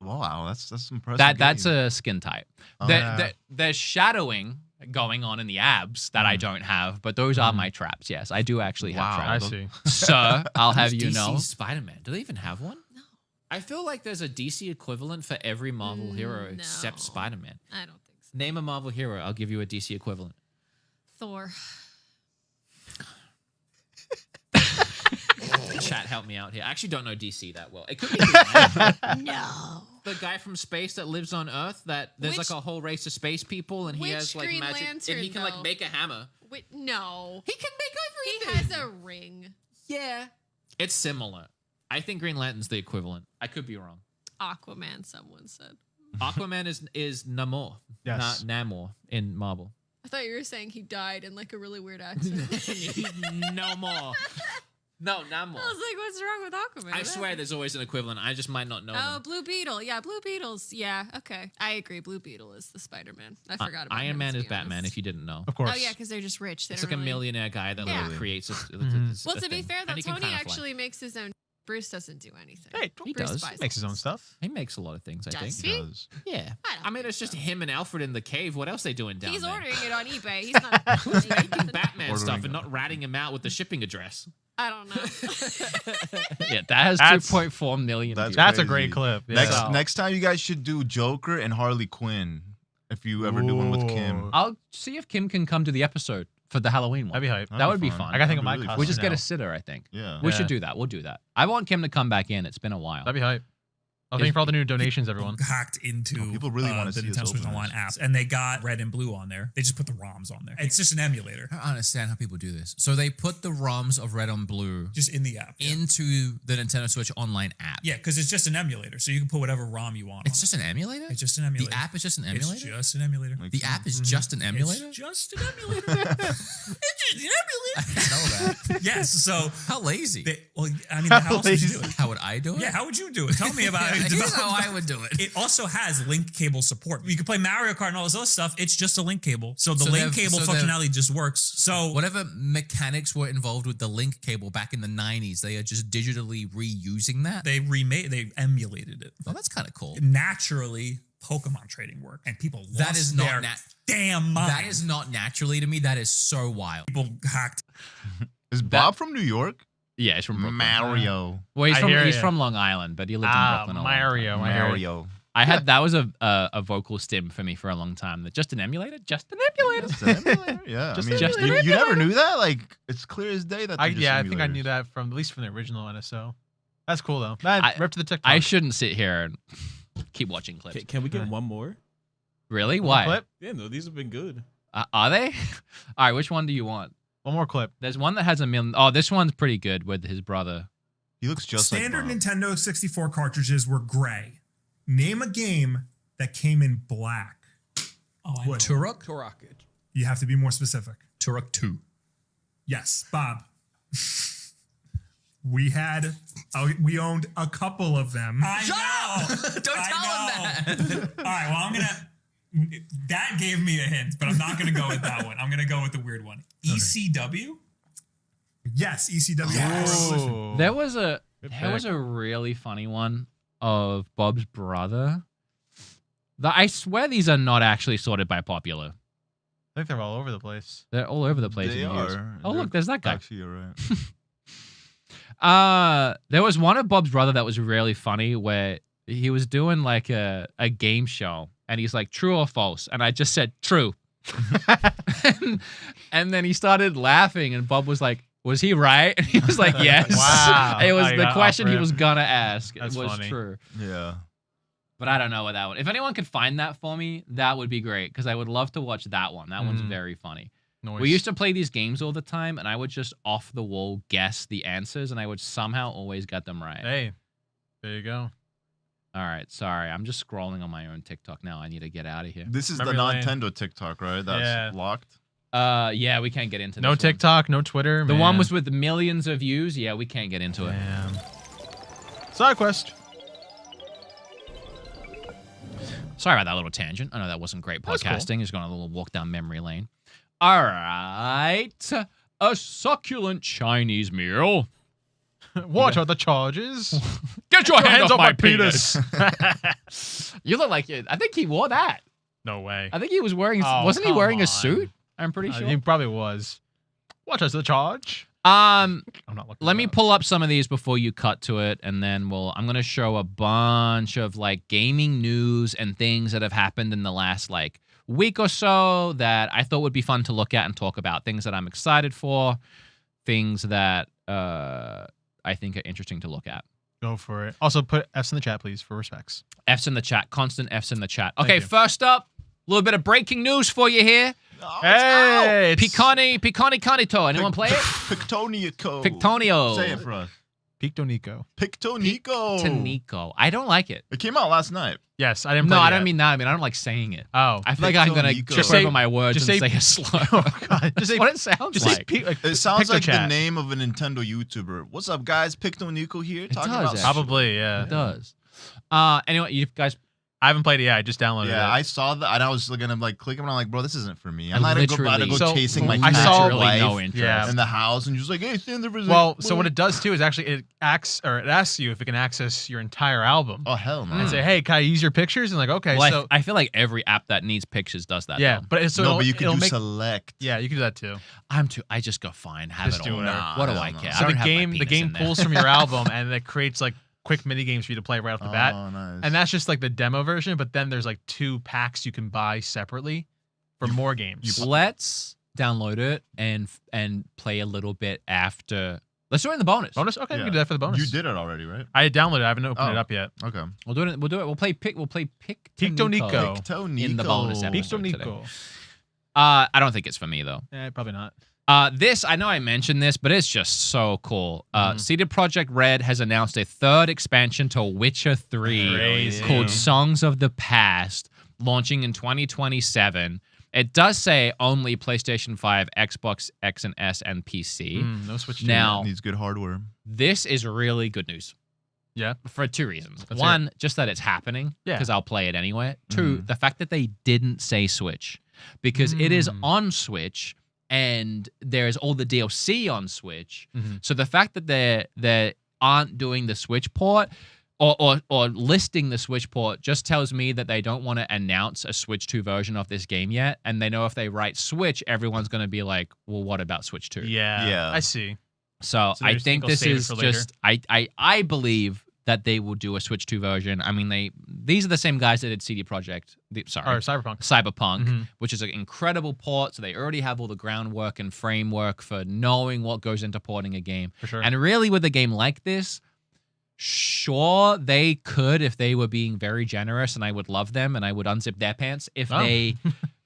Wow, that's impressive. That's game. a skin type. Oh, There's shadowing going on in the abs that I don't have, but those are my traps. Yes, I do actually have Wow. I traps. see. Sir, I'll have you DC know. Spider-Man. Do they even have one? No. I feel like there's a DC equivalent for every Marvel hero except No. Spider-Man. I don't think so. Name a Marvel hero. I'll give you a DC equivalent. Thor. Chat, help me out here. I actually don't know DC that well. It could be Green Lantern. No. The guy from space that lives on Earth. That there's Which- like a whole race of space people, and he which has like Green magic, Lantern, and he can though? like make a hammer. Wait, no. He can He make everything. has a ring. Yeah. It's similar. I think Green Lantern's the equivalent. I could be wrong. Aquaman, someone said. Aquaman is Namor, Yes. not Namor in Marvel. I thought you were saying he died in like a really weird accent. No more. No, Namor. I was like, what's wrong with Aquaman? I swear there's always an equivalent. I just might not know. Oh, them. Blue Beetle. Yeah, Blue Beetle's. Yeah, okay. I agree. Blue Beetle is the Spider-Man. I forgot about Iron him, Man to is be Batman. honest. If you didn't know, Of course. Oh yeah, because they're just rich. They it's don't like a really- millionaire guy that Yeah. literally creates. Mhm. Well, to be fair, though, And he can Tony kinda fly. actually makes his own. Bruce doesn't do anything. Hey, He Bruce does. buys makes his own things. stuff. He makes a lot of things. I Does think. he? It does. Yeah. I don't I mean, think it's just so. him and Alfred in the cave. What else they doing down He's there? ordering it on eBay. He's not. Who's making Batman Ordering stuff it. and not ratting him out with the shipping address? I don't know. Yeah, that has That's- 2.4 million. That's views. That's a crazy. great clip. Yeah. Next So- next time you guys should do Joker and Harley Quinn. If you ever do one with Kim. Ooh. I'll see if Kim can come to the episode for the Halloween one. That'd be hype. That would be fun. I gotta think That'd of my be really costume. We just get now. a sitter, I think. Yeah. We Yeah. should do that. We'll do that. I want Kim to come back in. It's been a while. That'd be hype. Oh, thank you for all the new donations, everyone. Hacked into Oh, people really wanna the see us Nintendo Switch open Online this. app, and they got red and blue on there. They just put the ROMs on there. It's just an emulator, I don't understand how people do this. So they put the ROMs of Red on Blue just in the app. Yeah, into the Nintendo Switch Online app. yeah, because it's just an emulator, so you can put whatever ROM you want. It's on just an emulator? it. It's just an emulator. The app is just an It's emulator? just an emulator. Like- The app is just an emulator? It's just an emulator. It's just an I didn't know that. Yes. So, How lazy. well, I mean, how else would you do it? How would I do it? Yeah, how would you do it? Tell me about it. Here's how I would do it. It also has link cable support. You can play Mario Kart and all this other stuff. It's just a link cable. So the So link they've- cable so they've- functionality just works. So Whatever mechanics were involved with the link cable back in the 90s, they are just digitally reusing that. they emulated it. Oh, that's kind of cool. Naturally, Pokemon trading worked, and people lost That is not their That damn mind. is not naturally to me. That is so wild. People hacked. Is Bob from New York? Yeah, he's from Brooklyn. Mario. Well, he's I from hear he's ya. from Long Island, but he lived in Brooklyn. a long time. Mario. I hear it. Mario. I had that was a vocal stim for me for a long time. That just an emulator, just an emulator. Just an emulator? Yeah. Just I mean, just an you never emulator. knew that? Like, it's clear as day that they're just I think I knew emulators. that from at least from the original NSO. That's cool though. Man, I- rip to the TikTok. I shouldn't sit here and keep watching clips. Can we get Yeah. one more? Really? One Why? more clip. Yeah, no, these have been good. Are they? All right, which one do you want? One more clip. There's one that has a million. Oh, this one's pretty good with his brother. He looks just Standard like Bob. Nintendo 64 cartridges were gray. Name a game that came in black. Oh, I know. Turok? You have to be more specific. Turok 2. Yes, Bob. We owned a couple of them. I know. Don't tell him that. All right, well, I'm gonna. That gave me a hint, but I'm not gonna go with that one. I'm gonna go with the weird one. ECW. Yes, ECW. Oh. There was a Good there was pick. a really funny one of Bob's brother. I swear these are not actually sorted by popular. I think they're all over the place. They're all over the place. They in views. are. Oh They're- look, there's that guy. Actually, you're right. There was one of Bob's brother that was really funny where he was doing like a game show and he's like true or false and I just said true. and then he started laughing and Bob was like Was he right? And he was like, yes. Wow. It was Oh, you the gotta question offer he him. was gonna ask. That's It was funny. true. Yeah. But I don't know what that one. If anyone could find that for me, that would be great because I would love to watch that one. That one's very funny. Noise. We used to play these games all the time, and I would just off the wall guess the answers, and I would somehow always get them right. Hey, there you go. All right, sorry, I'm just scrolling on my own TikTok now. I need to get out of here. This is Memory the lane. Nontendo TikTok, right? That's Yeah. locked. Yeah, we can't get into No this one. TikTok, no Twitter. The man. one was with millions of views. Yeah, we can't get into it. Damn. Side quest. Sorry about that little tangent. I know that wasn't great That's cool. podcasting. Just going on a little walk down memory lane. All right. A succulent Chinese meal. What are the charges? Get your hands off my penis. You look like it. I think he wore that. No way. I think he was wearing. Oh, wasn't he come wearing a on. suit? I'm pretty sure. He probably was. What is the charge? Um, I'm not looking. let it me up. pull up some of these before you cut to it, and then I'm gonna show a bunch of like gaming news and things that have happened in the last like week or so that I thought would be fun to look at and talk about. Things that I'm excited for, things that I think are interesting to look at. Go for it. Also, put F's in the chat, please, for respects. F's in the chat, constant F's in the chat. Thank Okay, you. first up, a little bit of breaking news for you here. Hey, it's Picani Canito. Anyone play it? Pictonico. Pictonio. Say it for us. Pictonico. Pictonico. Pictonico. I don't like it. It came out last night. Yes, I didn't. No, play it I don't yet. mean that. I mean, I don't like saying it. Oh, I feel like I'm gonna Pictonico. trip Just say- over my words just and say- say a slur. oh God, just say what it sounds just like. say It sounds like the Pictochat. name of a Nintendo YouTuber. What's up, guys? Pictonico here. Talking does, about actually. Probably, yeah. It does. Anyway, you guys. I haven't played it yet. I just downloaded it. Yeah, I saw that, and I was gonna like clicking, and I'm like, bro, this isn't for me. I I'm not about to go So, chasing my I cat saw- literally wife no interest. Yeah. in the house, and you're just like, hey, stand there for a second. Well, so what it does too is actually it asks you if it can access your entire album. Oh hell no! And say, hey, can I use your pictures? And like, okay, Well, so I feel like every app that needs pictures does that. yeah, though. but it's so no, it'll- but you can it'll do make, select. yeah, you can do that too. I just go fine, have Just it do all. whatever. Nah, What do hell I no. care? So I don't the have my game penis in there. pulls from your album and it creates like quick mini games for you to play right off the bat. Oh, nice. And that's just like the demo version, but then there's like 2 packs you can buy separately for more games. Let's download it and play a little bit after. Let's do it in the bonus. bonus? Okay, we Yeah. can do that for the bonus. You did it already, right? I downloaded it. I haven't opened Oh. it up yet. Okay. We'll do it. We'll do it. We'll play Pictonico. Pictonico. In the bonus episode. Pictonico. I don't think it's for me though. Yeah, probably not. This, I know I mentioned this, but it's just so cool. CD Projekt Red has announced a 3rd expansion to Witcher 3 Crazy. called Songs of the Past, launching in 2027. It does say only PlayStation 5, Xbox X and S, and PC. No Switch. Now- It needs good hardware. This is really good news. Yeah. For 2 reasons. Let's One, just that it's happening, Yeah. because I'll play it anyway. 2, the fact that they didn't say Switch, because it is on Switch, and there's all the DLC on Switch. So the fact that they aren't doing the Switch port or listing the Switch port just tells me that they don't want to announce a Switch 2 version of this game yet, and they know if they write Switch, everyone's going to be like, well, what about Switch 2? Yeah. Yeah. I see. So So they I just think think they'll this save it is for later? just I believe that they will do a Switch 2 version. I mean, these are the same guys that did CD Projekt. Or Sorry, Cyberpunk. Cyberpunk, which is an incredible port. So they already have all the groundwork and framework for knowing what goes into porting a game. For sure. And really, with a game like this, sure, they could if they were being very generous, and I would love them, and I would unzip their pants if they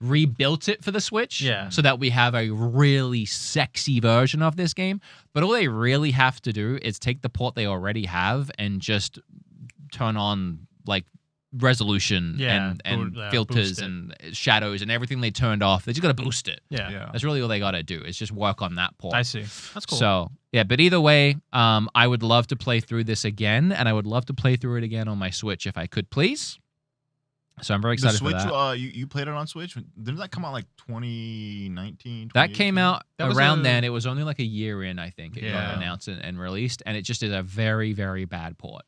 rebuilt it for the Switch, Yeah. so that we have a really sexy version of this game. But all they really have to do is take the port they already have and just turn on like resolution Yeah, and boost filters it. and shadows and everything they turned off. They just got to boost it. Yeah. That's really all they got to do is just work on that port. I see. That's cool. So yeah, but either way, I would love to play through this again, and I would love to play through it again on my Switch if I could, please. So I'm very The excited Switch, for that. you played it on Switch? Didn't that come out like 2019? That came 2018? out That was around a- then. It was only like a year in, I think. It Yeah. got announced and released, and it just is a very, very bad port.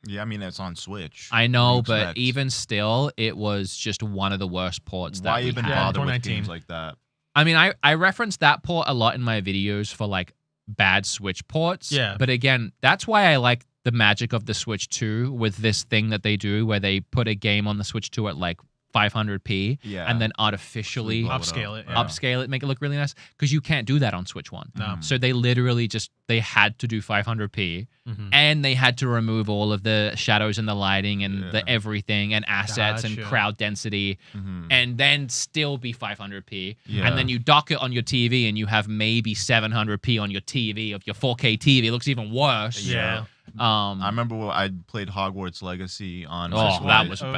Yeah, I mean it's on Switch. I know, You but expect. even still, it was just one of the worst ports that Why we even had. bother with 2019. games like that? I mean, I reference that port a lot in my videos for like bad Switch ports. Yeah. But again, that's why I like the magic of the Switch 2 with this thing that they do where they put a game on the Switch 2 at like 500p Yeah. and then artificially Blow it Upscale it, up. yeah. upscale it, make it look really nice, because you can't do that on Switch 1. No. So they literally they had to do 500p Mhm. and they had to remove all of the shadows and the lighting and the everything and assets and Gotcha. crowd density and then still be 500p. Yeah. And then you dock it on your TV and you have maybe 700p on your TV of your 4K TV. It looks even worse. Yeah. I remember when I played Hogwarts Legacy on. Oh, Switch that One. was Oh,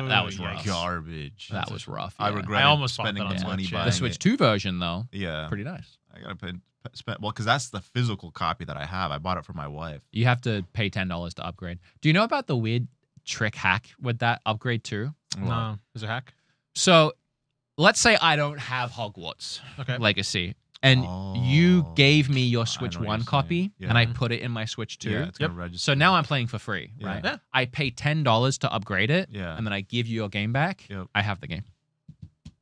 rough. Garbage. That was rough. I yeah. regret. I almost bought spending that on the money Switch, yeah. buying The Switch it. 2 version though, Yeah, pretty nice. I gotta spend because that's the physical copy that I have. I bought it for my wife. You have to pay $10 to upgrade. Do you know about the weird trick hack with that upgrade too? No. Is it a hack? So, let's say I don't have Hogwarts Okay. Legacy, and you Oh, gave me your I Switch know what 1 you're copy, saying. Yeah. and I put it in my Switch 2. Yeah, it's gonna register. So now I'm playing for free, Yeah. right? Yeah. I pay $10 to upgrade it, Yeah. and then I give you your game back. Yep. I have the game.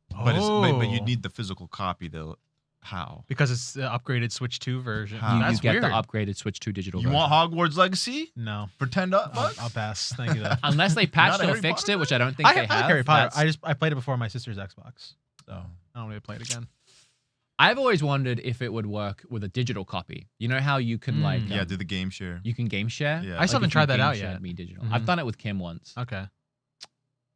But but you Oh. need the physical copy though. How? Because it's the upgraded Switch 2 version. How? You That's get weird. the upgraded Switch 2 digital You version. want Hogwarts Legacy No. for $10? I'll pass. Thank you though. Unless they Not patched a or Harry fixed Potter it, which I don't think I they have have. Harry Potter. that's- I played it before on my sister's Xbox. So I don't really play it again. I've always wondered if it would work with a digital copy. You know how you can like Yeah, do the game share. you can game share? Yeah. I still haven't if you tried that game out shared yet. Me digital. Mhm. I've done it with Kim once. Okay.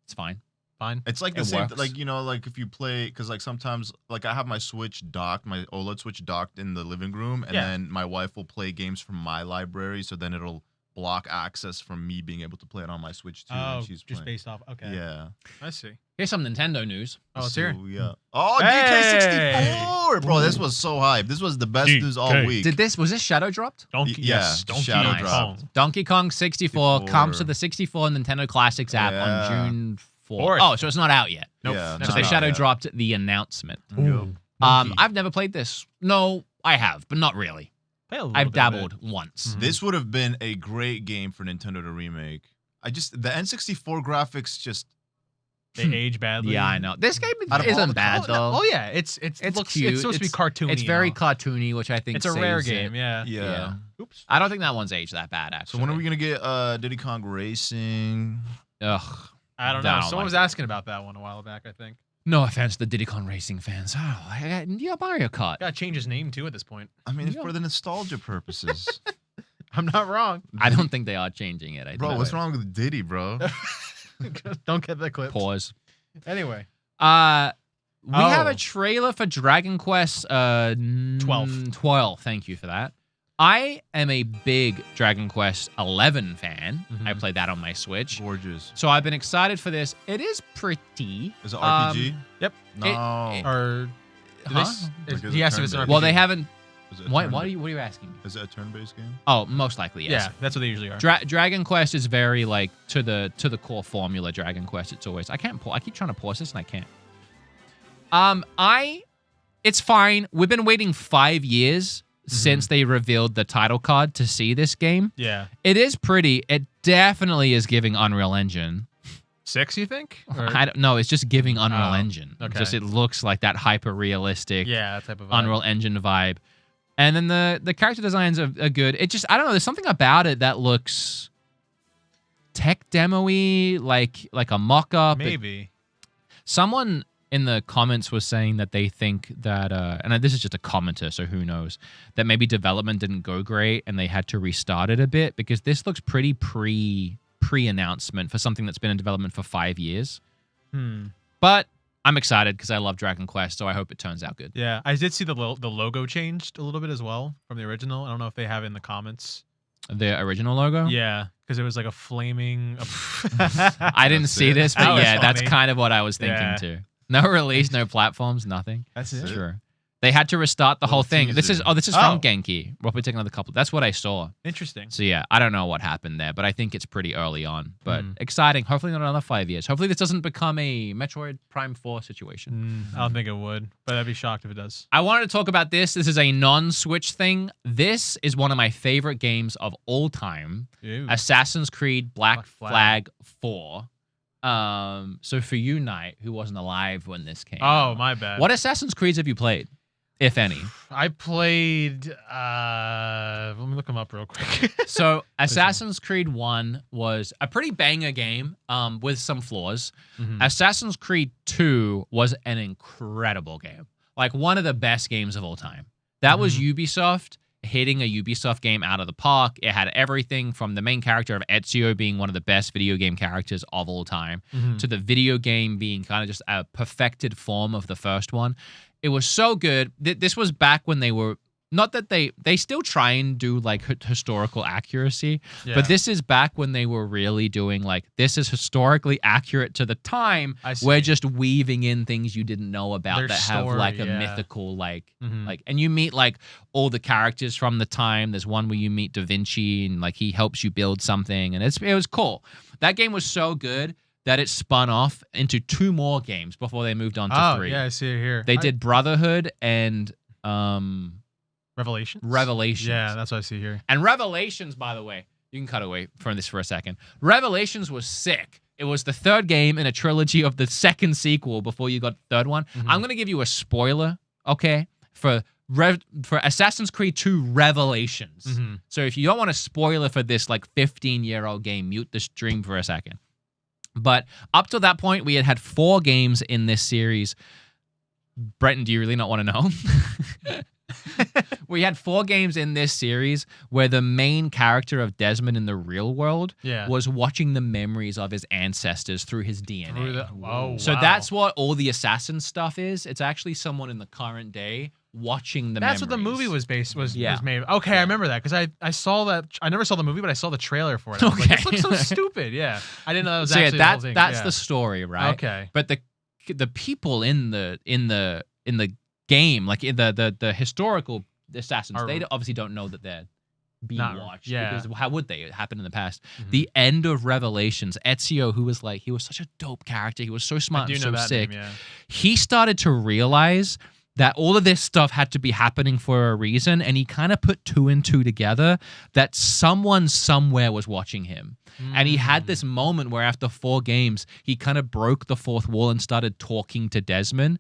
It's fine. Fine. It's like the It same, works. like like if you play, because like sometimes like I have my Switch docked, my OLED Switch docked in the living room, and Yeah. then my wife will play games from my library, so then it'll block access from me being able to play it on my Switch too. Oh, when she's just playing. based off. Okay. Yeah. I see. Here's some Nintendo news. Oh, let's hear it. So, yeah. Oh, Hey! DK64, bro, this was so hype. This was the best news all DK. week. Was this shadow dropped? Donkey. Yeah, Yes. Donkey Shadow Kong. dropped. Donkey Kong 64 comes to 64. the 64 Nintendo Classics app Yeah. on June 4th. Fourth. Oh, so it's not out yet. Nope. Yeah, Never So not they out shadow yet. dropped the announcement. Ooh. I've never played this. No, I have, but not really. Play a little I've bit of it. dabbled once. This would have been a great game for Nintendo to remake. The N64 graphics just They age badly. Yeah, I know. This game Out of all isn't the bad though. Oh yeah, it's looks, cute. It's supposed to be cartoony. It's very now. cartoony, which I think It's a rare saves it. game. Yeah. yeah. Oops. I don't think that one's aged that bad. Actually. So when are we gonna get Diddy Kong Racing? Ugh. I don't I know. don't Someone like was it. asking about that one a while back. I think. No offense to the Diddy Kong Racing fans. Oh, yeah, Mario Kart. Gotta change his name too at this point. I mean, it's for the nostalgia purposes. I'm not wrong. I don't think they are changing it. Bro, what's wrong with Diddy, bro? Don't get the clip. Pause. Anyway. We have Oh. a trailer for Dragon Quest 12. 12. Thank you for that. I am a big Dragon Quest 11 fan. Mhm. I played that on my Switch. Gorgeous. So I've been excited for this. It is pretty. Is it RPG? Yep. No. Or Huh? this? Like, is He it asked if it's an turn-based? RPG. Well, they haven't. Is it a What turn- are you asking me? Is it a turn-based game? Oh, most likely, yes. Yeah, that's what they usually are. Dragon Quest is very like to the core formula. Dragon Quest. It's always I keep trying to pause this and I can't. It's fine. We've been waiting 5 years since they revealed the title card to see this game. Yeah. It is pretty. It definitely is giving Unreal Engine. 6, you think? Or- I don't know. It's just giving Unreal Oh, Engine. okay. Just it looks like that hyper realistic yeah, that type of vibe. Unreal Engine vibe. And then the character designs are good. It just I don't know. There's something about it that looks tech demo-y, like a mock-up. Maybe. Someone in the comments was saying that they think that, and this is just a commenter, so who knows, that maybe development didn't go great and they had to restart it a bit because this looks pretty pre-announcement for something that's been in development for 5 years. But I'm excited because I love Dragon Quest, so I hope it turns out good. Yeah, I did see the logo changed a little bit as well from the original. I don't know if they have it in the comments. The original logo? Yeah, because it was like a flaming. I didn't see it. this, That but was yeah, that's funny. kind of what I was thinking Yeah. too. No release, no platforms, nothing. That's it. Sure. They had to restart the whole Little thing. This is teaser. from Oh. Genki. We'll be taking another couple. That's what I saw. Interesting. So yeah, I don't know what happened there, but I think it's pretty early on. But Mm. exciting. Hopefully not another 5 years. Hopefully this doesn't become a Metroid Prime 4 situation. I don't think it would, but I'd be shocked if it does. I wanted to talk about this. This is a non-Switch thing. This is one of my favorite games of all time. Ew. Assassin's Creed Black Black Flag. Flag 4. So for you, Knight, who wasn't alive when this came Oh, out, my bad. what Assassin's Creeds have you played? if any? I played. Let me look them up real quick. So Assassin's Creed 1 was a pretty banger game with some flaws. Assassin's Creed 2 was an incredible game. Like one of the best games of all time. That was Ubisoft hitting a Ubisoft game out of the park. It had everything from the main character of Ezio being one of the best video game characters of all time to the video game being kind of just a perfected form of the first one. It was so good. This was back when they were, not that they still try and do like historical accuracy, but this is back when they were really doing like, this is historically accurate to the time. We're just weaving in things you didn't know about Their that have story, like a mythical like, and you meet like all the characters from the time. There's one where you meet Da Vinci and like he helps you build something, and it was cool. That game was so good that it spun off into 2 more games before they moved on to 3. Yeah, I see it here. They did Brotherhood and Revelations. Yeah, that's what I see here. And Revelations, by the way, you can cut away from this for a second. Revelations was sick. It was the 3rd game in a trilogy of the 2nd sequel before you got the 3rd one. I'm going to give you a spoiler, okay, for Assassin's Creed 2 Revelations. So if you don't want a spoiler for this like 15-year-old game, mute the stream for a second. But up to that point, we had 4 games in this series. Brenton, do you really not want to know? We had 4 games in this series where the main character of Desmond in the real world was watching the memories of his ancestors through his DNA. So that's what all the assassin stuff is. It's actually someone in the current day watching the memories. That's what the movie was made. Okay, I remember that because I saw that. I never saw the movie, but I saw the trailer for it. I was like, this looks so stupid. Yeah, I didn't know that was actually the whole thing. That's the story, right? Okay, but the people in the game, like in the historical assassins, they obviously don't know that they're being watched. Because how would they? It happened in the past. The end of Revelations, Ezio, who was like, he was such a dope character. He was so smart and so sick. He started to realize that all of this stuff had to be happening for a reason, and he kind of put 2 and 2 together that someone somewhere was watching him. And he had this moment where after 4 games, he kind of broke the 4th wall and started talking to Desmond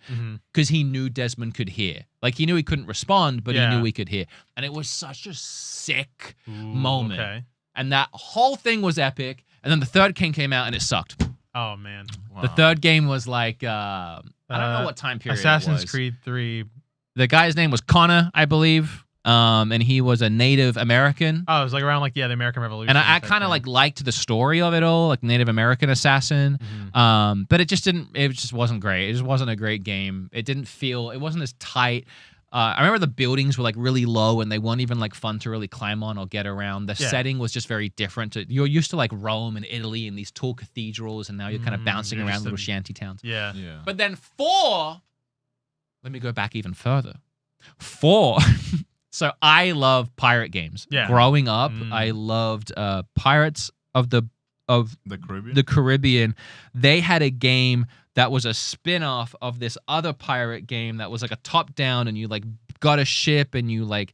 because he knew Desmond could hear. Like, he knew he couldn't respond, but he knew he could hear. And it was such a sick moment. Okay. And that whole thing was epic. And then the 3rd game came out and it sucked. Oh, man. The 3rd game was like, I don't know what time period Assassin's it was. Creed 3. The guy's name was Connor, I believe. And he was a Native American. Oh, it was like around like the American Revolution. And I kind of like liked the story of it all, like Native American assassin. But it just wasn't great. It just wasn't a great game. It wasn't as tight. I remember the buildings were like really low and they weren't even like fun to really climb on or get around. The setting was just very different. You're used to like Rome and Italy and these tall cathedrals, and now you're kind of bouncing around little shanty towns. Yeah. But then 4, let me go back even further. 4. So I love pirate games. Yeah. Growing up, I loved Pirates of the Caribbean. They had a game that was a spin-off of this other pirate game that was like a top-down, and you like got a ship and you like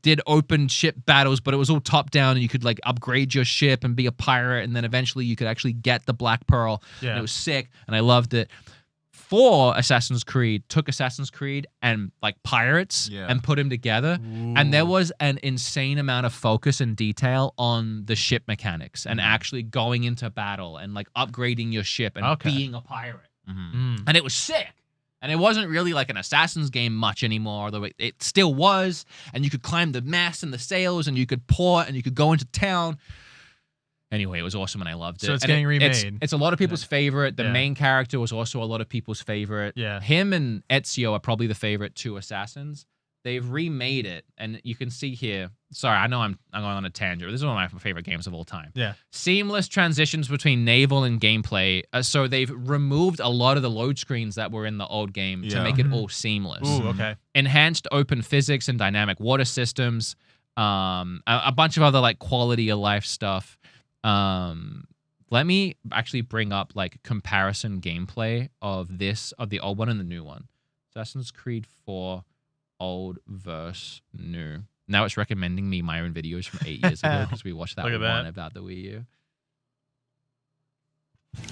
did open ship battles, but it was all top-down, and you could like upgrade your ship and be a pirate, and then eventually you could actually get the Black Pearl. And it was sick, and I loved it. 4 Assassin's Creed took Assassin's Creed and like pirates and put them together. And there was an insane amount of focus and detail on the ship mechanics and actually going into battle and like upgrading your ship and being a pirate. And it was sick. And it wasn't really like an Assassin's game much anymore, although it still was. And you could climb the mast and the sails, and you could port, and you could go into town. Anyway, it was awesome, and I loved it. So it's getting remade. It's a lot of people's favorite. The main character was also a lot of people's favorite. Yeah. Him and Ezio are probably the favorite 2 assassins. They've remade it, and you can see here. Sorry, I know I'm going on a tangent. This is one of my favorite games of all time. Yeah. Seamless transitions between naval and gameplay. So they've removed a lot of the load screens that were in the old game to make it all seamless. Ooh, okay. Enhanced open physics and dynamic water systems. A bunch of other like quality of life stuff. Let me actually bring up like comparison gameplay of the old one and the new one. Assassin's Creed 4 old versus new. Now it's recommending me my own videos from 8 years ago because we watched that one about the Wii U. Let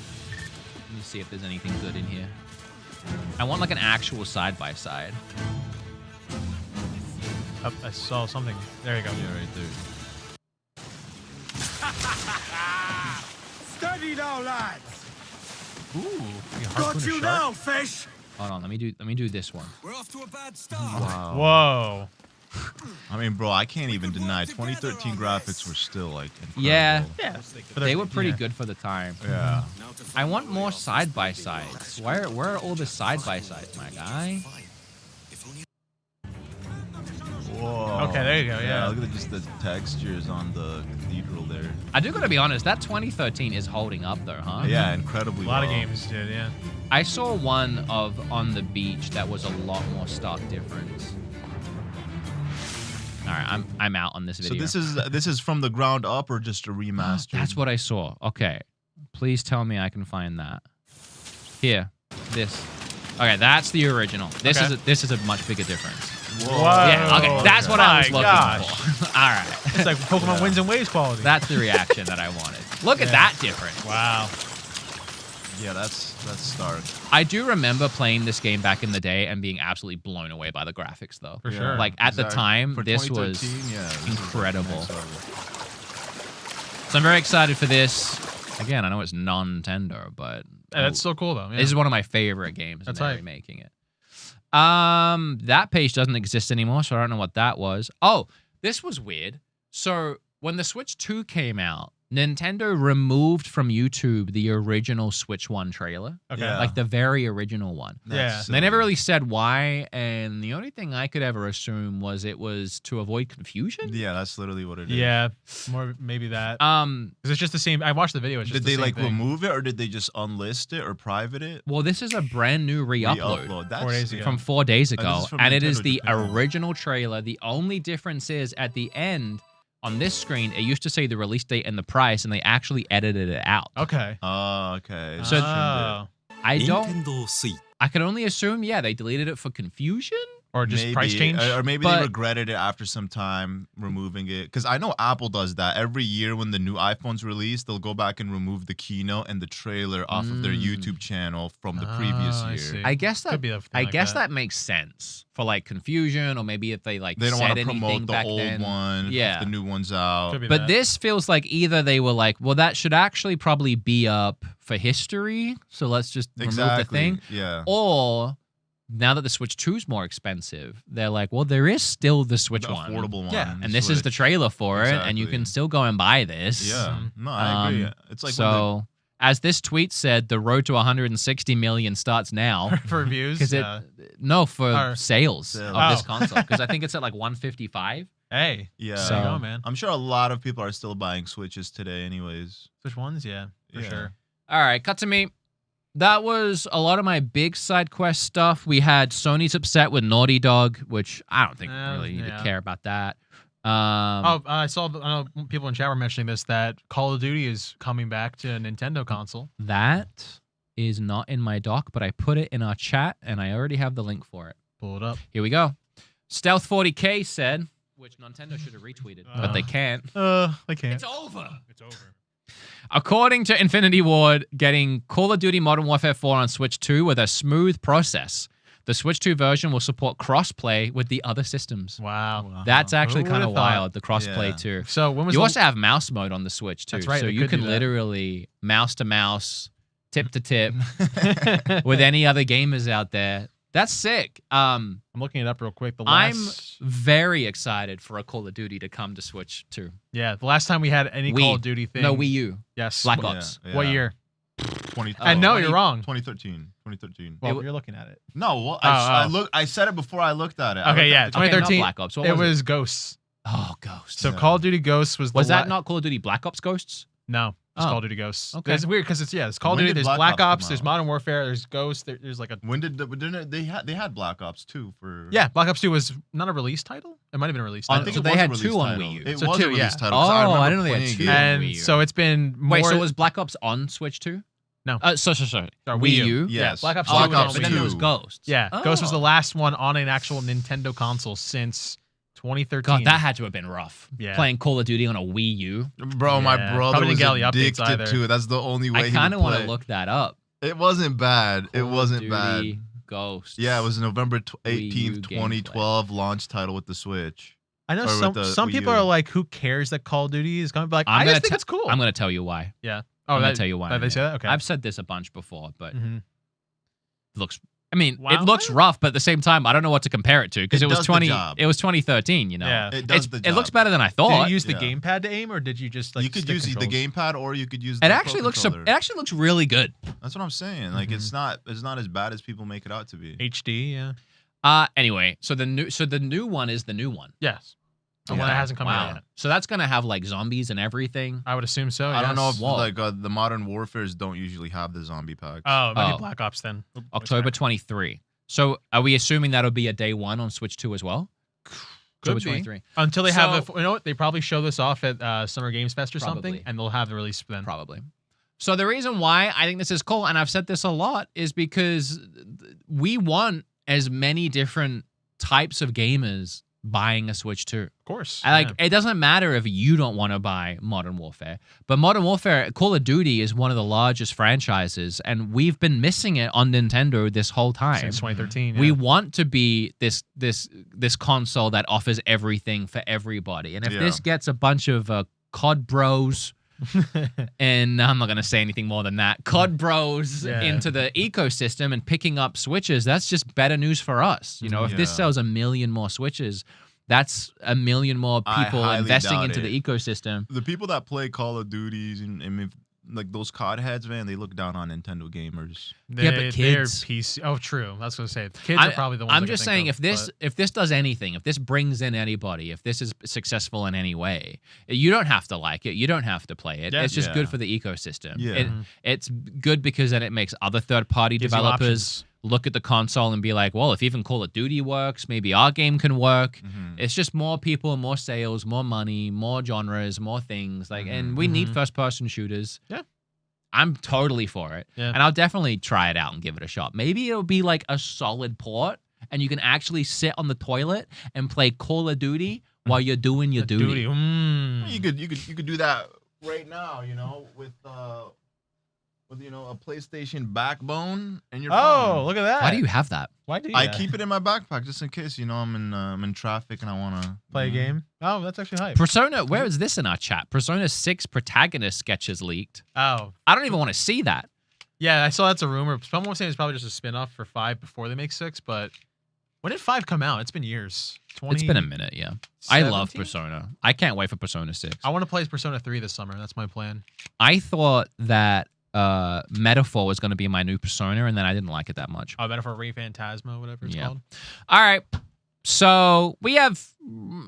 me see if there's anything good in here. I want like an actual side by side. Oh, I saw something. There you go. Yeah, right there. Steady now, lad. Ooh. Got you now, fish. Hold on, let me do this one. We're off to a bad start. Wow. Whoa. I mean, bro, I can't even deny 2013 graphics were still like incredible. Yeah, Yeah. they were pretty good for the time. Yeah. I want more side by sides. Where are all the side by sides, my guy? Whoa. Okay, there you go, yeah. Look at just the textures on the cathedral there. I do gotta be honest, that 2013 is holding up though, huh? Yeah, incredibly A lot of well. games did, yeah. I saw one of On the Beach that was a lot more stark difference. All right, I'm out on this video. So this is from the ground up or just a remaster? That's what I saw. Okay, please tell me I can find that. Here, this. Okay, that's the original. This is a much bigger difference. Whoa. Yeah, okay, that's what I was My looking gosh. for. All right, It's like Pokemon Winds and Waves quality. that's the reaction that I wanted. Look at that difference. Wow. Yeah, that's stark. I do remember playing this game back in the day and being absolutely blown away by the graphics, though. For sure. Like at the time, For this was 2013, yeah, this incredible. was next level. So I'm very excited for this. Again, I know it's Nontendo, but Yeah, that's so cool though. Yeah. this is one of my favorite games. That's and they're right. remaking it. That page doesn't exist anymore, so I don't know what that was. Oh, this was weird. So when the Switch 2 came out, Nintendo removed from YouTube the original Switch 1 trailer. Okay. Yeah. Like the very original one. Yeah. They never really said why, and the only thing I could ever assume was it was to avoid confusion. Yeah, that's literally what it is. Yeah, more maybe that. Um, Because it's just the same. I watched the video. It's just Did the they same like thing. remove it or did they just unlist it or private it? well, this is a brand new re-upload. Re-upload. That's 4 days sick. ago. from 4 days this ago, is from and it is Nintendo the Japan. original trailer. The only difference is at the end on this screen, it used to say the release date and the price, and they actually edited it out. Okay. Oh, okay. So- Oh. I don't. I can only assume, yeah, they deleted it for confusion. Or just Maybe, price change. or maybe But- they regretted it after some time removing it. Because I know Apple does that every year when the new iPhones release. They'll go back and remove the keynote and the trailer off of their YouTube channel from the previous I year. see. I guess that. Could be a thing I like guess that. that makes sense for like confusion, or maybe if they like They don't said want to anything promote the back old then. one. Yeah. If the new one's out. Could be But that. this feels like either they were like, well, that should actually probably be up for history, so let's just remove the thing. Yeah. Or now that the Switch 2 is more expensive, they're like, well, there is still the Switch The 1. affordable one. Yeah, And this is the Switch. trailer for it, and you Exactly. can still go and buy this. Yeah. No, I agree. It's like when so, as this tweet said, the road to 160 million starts now. for views. Because Yeah. for Or- sales Sales. of this Oh. console. Because I think it's at like 155. Hey. yeah. There you So- go, man. I'm sure a lot of people are still buying Switches today, anyways. Which ones? Yeah, for Yeah. sure. All right, cut to me. That was a lot of my big side quest stuff. We had Sony's upset with Naughty Dog, which I don't think we really need to yeah. care about that. I saw. I know people in chat were mentioning this that Call of Duty is coming back to a Nintendo console. That is not in my doc, but I put it in our chat, and I already have the link for it. Pull it up. Here we go. Stealth 40K said, which Nintendo should have retweeted, but they can't. They can't. It's over. It's over. According to Infinity Ward, getting Call of Duty Modern Warfare 4 on Switch 2 with a smooth process. The Switch 2 version will support crossplay with the other systems. Wow. That's actually Who kind of would've thought? wild, the crossplay Yeah. too. So when was You the also have mouse mode on the Switch too. That's right, So they you could can do that. literally mouse to mouse, tip to tip with any other gamers out there. That's sick. I'm looking it up real quick. The I'm last, very excited for a Call of Duty to come to Switch 2. the last time we had any Wii. Call of Duty thing. No, Wii U. Yes. Black Yeah, Ops. yeah. What year? 20, And no, 20 you're wrong. 2013. 2013. Well, you're looking at it. No, well, Oh, I oh. look. I said it before I looked at it. I Okay, looked yeah, at the- Okay, not 2013. Black Ops. What It was was Ghosts. Oh, Ghosts. So Yeah. Call of Duty Ghosts was the Was that not Call of Duty Black Ops Ghosts? No, it's Oh. Call of Duty Ghosts. Okay. It's weird because it's Call of When Duty. did There's Black Black Ops come Ops. There's out? Modern Warfare. There's Ghosts. There's like a When did they had Black Ops 2 for? Black Ops 2 was not a release title. It might have been a release On- title. I think so it they was a had release two on title. Wii U. It So was two, a release yeah. title. 'cause Oh, I remember didn't know they had playing two. it. and Wii U. so it's been more. Wait, so was Black Ops on Switch 2? No. Sorry. Sorry, Wii U? Yes. Black Ops Oh, 2 okay, was on but then Wii there U. was Ghosts. Yeah, Oh. Ghost was the last one on an actual Nintendo console since 2013. God, that had to have been rough. Yeah. Playing Call of Duty on a Wii U. Bro, my Yeah. brother Probably was didn't get all the updates addicted either. to it. That's the only way I he kind of would want play. to look that up. It wasn't bad. It Call of wasn't Duty bad. Ghosts. Yeah, it was November Wii U 18th, 2012 launch title with the Switch. I know Or with the some Wii people U. are like, who cares that Call of Duty is going to be like, I'm I gonna just think it's cool. I'm gonna tell you why. Yeah. I'm gonna tell you why. They say that? Okay. I've said this a bunch before, but Mhm. it looks. I mean, Wow. it looks rough, but at the same time, I don't know what to compare it to because It it was does the 20. job. It was 2013. You know, Yeah. It does the It looks job. better than I Did thought. you use the Yeah. gamepad to aim, or did you just like You could stick use the controls? gamepad, or you could use the It Pro actually looks. controller. It actually looks really good. That's what I'm saying. Like it's not as bad as people make it out to be. HD, yeah. Anyway, so the new one is the new one. Yes. The one that hasn't come out yet. So that's gonna have like zombies and everything. I would assume so. I don't know yes. if Whoa. like the Modern Warfares don't usually have the zombie packs. Oh, maybe Oh. Black Ops then. October 23. So are we assuming that'll be a day one on Switch 2 as well? October Could be. 23. Until they have So- you know what? They probably show this off at Summer Games Fest or something, Probably. and they'll have the release then. Probably. So the reason why I think this is cool, and I've said this a lot, is because we want as many different types of gamers buying a Switch 2. Of course. It doesn't matter if you don't want to buy Modern Warfare, but Modern Warfare, Call of Duty is one of the largest franchises, and we've been missing it on Nintendo this whole time. Since 2013. We yeah. want to be this console that offers everything for everybody, and if Yeah. this gets a bunch of COD bros, and I'm not going to say anything more than that, COD bros Yeah. into the ecosystem and picking up Switches, that's just better news for us. You know, if this Yeah. sells 1 million more Switches, that's 1 million more I people highly investing doubt into it. the ecosystem. The people that play Call of Duties and like those COD heads, man, they look down on Nintendo gamers. Yeah, but They're kids- PC. Oh, true. That's what I was going to say. Kids are probably the ones. I'm I just can saying, think of, if this does anything, if this brings in anybody, if this is successful in any way, you don't have to like it. You don't have to play it. Yeah. It's just Yeah. good for the ecosystem. Yeah. It's good because then it makes other third-party Gives you developers options. look at the console and be like, well, if even Call of Duty works, maybe our game can work. It's just more people, more sales, more money, more genres, more things. Like, and we need first-person shooters. Yeah. I'm totally for it. Yeah. And I'll definitely try it out and give it a shot. Maybe it'll be like a solid port and you can actually sit on the toilet and play Call of Duty while you're doing your duty. You could do that right now, you know, with you know, a PlayStation backbone and your Oh, phone. look at that. Why do you have that? Why do you? I keep it in my backpack just in case, you know, I'm in traffic and I want to play a game. Oh, that's actually hype. Persona, where is this in our chat? Persona 6 protagonist sketches leaked. Oh, I don't even want to see that. yeah. I saw that's a rumor. Someone was saying it's probably just a spin-off for 5 before they make 6. But when did 5 come out? It's been years. It's been a minute, yeah. I love 17? Persona. I can't wait for Persona 6. I want to play Persona 3 this summer. That's my plan. I thought that Metaphor was going to be my new Persona, and then I didn't like it that much. Oh, Metaphor Re Phantasma, whatever it's Yeah. called. All right. So we have.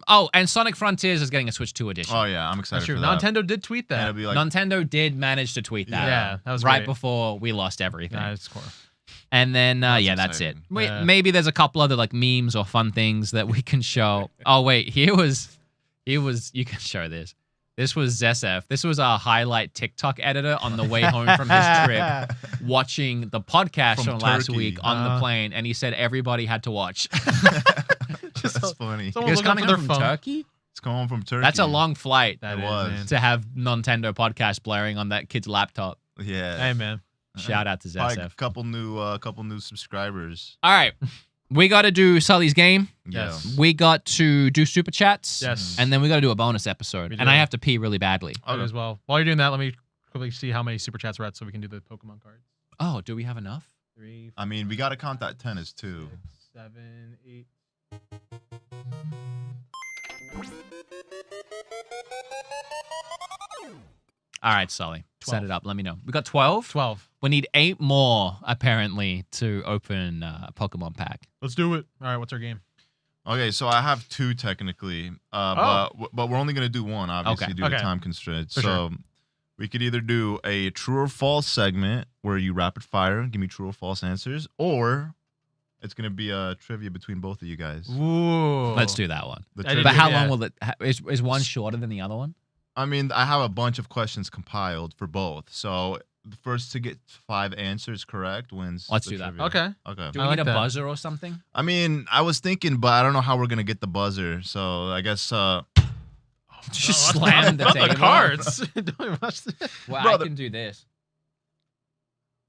Oh, and Sonic Frontiers is getting a Switch 2 edition. Oh yeah, I'm excited That's true. for that. Nintendo did tweet And that. it'll be like Nintendo did manage to tweet that. Yeah, that was right great. before we lost everything. That's cool. And then, That's yeah, that's it. exciting. Yeah. Maybe there's a couple other like memes or fun things that we can show. Oh wait, here was. You can show this. This was Zesef. This was our highlight TikTok editor on the way home from his trip, watching the podcast from last Turkey. week on the plane, and he said everybody had to watch. That's funny. He Someone was looking coming for their home from phone. Turkey. It's coming from Turkey. That's a long flight That It is, was. man. to have Nintendo podcast blaring on that kid's laptop. Yeah. Hey, man. Shout out to Probably Zesef. a couple new subscribers. All right. We got to do Sully's game. Yes. Yeah. We got to do super chats. Yes. And then we got to do a bonus episode. We And do. I have to pee really badly. Okay. As well. While you're doing that, let me quickly see how many super chats we're at so we can do the Pokemon cards. Oh, do we have enough? 3, I mean, we got to count that 10 as 2. 7, 8. All right, Sully. Set 12. it up. Let me know. We got 12. 12. We need 8 more, apparently, to open Pokemon pack. Let's do it. All right, what's our game? Okay, so I have 2 technically, but we're only gonna do one, obviously, Okay. due to Okay. time constraints. For So sure. we could either do a true or false segment where you rapid fire, give me true or false answers, or it's gonna be a trivia between both of you guys. Ooh. Let's do that one. The I didn't But trivia- how yeah. long will it? Is one shorter than the other one? I mean, I have a bunch of questions compiled for both. So the first to get 5 answers correct wins. Let's the do that. trivia. Okay. Okay. Do I we like need a that. buzzer or something? I mean, I was thinking, but I don't know how we're gonna get the buzzer. So I guess Just Oh, slam the not table. the cards. Don't even watch this. Well, Brother. I can do this.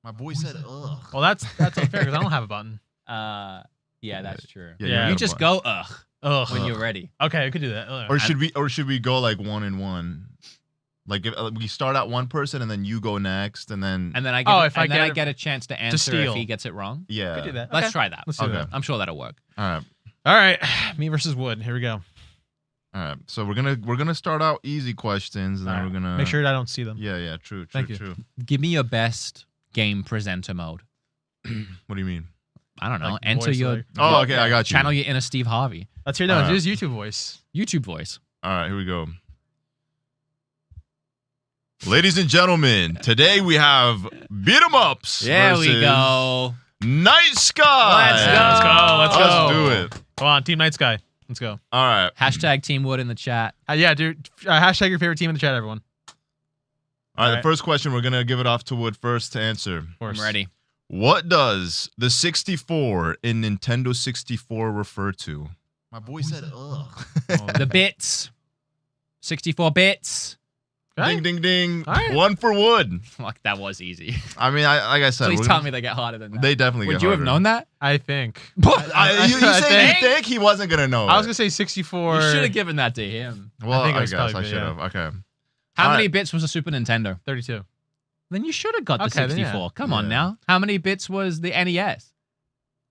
my boy said, ugh. Well, that's unfair because I don't have a button. Yeah, that's true. Yeah, You just go Ugh. when you're ready. Okay, I could do that. Or should we go like 1 and 1? Like if we start at one person and then you go next, and then And then I get a chance to answer steal. if he gets it wrong. yeah. Could do that. Let's Okay. try that. Let's do that. I'm sure that'll work. All right. All right, me versus Wood. Here we go. All right. So we're gonna start out easy questions, and then All right. we're gonna Make sure I don't see them. Yeah. True. Thank you. True. Give me your best game presenter mode. What do you mean? I don't know. Like Enter voice, your like- Oh, okay. I got you. channel your inner Steve Harvey. Let's hear that. All right. Use YouTube voice. YouTube voice. All right. Here we go. Ladies and gentlemen, today we have beatemups. There we versus go. Night Sky. Let's go. Let's go. Let's do it. Come on, Team Night Sky. Let's go. All right. Hashtag Team Wood in the chat. Yeah, dude. Hashtag your favorite team in the chat, everyone. All right. All The first question, we're gonna give it off to Wood first to answer. Of course. I'm ready. What does the 64 in Nintendo 64 refer to? My boy said, ugh. The bits. 64 bits. Okay. Ding, ding, ding. All right. 1 for Wood. Like that was easy. I mean, like I said, Please we're tell gonna- me they get harder than that. they definitely Would get you have harder. known that? I think. You I say you think- think he wasn't gonna know? I was it. gonna say 64. You should have given that to him. Well, I think it I was guess probably I good, should yeah. have. Okay. How All many right. bits was the Super Nintendo? 32. Then you should have got the Okay, then 64. yeah. Come on Yeah. now. How many bits was the NES?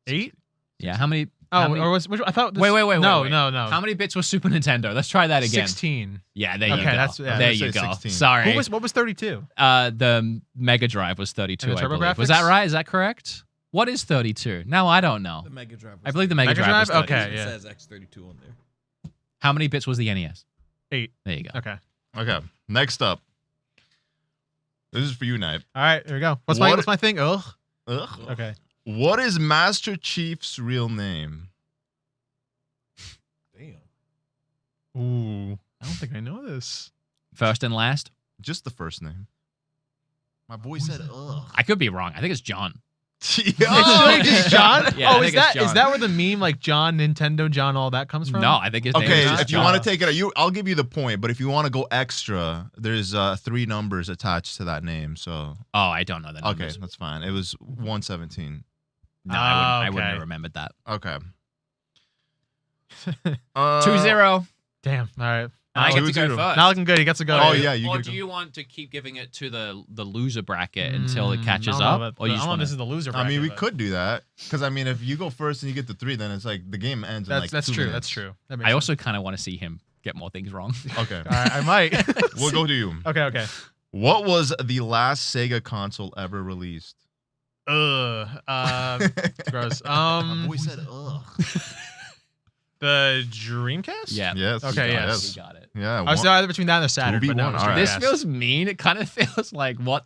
8? Yeah, how many? Oh, how many- or was which? I thought. This, Wait. No. How many bits was Super Nintendo? Let's try that again. 16. Yeah, there you Okay, go. that's- yeah, there let's you say go. 16. Sorry. What was 32? The Mega Drive was 32, And the I believe. TurboGrafx? Was that right? Is that correct? What is 32? Now I don't know. The Mega Drive. I believe the Mega Mega Drive was Drive? 32. Okay, It yeah. says X32 on there. How many bits was the NES? 8. There you go. Okay. Okay. Next up. This is for you, Knight. All right. Here we go. What- What's my thing? Ugh. Ugh. Okay. What is Master Chief's real name? Damn. Ooh. I don't think I know this. First and last? Just the first name. My boy said, ugh. I could be wrong. I think it's John. It's really just John? Yeah, I oh, think is it's that John. where the meme like John, Nintendo, John, all that comes from? No, I think his name Okay, is just if you John. want to take it, I'll give you the point. But if you want to go extra, there's 3 numbers attached to that name. So Oh, I don't know the okay, numbers. that's fine. It was 117. No, I wouldn't okay. have remembered that. Okay. 2-0. Damn. All right. I get to go 2-0. first. Not looking good. He gets to go. Oh yeah, you or get do to- you want to keep giving it to the loser bracket until it I catches don't know up? about- Or you I just don't know if want this is the loser bracket. I mean, we but could do that because I mean, if you go first and you get the 3, then it's like the game ends. In like That's 2 true. minutes. That's true. That makes I sense. also kind of want to see him get more things wrong. Okay, All right. I might. we'll go to you. Okay. What was the last Sega console ever released? Ugh. Gross. My boy said, ugh. The Dreamcast? Yeah. Yes. Okay, He yes. He got it. Yeah. I was either between that and the Saturn. But 2v1, no, it was all right. This Dreamcast. feels mean. It kind of feels like what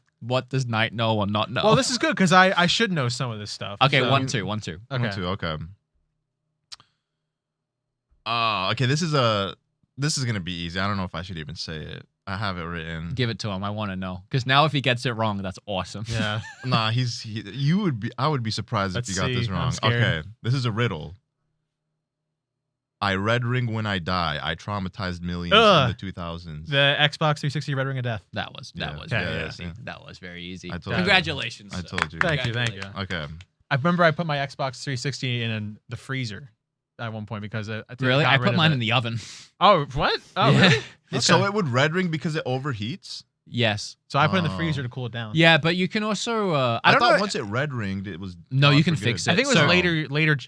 does Knight know or not know? Well, this is good because I should know some of this stuff. okay. so- 1-2. 1-2. Okay. 1-2, okay. Okay. This is gonna be easy. I don't know if I should even say it. I have it written. Give it to him. I want to know because now if he gets it wrong, that's awesome. Yeah. Nah, I would be surprised Let's if you got this see. wrong. I'm scared. Okay, this is a riddle. I red ring when I die. I traumatized millions Ugh. in the 2000s. The Xbox 360 Red Ring of Death. That was Yeah. very Yeah, easy. yeah. That was very easy. I told you. Congratulations. I sir. told you. Thank you. Okay. I remember I put my Xbox 360 in the freezer at one point because I Really? got I rid put of mine it. in the oven. Oh, what? Oh, Yeah. really? So Okay. it would red ring because it overheats? Yes. So I put it in the Oh. freezer to cool it down. Yeah, but you can also. I don't thought know. once it red ringed, it was. No, gone you can for fix good. it. I think it was So-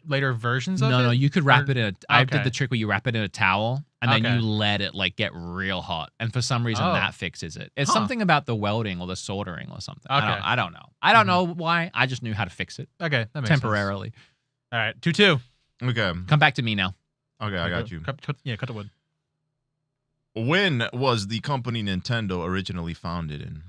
later versions of it. No, you could wrap Or- it in. I Okay. did the trick where you wrap it in a towel and then Okay. you let it like get real hot, and for some reason Oh. that fixes it. It's Huh. something about the welding or the soldering or something. Okay. I don't know. I don't know why. I just knew how to fix it Okay, that makes temporarily. sense. All right, 2-2. Okay. Come back to me now. Okay, I got you. Cut the wood. When was the company Nintendo originally founded in?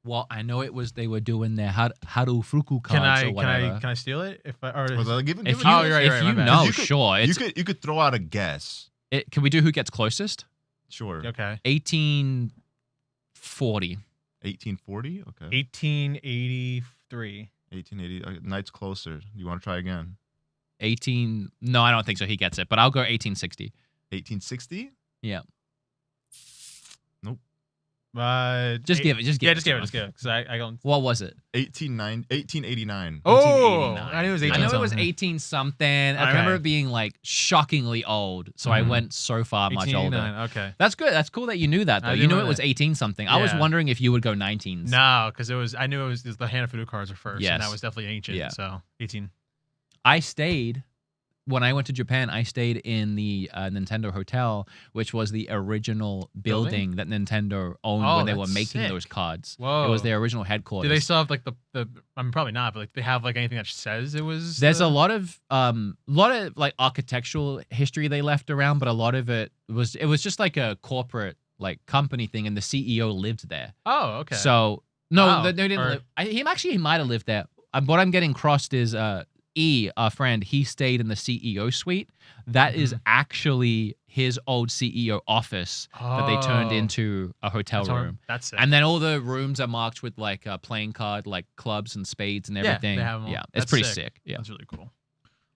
Well, I know it was they were doing their Haru Fuku cards Can I or whatever. can I steal it? If I or Was I giving? if give you, it- Oh, you're right, if you're right, you my bad. know, You could- sure. It's, you could throw out a guess. can we do who gets closest? Sure. okay. 1840. 1840. Okay. 1883. 1880. Knight's closer. You want to try again? 18. No, I don't think so. He gets it, but I'll go 1860. 1860. Yeah. Nope. Just give it. Just give Yeah, it. just give it. Just give it. Because I don't. What was it? 1889. Oh, I knew it was 18. I know it was something. 18 something. I Okay. remember it being like shockingly old, so I went so far much older. 1889. Okay. That's good. That's cool that you knew that though. I You did knew know it was that. 18 something. I was Yeah. wondering if you would go 19s. No, because I knew it was the Hanafuda cards were first. Yes. And that was definitely ancient. Yeah. So 18. I stayed when I went to Japan. I stayed in the Nintendo Hotel, which was the original building that Nintendo owned Oh, when they were that's making sick. those cards. Whoa. It was their original headquarters. Do they still have like the I mean, probably not, but like they have like anything that says it was. There's a lot of like architectural history they left around, but a lot of it was just like a corporate like company thing, and the CEO lived there. Oh, okay. So no, Wow. they didn't. Or- Live. He might have lived there. What I'm getting crossed is E, our friend. He stayed in the CEO suite. That is actually his old CEO office that they turned Oh. into a hotel room. That's sick. And then all the rooms are marked with like playing card, like clubs and spades and Yeah, everything. they have 'em all. Yeah, it's That's pretty sick. sick. Yeah, That's really cool.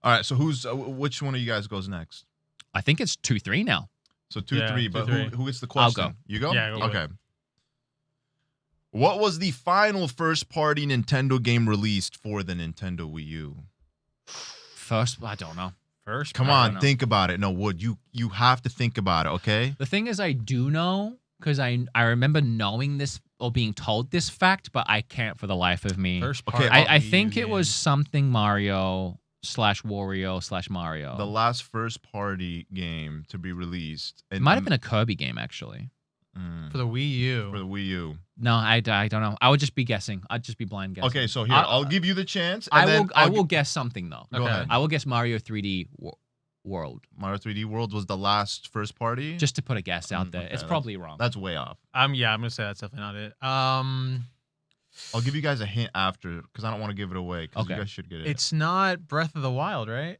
All right, so which one of you guys goes next? I think it's 2-3 now. So 2-3, but 2-3. who gets the I'll question? go. You go? Yeah, go with okay. What was the final first-party Nintendo game released for the Nintendo Wii U? First, I don't know. First, Come I on, don't know. think about it. No, Wood, you have to think about it, okay? The thing is, I do know because I remember knowing this or being told this fact, but I can't for the life of me. First Okay, part. I think it was something Mario / Wario / Mario. The last first-party game to be released. It might have been a Kirby game actually. for the Wii U. for the Wii U. No, I don't know. I would just be guessing. I'd just be blind guessing. Okay, so here, I'll give you the chance. I And then will. I will guess something though. Go ahead. I will guess Mario 3D World. Mario 3D World was the last first party. Just to put a guess out there. Okay, It's probably wrong. That's way off. Yeah, I'm gonna say that's definitely not it. I'll give you guys a hint after because I don't want to give it away. Because Okay. you guys should get it. It's not Breath of the Wild, right?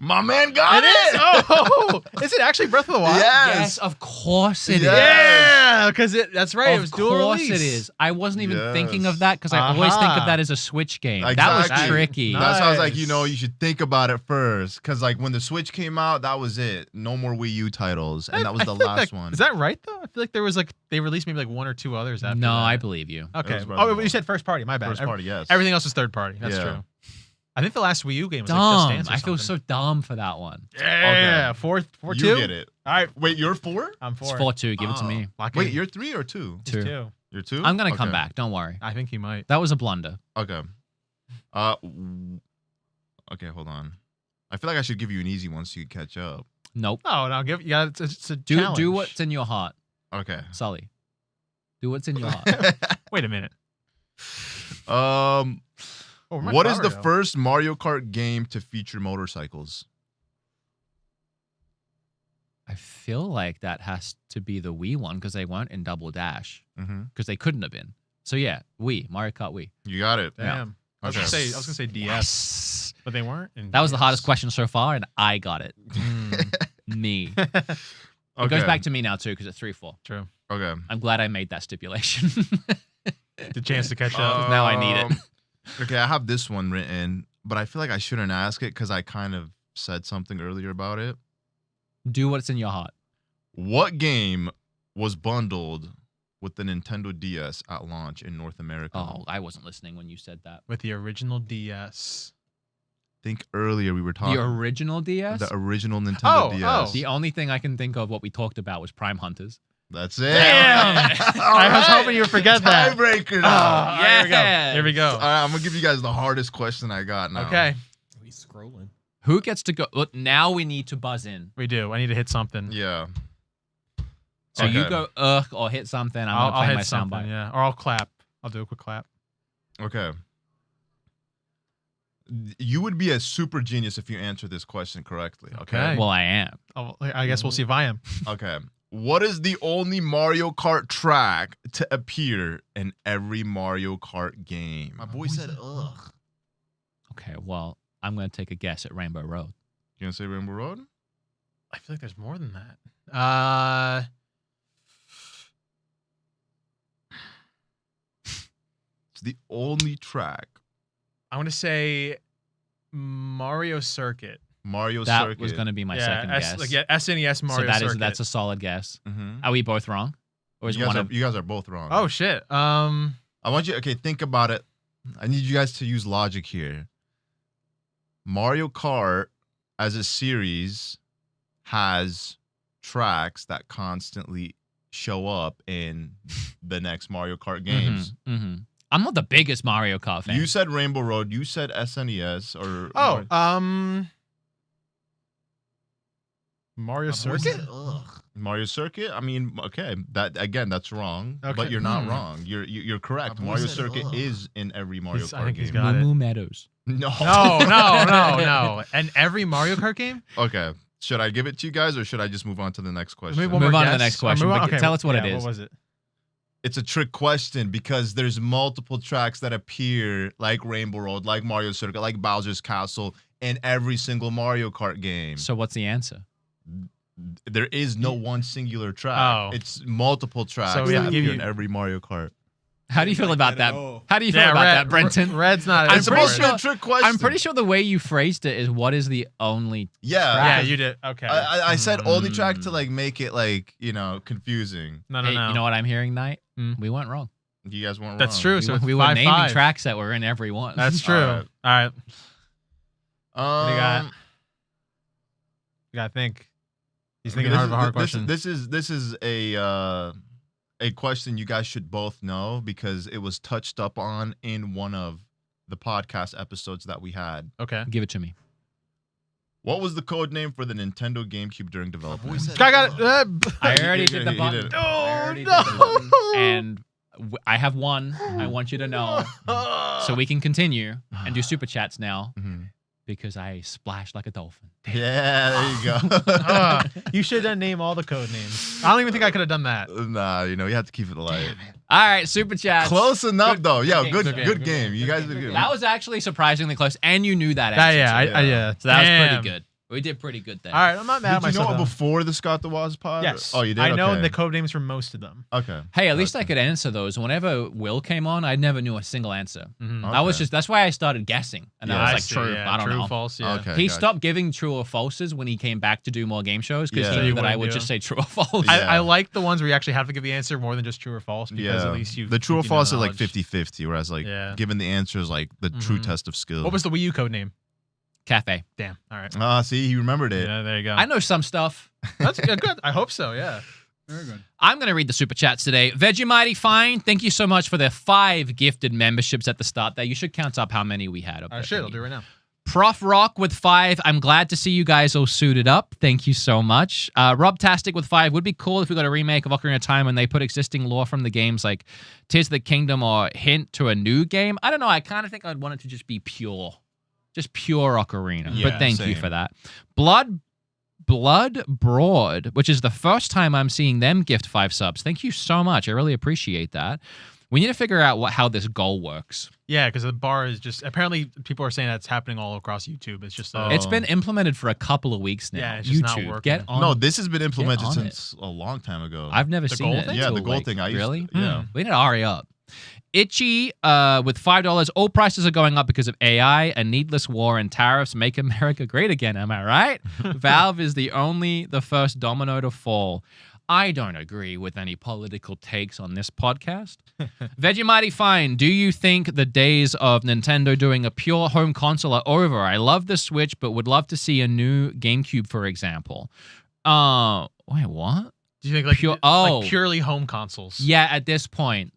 My man got it. Oh, is it actually Breath of the Wild? Yes, of course it is. Yeah, because that's right. It was Of dual course release. it is. I wasn't even Yes. thinking of that because I always think Uh-huh. of that as a Switch game. That Exactly. was tricky. That's why I was like, Nice. you should think about it first. Because like when the Switch came out, that was it. No more Wii U titles, and that was I the feel last like one. Is that right though? I feel like there was like they released maybe like one or two others after. No, that. I believe you. Okay. It was Breath of Oh, the you Wild. said first party. My bad. First party? Yes. Everything else was third party. That's Yeah. true. I think the last Wii U game was like Just Dumb. Dance or I feel something. so dumb for that one. Yeah, Okay. 4 You 2. get it. All right, Wait, you're 4? I'm It's 4. 4-2. Give it to me. Lock Wait, in. you're 3 or 2? Just 2. 2. You're 2? I'm gonna come Okay. back. Don't worry. I think he might. That was a blunder. Okay. Okay, hold on. I feel like I should give you an easy one so you can catch up. Nope. No, give. Yeah, it's a Do challenge. what's in your heart, Okay. Sully. Do what's in your heart. Wait a minute. Um, Oh, what is the first Mario Kart game to feature motorcycles? I feel like that has to be the Wii one because they weren't in Double Dash Mm-hmm. because they couldn't have been. So yeah, Wii, Mario Kart Wii. You got it. Damn. I was Okay. gonna say DS, Yes. but they weren't. in That was the DS. hardest question so far, and I got it. Me. It goes back to me now too because it's 3-4. True. Okay. I'm glad I made that stipulation. The chance to catch up. Now I need it. Okay, I have this one written, but I feel like I shouldn't ask it because I kind of said something earlier about it. Do what's in your heart. What game was bundled with the Nintendo DS at launch in North America? Oh, I wasn't listening when you said that. With the original DS. I think earlier we were talking The original DS? the original Nintendo DS. The only thing I can think of what we talked about was Prime Hunters. That's it. Damn! I was hoping you would forget that. Tiebreaker. Oh, here we go. Yes. Here we go. All right, I'm gonna give you guys the hardest question I got now. Okay. He's scrolling. Who gets to go? Look, now we need to buzz in. We do. I need to hit something. Yeah. So you Okay. go or hit something. I'm I'll gonna play hit my something. soundbite. Yeah. Or I'll clap. I'll do a quick clap. Okay. You would be a super genius if you answer this question correctly. Okay. Okay. Well, I am. Oh, I guess we'll see if I am. Okay. What is the only Mario Kart track to appear in every Mario Kart game? My boy said, ugh. Okay. Well, I'm gonna take a guess at Rainbow Road. You gonna say Rainbow Road? I feel like there's more than that. It's the only track. I want to say Mario Circuit. Mario That Circuit. was gonna be my second guess. SNES Mario so Circuit. that's a solid guess. Mm-hmm. Are we both wrong? Or is You one guys, of you guys are both wrong. Oh shit. I want you. Okay, think about it. I need you guys to use logic here. Mario Kart as a series has tracks that constantly show up in the next Mario Kart games. I'm not the biggest Mario Kart fan. You said Rainbow Road. You said SNES or Mario Circuit. Mario Circuit. I mean, okay, that's wrong. Okay. But you're not wrong. You're correct. Mario Circuit is in every Mario Kart I think game. he's got it. Moo Meadows. No. No. And every Mario Kart game? Okay. Should I give it to you guys, or should I just move on to the next question? Maybe Move one more on to the guess. next question. Move on- But okay, tell us what it is. What was it? It's a trick question because there's multiple tracks that appear like Rainbow Road, like Mario Circuit, like Bowser's Castle in every single Mario Kart game. So what's the answer? There is no one singular track. Oh. It's multiple tracks So we have that to give appear you- in every Mario Kart. How do you feel about that? all. How do you feel about that, Brenton? Red's not. I'm It's pretty supposed to be sure- a trick question. I'm pretty sure the way you phrased it is what is the only Yeah. Yeah, you did. Okay. I said only track to like make it like, confusing. No. Hey, you know what I'm hearing, Knight? Mm. We went wrong. You guys weren't That's wrong. true. We, So were- it's we were naming 5-5. tracks that were in every one. That's true. All All right. What do you got? You gotta think. He's thinking hard of a hard question. This is a question you guys should both know because it was touched up on in one of the podcast episodes that we had. Okay. Give it to me. What was the code name for the Nintendo GameCube during development? I got it. I already did the He button. did. I already did the button. And I have one. I want you to know so we can continue and do super chats now Mhm. because I splashed like a dolphin. Yeah, there you go. You should name all the code names. I don't even think I could have done that. Nah, you have to keep it light. All right, super chats. Close enough Good- though. Yeah, good game, good game. You guys did good. That was actually surprisingly close, and you knew that answer. Yeah. So that was Damn. pretty good. We did pretty good there. All right, I'm not mad at Did you know myself. it though. before the Scott the Woz pod? Yes. Oh, you did? I know Okay. the code names for most of them. Okay. Hey, at least I could answer those. Whenever Will came on, I never knew a single answer. Mhm. I was Okay. that's why I started guessing. And Yeah, I was I like, see, true, yeah, I don't true, know. false, yeah. Okay. He gotcha. stopped giving true or falses when he came back to do more game shows because Yeah. he So knew you that I wouldn't would do just them? say true or false. Yeah. I like the ones where you actually have to give the answer more than just true or false because at least you. the true or you know false the are like knowledge. 50-50, whereas like Yeah. giving the answer is like the true Mhm. test of skill. What was the Wii U code name? Cafe. Damn. All right. See, he remembered it. Yeah, there you go. I know some stuff. That's good. I hope so. Yeah. Very good. I'm going to read the super chats today. Vegemite Fine, thank you so much for the 5 gifted memberships at the start there. You should count up how many we had up there. Shit, I'll do it right now. Prof Rock with 5. I'm glad to see you guys all suited up. Thank you so much. Rob Tastic with 5. Would be cool if we got a remake of Ocarina of Time and they put existing lore from the games like Tears of the Kingdom or hint to a new game. I don't know. I kind of think I'd want it to just be pure. Just pure Ocarina. Yeah, but thank you same. for that. Blood Broad, which is the first time I'm seeing them gift 5 subs. Thank you so much. I really appreciate that. We need to figure out how this goal works. Yeah, because the bar is just apparently people are saying that's happening all across YouTube. It's just It's been implemented for a couple of weeks now. Yeah, it's just not YouTube, working. get on. No, this has been implemented on since a long time ago. I've never The seen goal it. thing? Yeah, until, the gold like, thing. I used really? to, yeah. We need to hurry up. Itchy with $5. All prices are going up because of AI, a needless war, and tariffs. Make America great again. Am I right? Valve is the first domino to fall. I don't agree with any political takes on this podcast. Vegemite Fine, do you think the days of Nintendo doing a pure home console are over? I love the Switch, but would love to see a new GameCube, for example. Wait, what? Do you think like Oh. like purely home consoles? Yeah, at this point.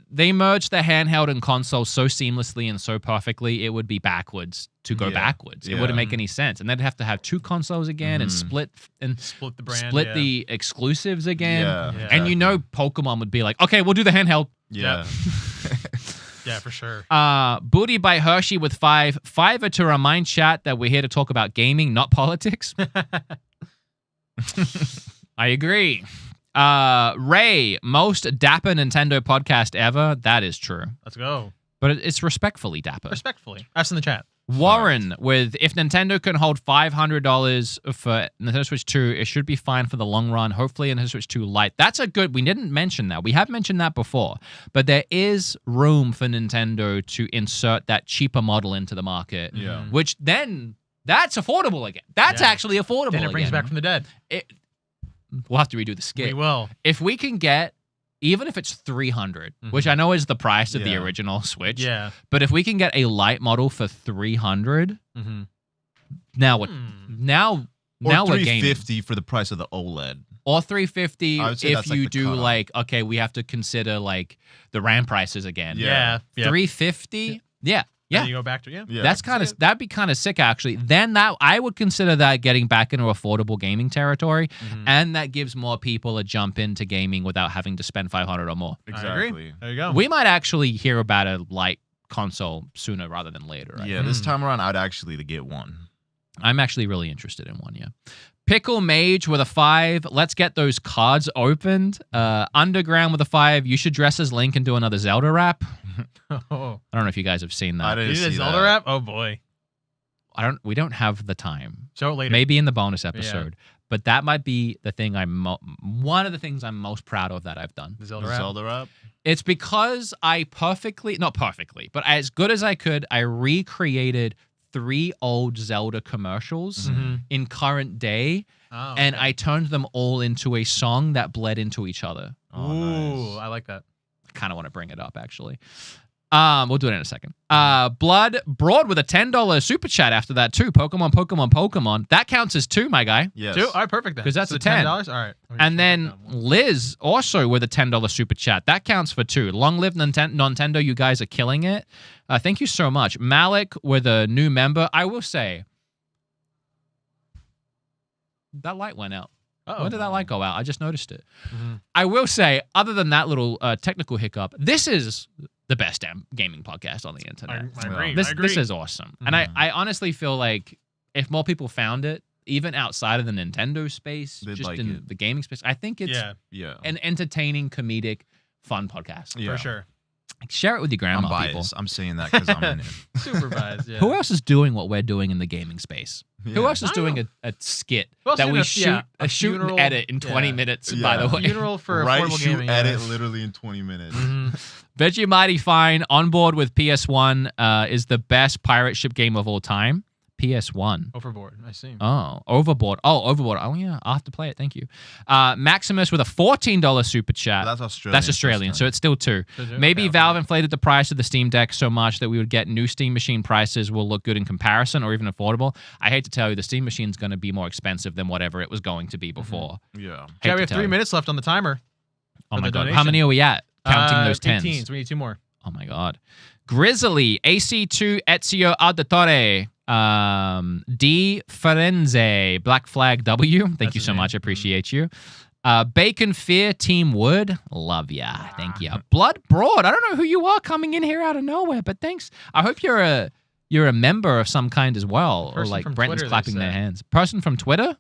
They merged the handheld and console so seamlessly and so perfectly, it would be backwards to go Yeah. backwards. It Yeah. wouldn't make any sense. And they'd have to have 2 consoles again and split Split the brand. split yeah. the exclusives again. Yeah, Yeah. And you know Pokemon would be like, okay, we'll do the handheld. Yeah. Yeah, for sure. Booty by Hershey with 5. Fiverr to remind chat that we're here to talk about gaming, not politics. I agree. Ray, most dapper Nintendo podcast ever. That is true. Let's go. But it's respectfully dapper. Respectfully. Us in the chat. Warren with, if Nintendo can hold $500 for Nintendo Switch 2, it should be fine for the long run. Hopefully Nintendo Switch 2 Lite. That's a good, we didn't mention that. We have mentioned that before. But there is room for Nintendo to insert that cheaper model into the market. Yeah. Which then, that's affordable again. That's Yeah. actually affordable Then it brings again. back from the dead. we'll have to redo the skit. We will. If we can get, even if it's 300, which I know is the price of the Yeah. original Switch. Yeah. But if we can get a light model for 300, now what? Now Or we're gaming. 350 for the price of the OLED. Or 350 I would say if that's, like, you the do cutoff. like, okay, we have to consider like the RAM prices again. Yeah. 350. Yeah. Then Yeah. you go back to Yeah. That's kind of that'd be kind of sick actually. Then that I would consider that getting back into affordable gaming territory, and that gives more people a jump into gaming without having to spend 500 or more. I Exactly. agree. There you go. We might actually hear about a light console sooner rather than later. I Yeah, think. this time around, I'd actually to get one. I'm actually really interested in one. Yeah. Pickle Mage with a 5. Let's get those cards opened. Underground with a 5. You should dress as Link and do another Zelda rap. Oh. I don't know if you guys have seen that. I You didn't did a see Zelda that. rap? Oh boy. We don't have the time. Show it later. Maybe in the bonus episode. But that might be the thing one of the things I'm most proud of that I've done. The Zelda The rap. Zelda rap? It's because I not perfectly, but as good as I could, I recreated 3 old Zelda commercials in current day, Oh, and okay. I turned them all into a song that bled into each other. Oh, Ooh, nice. I like that. I kind of want to bring it up, actually. We'll do it in a second. Blood Broad with a $10 super chat after that, too. Pokemon. That counts as 2, my guy. Yes. 2? All right, perfect then. 'Cause that's So a 10. $10? All right. And then Liz also with a $10 super chat. That counts for 2. Long live Nontendo. You guys are killing it. Thank you so much. Malik with a new member. I will say, that light went out. Uh-oh. When did that light go out? I just noticed it. Mhm. I will say, other than that little technical hiccup, this is the best damn gaming podcast on the internet. I agree. This I agree. is awesome. And I honestly feel like if more people found it, even outside of the Nintendo space, They'd just like in it. the gaming space, I think it's Yeah. an entertaining, comedic, fun podcast. Yeah. For sure. Share it with your I'm grandma, biased. people. I'm saying that because I'm in it. Supervised, yeah. Who else is doing what we're doing in the gaming space? Who Yeah. else is I don't doing a skit Who else that is we doing shoot a shoot and funeral? edit in 20 Yeah. minutes, by the Yeah. way? Funeral for Right, affordable shoot, gaming. edit yeah. literally in 20 minutes. Veggie Mighty Fine on board with PS1 is the best pirate ship game of all time. PS1. Overboard. I see. Oh, Overboard. Oh, Overboard. Oh, yeah. I'll have to play it. Thank you. Maximus with a $14 super chat. That's Australian. That's Australian, so it's still 2. Still 2? Maybe Okay, Valve inflated the price of the Steam Deck so much that we would get new Steam machine prices will look good in comparison or even affordable. I hate to tell you, the Steam machine's going to be more expensive than whatever it was going to be before. Yeah. Hate Yeah, to we have tell 3 you. minutes left on the timer. Oh for my the God. How donation. many are we at? Counting those 10s. 18, so we need 2 more. Oh my God. Grizzly, AC2 Ezio Auditore, D Ferenze, Black Flag W. Thank That's you his so name. much. I appreciate you. Bacon Fear Team Wood. Love ya. Thank you. Blood Broad. I don't know who you are coming in here out of nowhere, but thanks. I hope you're a member of some kind as well. Or Person like from Brenton's Twitter, they clapping their said. hands. Person from Twitter?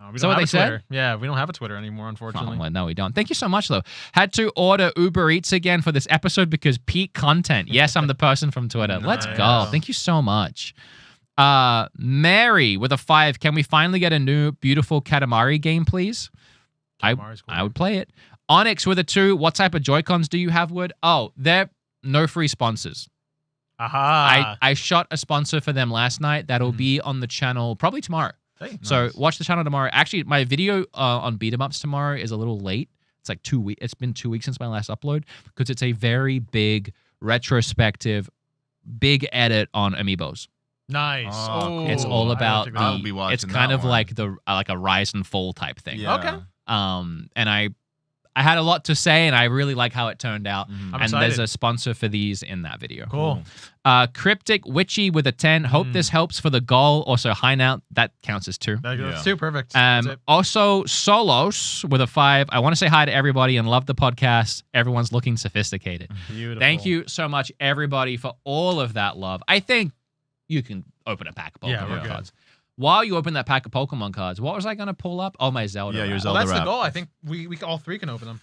We Is don't that what have they a said? Twitter. Yeah, we don't have a Twitter anymore, Oh, unfortunately. well, no, we don't. Thank you so much, though. Had to order Uber Eats again for this episode because peak content. Yes, I'm the person from Twitter. Let's go. Nice. Thank you so much. Mary with a 5. Can we finally get a new beautiful Katamari game, please? Katamari's cool. I would play it. Onyx with a 2. What type of Joy-Cons do you have, Wood? Oh, they're no free sponsors. Aha. I shot a sponsor for them last night. That'll be on the channel probably tomorrow. Hey, So Nice. watch the channel tomorrow. Actually, my video on beatemups tomorrow is a little late. It's like 2 weeks. It's been 2 weeks since my last upload because it's a very big retrospective, big edit on amiibos. Nice. Oh, Oh, It's all I about have to the. go. I'll be watching It's kind that of one. like the like a rise and fall type thing. Yeah. Okay. And I had a lot to say, and I really like how it turned out. Mhm. I'm And there's excited. a sponsor for these in that video. Cool. Cryptic Witchy with a 10. Hope this helps for the goal. Also, High Out. That counts as 2. That's Yeah. 2. Perfect. That's it. Also, Solos with a 5. I want to say hi to everybody and love the podcast. Everyone's looking sophisticated. Beautiful. Thank you so much, everybody, for all of that love. I think you can open a pack of Pokemon Yeah, we're good. cards. While you open that pack of Pokemon cards, what was I going to pull up? Oh, my Zelda. Yeah, your wrap. Zelda Well, that's the rap. goal. I think we all 3 can open them.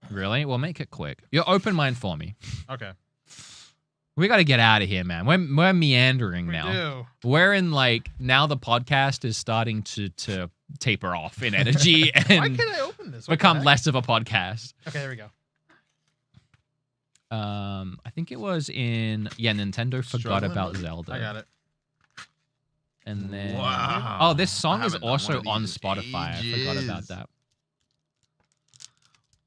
Really? Well, make it quick. You open mine for me. Okay. We got to get out of here, man. We're meandering We now. do. We're in like now the podcast is starting to taper off in energy Why and can't I open this? What the become heck? less of a podcast. Okay, there we go. I think it was in Nintendo forgot Struggling about with it? Zelda. I got it. And then, Wow. oh, this song I is haven't done one also of on these in Spotify. I forgot about ages. that.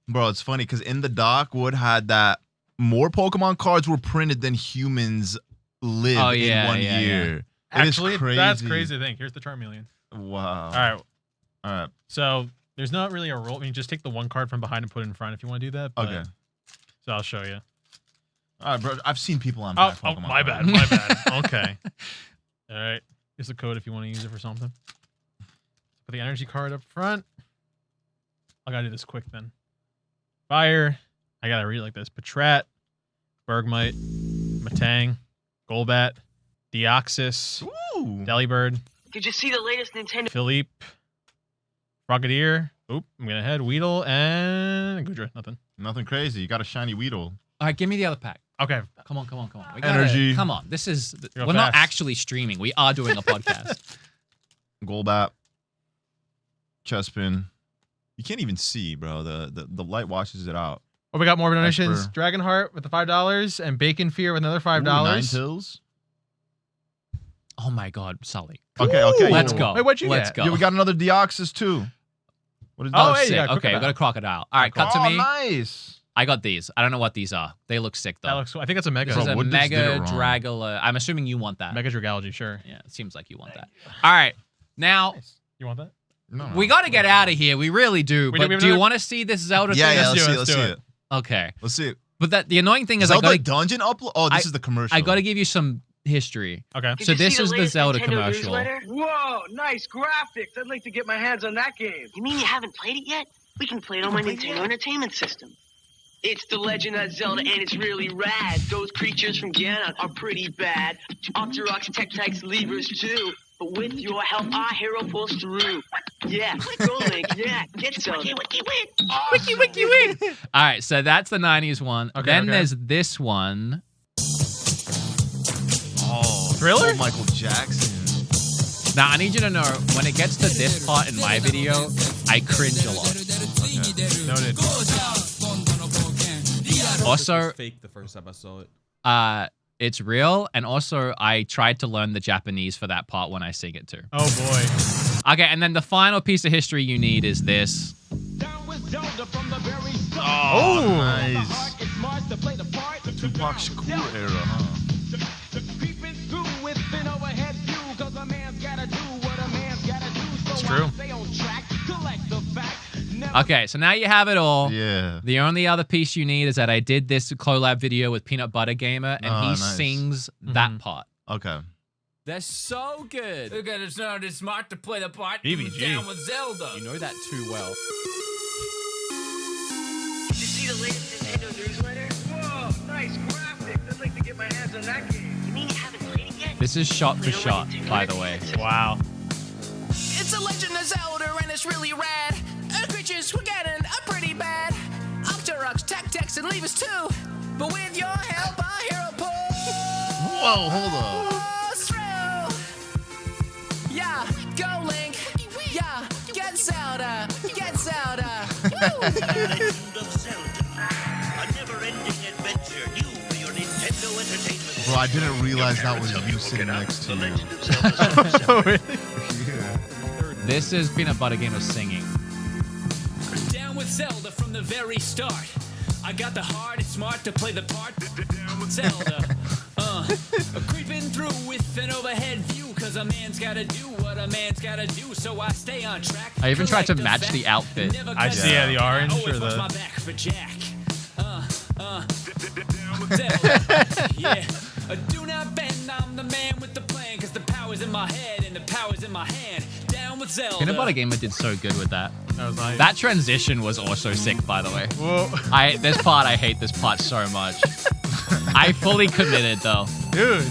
Bro, it's funny because in the doc, Wood had that more Pokemon cards were printed than humans live Oh, in yeah, 1 yeah, year. It is Actually, crazy. that's crazy to think. Here's the Charmeleon. Wow. All right. All right. So there's not really a rule. I mean, just take the one card from behind and put it in front if you want to do that. But, Okay. So I'll show you. All right, bro. I've seen people on Oh, Pokemon my cards. bad. My bad. Okay. All right. Here's the code if you want to use it for something. Put the energy card up front. I gotta do this quick then. Fire. I gotta read it like this. Patrat, Bergmite, Matang, Golbat, Deoxys, Delibird, Did you see the latest Nintendo? Philippe, Frogadier. Oop, I'm gonna head. Weedle and Goodra. Nothing. Nothing crazy. You got a shiny Weedle. All right, give me the other pack. Okay. Come on. We Energy. Come on. This is. Go We're not fast. actually streaming. We are doing a podcast. Golbat. Chespin. You can't even see, bro. The light washes it out. Oh, we got more donations. Esper. Dragonheart with the $5 and Bacon Fear with another $5. Ooh, Ninetales. Oh my God, Sully. Okay. Let's go. Wait, what'd you Let's get? go. Yeah, we got another Deoxys too. What is that? Oh, hey, you sick. got Okay, we Crocodile. got a crocodile. All right, cut to Oh, me. nice. I got these. I don't know what these are. They look sick though. That looks cool. I think that's a Mega. This is a Wood just did Mega it wrong. Dragula. I'm assuming you want that. Mega Dragology, sure. Yeah, it seems like you want that. All right, now You want that? No. we got to get out of here. We really do. We But do do you another- want to see this Zelda Yeah, thing? yeah. Let's Let's do see it, it. let's Let's do see it. Okay. Let's see it. But the annoying thing is Zelda dungeon upload. Oh, this is the commercial. I got to give you some history. Okay. Did So you this see is the latest Zelda Nintendo commercial. newsletter? Whoa, nice graphics. I'd like to get my hands on that game. You mean you haven't played it yet? We can play it on my Nintendo Entertainment System. It's the Legend of Zelda, and it's really rad. Those creatures from Ganon are pretty bad. Octoroks, Tektites, Levers too. But with your help, our hero pulls through. Yeah, go Link. Yeah, get Zelda. Wiki, wiki, wiki. All right, so that's the 90s one. Okay, Then okay. there's this one. Oh, Thriller? Michael Jackson. Now, I need you to know, when it gets to this part in my video, I cringe a lot. Noted. Also, It was fake the first time I saw it. it's real, and also I tried to learn the Japanese for that part when I sing it too. Oh boy. Okay, and then the final piece of history you need is this. Oh, nice. The Tupac Shakur era, huh? It's true. Okay, so now you have it all. Yeah. The only other piece you need is that I did this collab video with Peanut Butter Gamer, and Oh, he nice. sings that part. Okay. That's so good. Look at it's not as smart to play the part. BBG. Down with Zelda. You know that too well. Did you see the latest Nintendo newsletter? Whoa, nice graphics. I'd like to get my hands on that game. You mean you haven't played it yet? This is shot for shot, by the way. Wow. It's a Legend of Zelda and it's really rad. Our creatures we're getting are pretty bad. Octoroks, Tektites, and Levers too. But with your help, our hero pulls Whoa, hold up. through. Yeah, go Link. Yeah, get Zelda. Get Zelda. Legend of Zelda. A never-ending adventure new for your Nintendo Entertainment. Bro, I didn't realize that was you sitting next to you. Oh, really? This is Peanut Butter Gamer singing. Down with Zelda from the very start. I got the heart, it's smart to play the part. Down with Zelda. Creeping through with an overhead view, cause a man's gotta do what a man's gotta do, so I stay on track. I even tried to Collect match fact, the outfit. never I cut see, yeah, the down. orange Always or watch the- my back for Jack. Down with Zelda. Yeah. Do not bend, I'm the man with the plan, cause the power's in my head and the power's in my hand. Down with Zelda. Peanut Butter Gamer did so good with that. That was nice. That transition was also sick, by the way. Whoa. I hate this part so much. I fully committed though. Dude.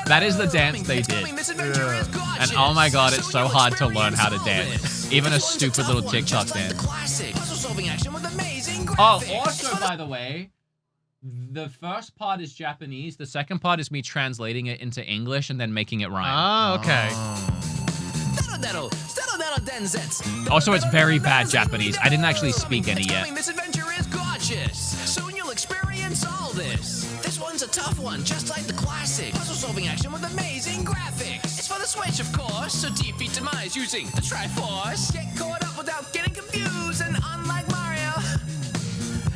That is the dance they did. And oh my god, it's so hard to learn how to dance. Even a stupid little TikTok dance. Oh, also, by the way, the first part is Japanese. The second part is me translating it into English and then making it rhyme. Oh, okay. Also, it's very bad Japanese. I didn't actually speak any yet. This adventure is gorgeous. Soon you'll experience all this. This one's a tough one, just like the classics. size using the Triforce. Get caught up without getting confused, and unlike Mario,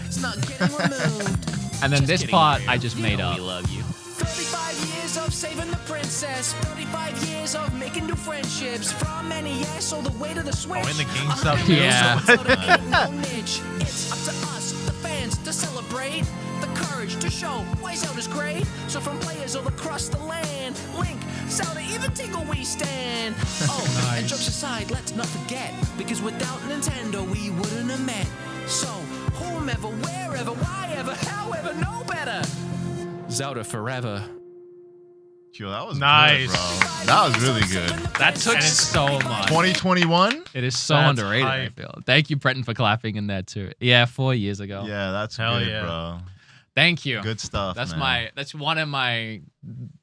it's not getting removed. And then this part I just made up. We love you. 35 years of saving the princess, 35 years of making new friendships, from NES all the way to the Switch. Oh, in the GameStop too. Yeah. It's up to us, the fans, to celebrate the courage to show why Zelda's great. So from players all across the land, Link, Zelda, even Tingle, we stand. Oh, and jokes aside, let's not forget, because without Nintendo we wouldn't have met. So whomever, wherever, why ever, however, no better. Zelda forever. Yo, that was nice, good, bro. That was really good. That took so much. 2021. It is so That's underrated. hype. I feel. Thank you, Breton, for clapping in there too. Yeah, 4 years ago. Yeah, that's Hell good, yeah. bro. Thank you. Good stuff. That's man. that's one of my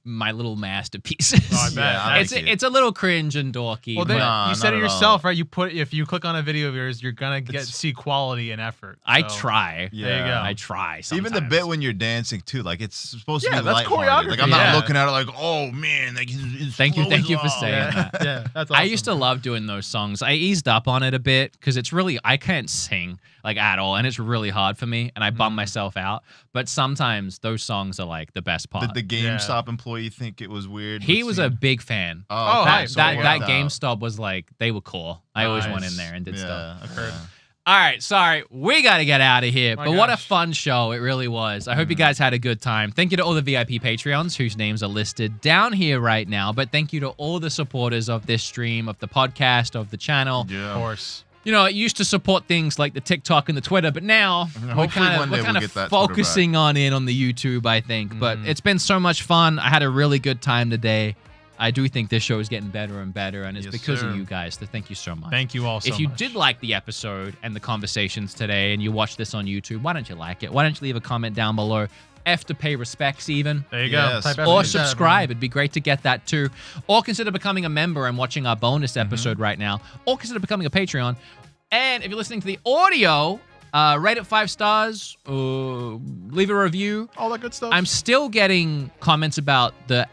little masterpieces. Oh, I bet. Yeah, I it's like it. it's a little cringe and dorky. Well, then but Nah, you said not it at yourself, right? If you click on a video of yours, you're gonna It's- see quality and effort. I So, try. Yeah. There you go. I try. Sometimes. Even the bit when you're dancing too, like it's supposed to Yeah, be that's lighthearted. Like I'm choreography. not Yeah. looking at it like, oh man, like his Thank you flow for is saying long. that. Yeah, that's awesome. I used to love doing those songs. I eased up on it a bit because it's really I can't sing like at all, and it's really hard for me, and I bum myself out. But sometimes those songs are like the best part. Did the GameStop employee think it was weird? He with was a singing? big fan. Oh, okay. that so that, it that worked out. GameStop was like they were cool. I always went in Nice. there and did stuff. Yeah, okay. All right, sorry, we got to get out of here. My But what a gosh. fun show it really was. I hope you guys had a good time. Thank you to all the VIP Patreons whose names are listed down here right now. But thank you to all the supporters of this stream, of the podcast, of the channel. Yeah. Of course. You know, it used to support things like the TikTok and the Twitter, but now we're Hopefully kind one of day we're we'll kind get of that Twitter focusing on the YouTube, I think. But it's been so much fun. I had a really good time today. I do think this show is getting better and better, and it's Yes, because sir. of you guys. So thank you so much. Thank you all so If you much. did like the episode and the conversations today, and you watched this on YouTube, why don't you like it? Why don't you leave a comment down below? F to pay respects, even. There you Yes. go. Type Or F in the chat, subscribe. It'd be great to get that too. Or consider becoming a member and watching our bonus episode right now. Or consider becoming a Patreon. And if you're listening to the audio, rate it 5 stars. Leave a review. all that good stuff. I'm still getting comments about the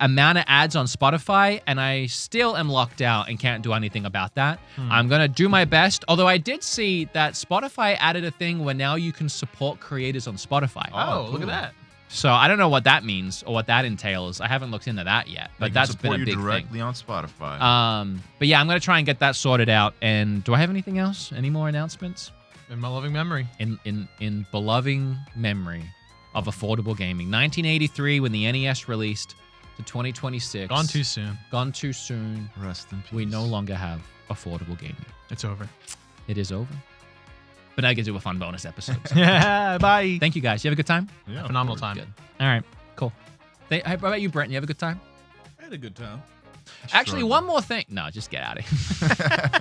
amount of ads on Spotify, and I still am locked out and can't do anything about that. I'm going to do my best, although I did see that Spotify added a thing where now you can support creators on Spotify. oh, look cool. at that. So I don't know what that means or what that entails. I haven't looked into that yet, but They can that's been support a you big thing. directly on Spotify. But yeah, I'm going to try and get that sorted out. And do I have anything else? Any more announcements? In my loving memory. In beloved memory of affordable gaming. 1983 when the NES released to 2026. Gone too soon. Gone too soon. Rest in peace. We no longer have affordable gaming. It's over. It is over. But now I get to do a fun bonus episode. Yeah. Bye. Thank you guys. You have a good time? Yeah, of Phenomenal course. time. Good. All right. Cool. Hey, how about you, Brent? You have a good time? I had a good time. Actually, Struggle. one more thing. No, just get out of here.